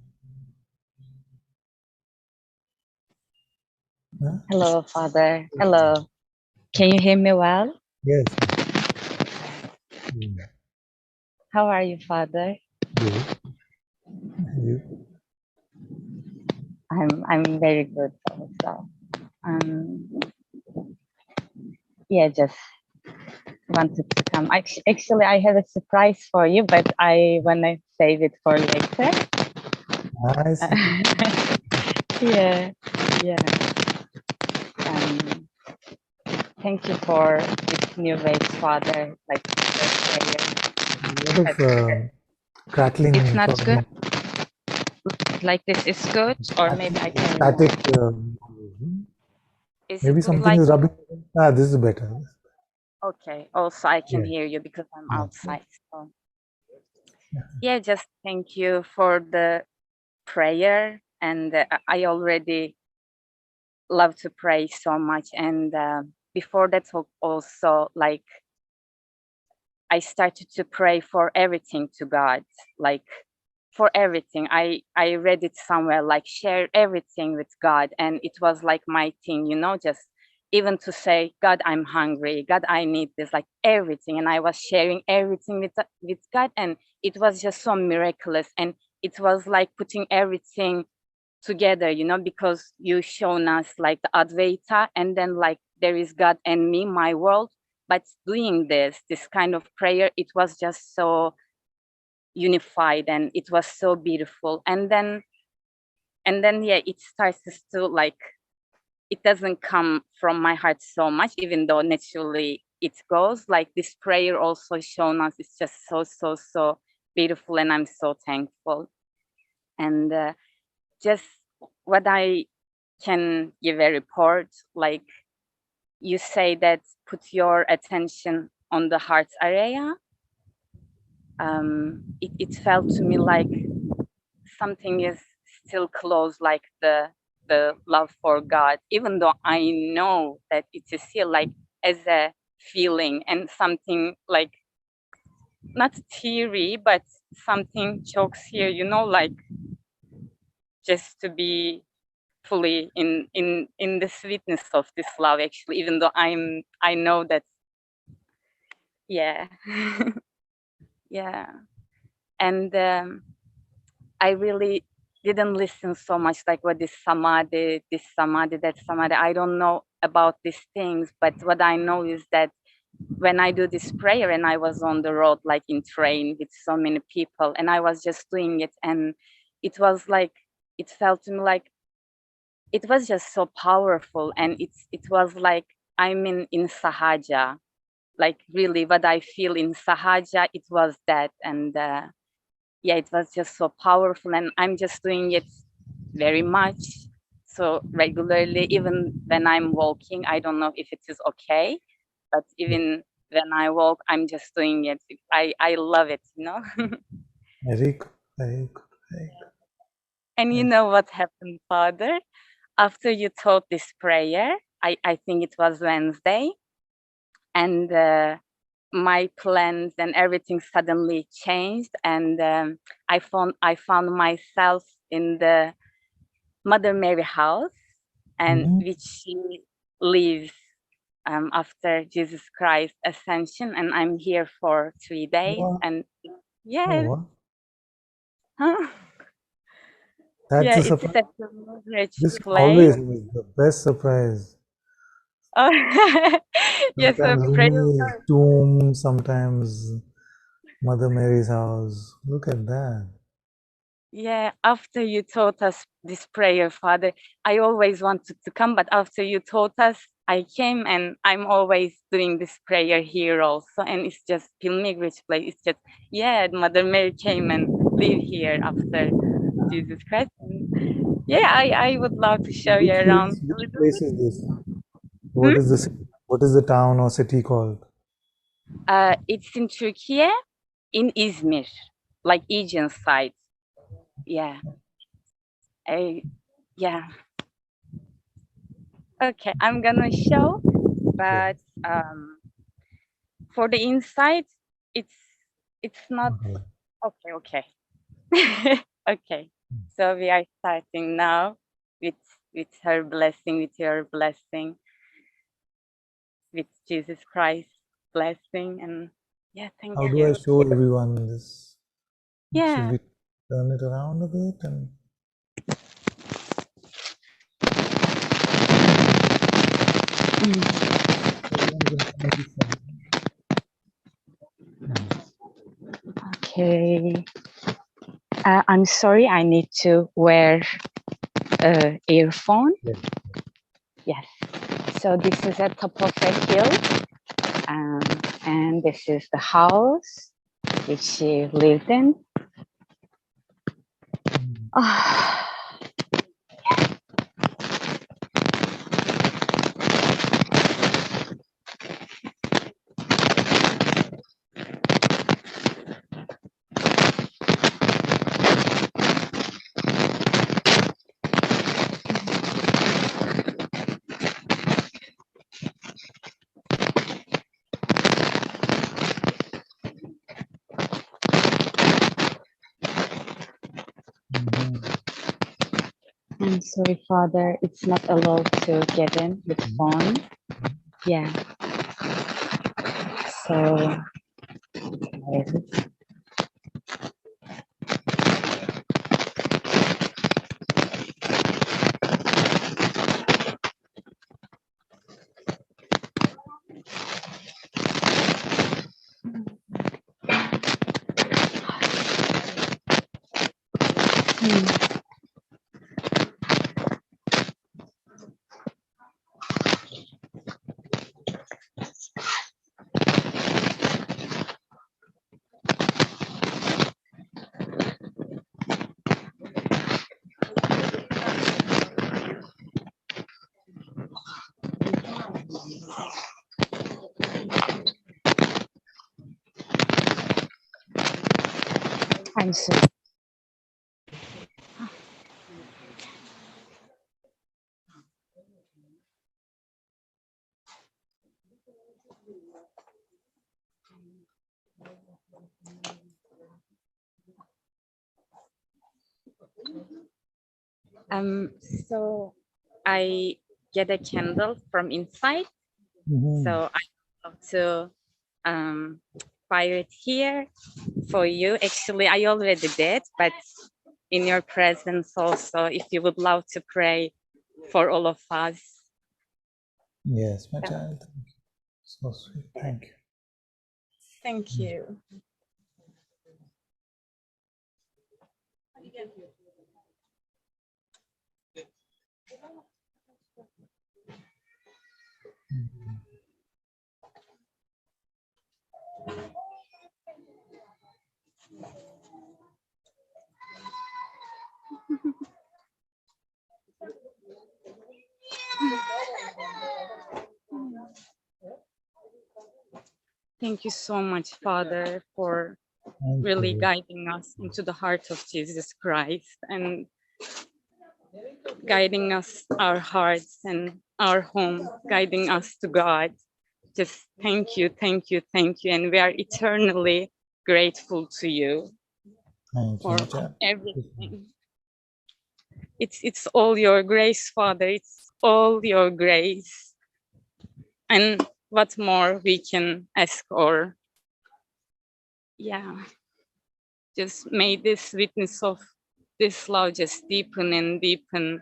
Huh? Hello, Father. Hello. Can you hear me well? Yes. How are you, Father? Good. You? I'm very good also. Um, yeah, just wanted to come. Actually, I have a surprise for you, but I wanna save it for later. I see. Yeah, yeah. Thank you for this new ways, Father. Like A lot of crackling. it's not good. Problem. Like this is good, or maybe I can. Static. Is Maybe it good something like? is rubbing. This is better. Okay. Also, I can Yeah. hear you because I'm Yeah. outside. So. Yeah, just thank you for the prayer. And I already love to pray so much. And before that, also, like, I started to pray for everything to God, like for everything. I read it somewhere, like share everything with God. And it was like my thing, just even to say, God, I'm hungry. God, I need this, like everything. And I was sharing everything with God. And it was just so miraculous. And it was like putting everything together, because you shown us like the Advaita, and then like there is God and me, my world. But doing this kind of prayer, it was just so unified and it was so beautiful. And then yeah, it starts to like, it doesn't come from my heart so much, even though naturally it goes. Like this prayer also shown us, it's just so beautiful, and I'm so thankful. And just what I can give a report, like you say that put your attention on the heart area. It felt to me like something is still close, like the love for God, even though I know that it is still like as a feeling and something like not theory, but something chokes here, like just to be fully in the sweetness of this love, actually, even though I know that, yeah. Yeah. And I really didn't listen so much like what is samadhi, this samadhi, that samadhi. I don't know about these things, but what I know is that when I do this prayer, and I was on the road, like in train with so many people, and I was just doing it, and it was like, it felt to me like it was just so powerful, and it was like I'm in sahaja, like really what I feel in sahaja, it was that. And yeah, it was just so powerful, and I'm just doing it very much, so regularly. Even when I'm walking, I don't know if it is okay, but even when I walk, I'm just doing it. I love it, you know. Very good, very good, very good. And you know what happened, Father? After you taught this prayer, I think it was Wednesday, and my plans and everything suddenly changed, and I found myself in the Mother Mary house, and which she lives after Jesus Christ ascension, and I'm here for 3 days. What? And Oh, yes, what? huh? That's Yeah, a it's surprise. such a rich This place. always is the best surprise. Oh, yes, a Sometimes prayer. Rumi's tomb, sometimes Mother Mary's house. Look at that. Yeah, after you taught us this prayer, Father, I always wanted to come, but after you taught us, I came, and I'm always doing this prayer here also. And it's just pilgrimage place. It's just, yeah, Mother Mary came and live here after Jesus Christ. And yeah, I would love to show you around a Which little place bit. is this? Hmm? What is the town or city called? It's in Turkey, in Izmir, like Aegean side. Yeah. Yeah. Okay, I'm gonna show, but for the inside, it's not okay. Okay. Okay. So we are starting now with her blessing, with your blessing, with Jesus Christ blessing, and yeah, thank How do I you. show everyone this? Should Yeah. we turn it around a bit? And Okay. I'm sorry, I need to wear earphone. Yes. Yes. So this is at top of a hill, and this is the house which she lived in. I'm sorry, Father, it's not allowed to get in with phone. Yeah. So, where is it? I'm sorry. So I get a candle from inside. So I love to fire it here for you. Actually, I already did, but in your presence also, if you would love to pray for all of us. Yes, my child. Thank you. So sweet. Thank you. Thank you. Thank you so much, Father, for Thank really you. guiding us into the heart of Jesus Christ and guiding us, our hearts and our home, guiding us to God. Just thank you, thank you, thank you. And we are eternally grateful to you Thank you, for my child. everything. It's all your grace, Father. It's all your grace. And what more we can ask or, yeah, just may this witness of this love just deepen and deepen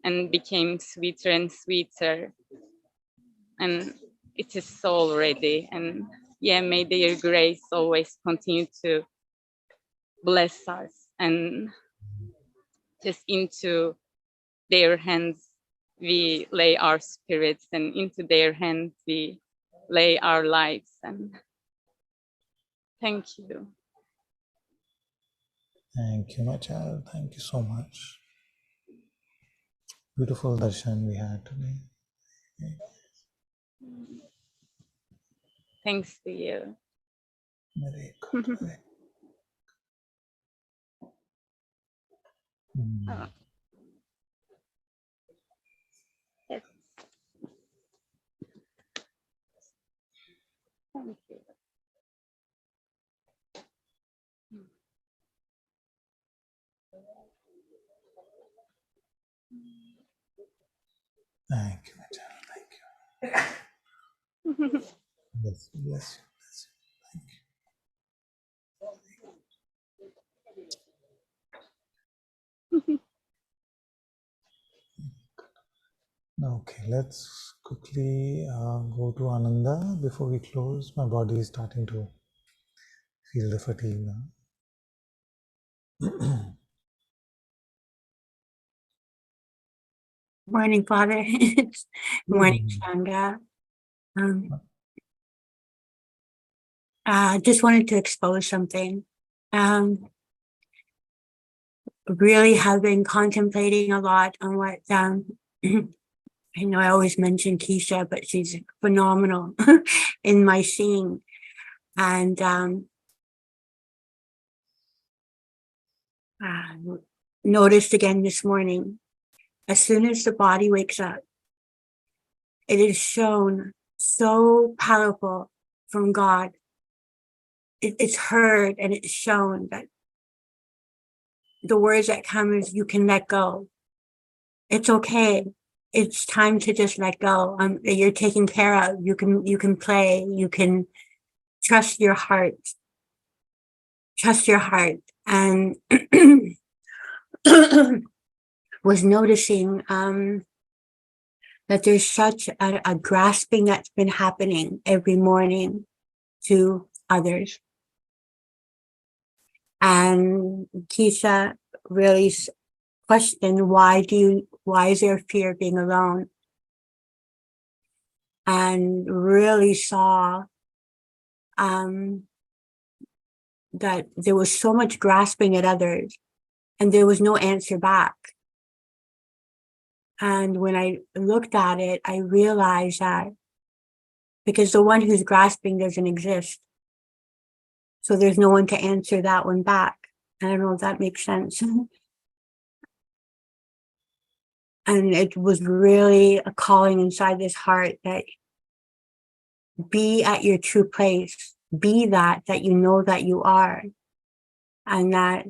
and became sweeter and sweeter. And it is so already. And yeah, may their grace always continue to bless us, and just into their hands we lay our spirits, and into their hands we lay our lives. And thank you. Thank you, my child. Thank you so much. Beautiful darshan we had today. Thanks to you. Very good. Very good. Oh, yes. Thank you. Thank you, my child. Thank you. Bless you. Bless you. Bless you. Thank you. Okay, let's quickly go to Ananda before we close. My body is starting to feel the fatigue now. Morning, Father. Good morning, Shanga. Just wanted to expose something. Really have been contemplating a lot on what, I know I always mention Keisha, but she's phenomenal in my seeing. And noticed again this morning, as soon as the body wakes up, it is shown so powerful from God. It's heard and it's shown that the words that come is you can let go. It's okay. It's time to just let go. You're taken care of. You can play. You can trust your heart. Trust your heart. And was noticing that there's such a grasping that's been happening every morning to others. And Keisha really questioned, why is there fear of being alone? And really saw that there was so much grasping at others and there was no answer back. And when I looked at it, I realized that because the one who's grasping doesn't exist, so there's no one to answer that one back. I don't know if that makes sense. And it was really a calling inside this heart that be at your true place, be that you know that you are, and that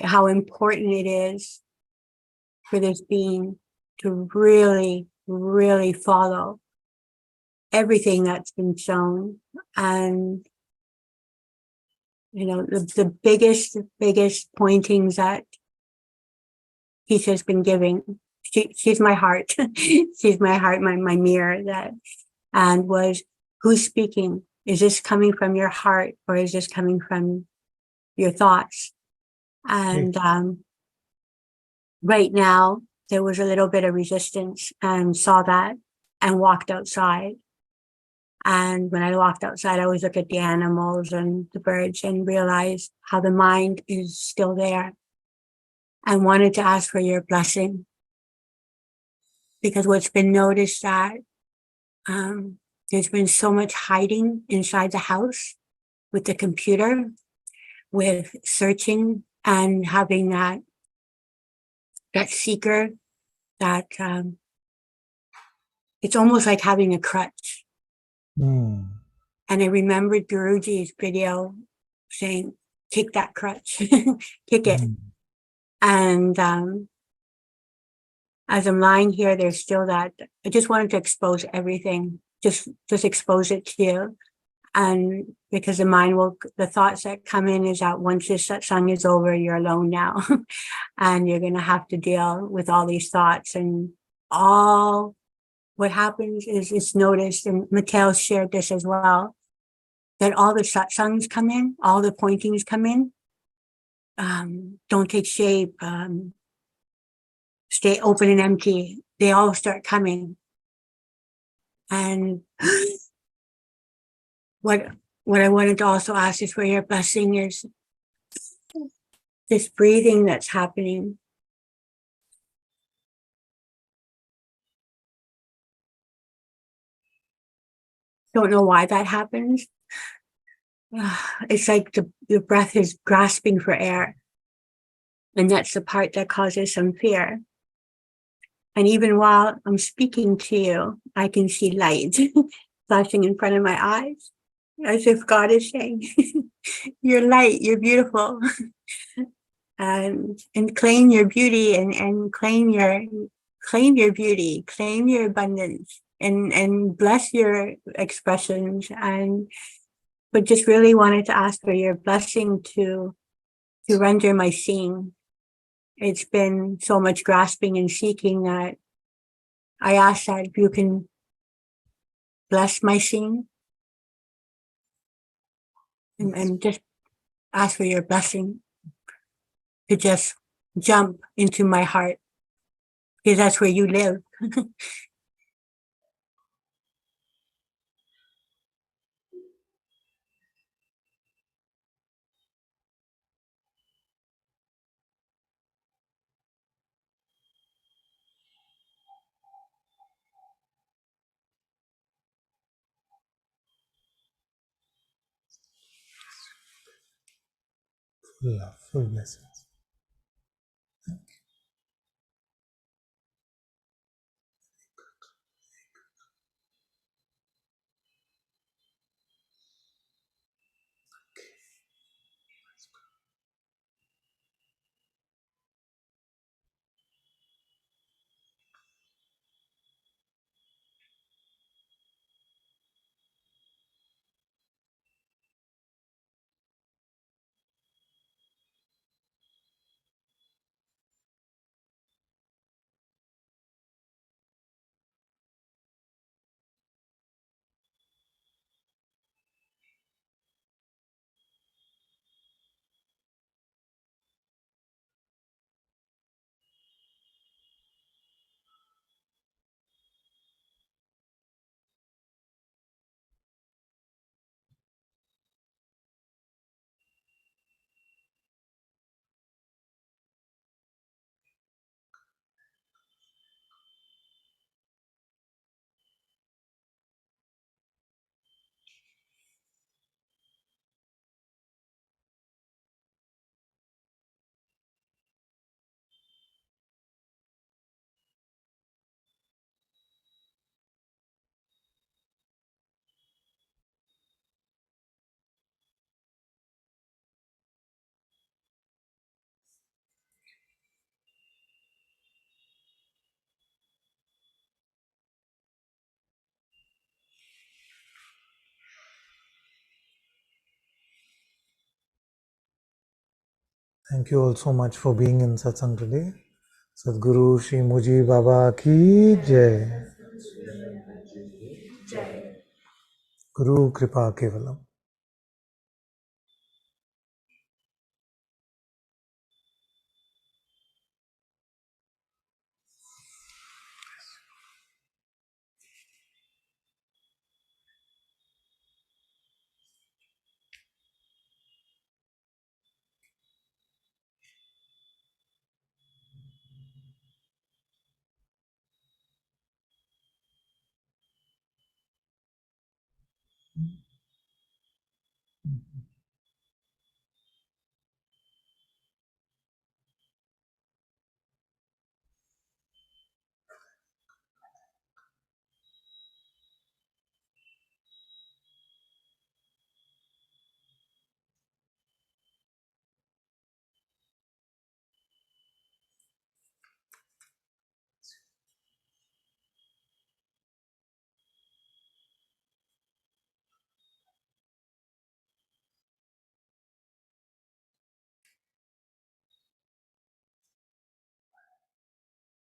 how important it is for this being to really, really follow everything that's been shown. And, you know, the biggest pointings that Keisha's been giving, she's my heart. She's my heart, my mirror, that, and was, who's speaking? Is this coming from your heart, or is this coming from your thoughts? And right now, there was a little bit of resistance, and saw that and walked outside. And when I walked outside, I always look at the animals and the birds and realized how the mind is still there, and wanted to ask for your blessing. Because what's been noticed that there's been so much hiding inside the house with the computer, with searching and having that seeker, that it's almost like having a crutch. Mm. And I remembered Guruji's video saying, kick that crutch, kick it. Mm. And as I'm lying here, there's still that. I just wanted to expose everything, just expose it to you. And because the mind will, the thoughts that come in is that once this satsang is over, you're alone now. And you're going to have to deal with all these thoughts. And all what happens is it's noticed, and Mattel shared this as well, that all the satsangs come in, all the pointings come in, don't take shape, stay open and empty. They all start coming. And what I wanted to also ask is for your blessing is this breathing that's happening. Don't know why that happens. It's like the breath is grasping for air. And that's the part that causes some fear. And even while I'm speaking to you, I can see light flashing in front of my eyes, as if God is saying, you're light, you're beautiful. And claim your beauty, and claim your beauty, claim your abundance, and bless your expressions. But just really wanted to ask for your blessing to render my seeing. It's been so much grasping and seeking that I ask that if you can bless my seeing, and just ask for your blessing to just jump into my heart, because that's where you live. Full love, full blessings. Thank you all so much for being in Satsang today. Sadhguru Shri Muji Baba Ki Jai. Guru Kripa Kevalam.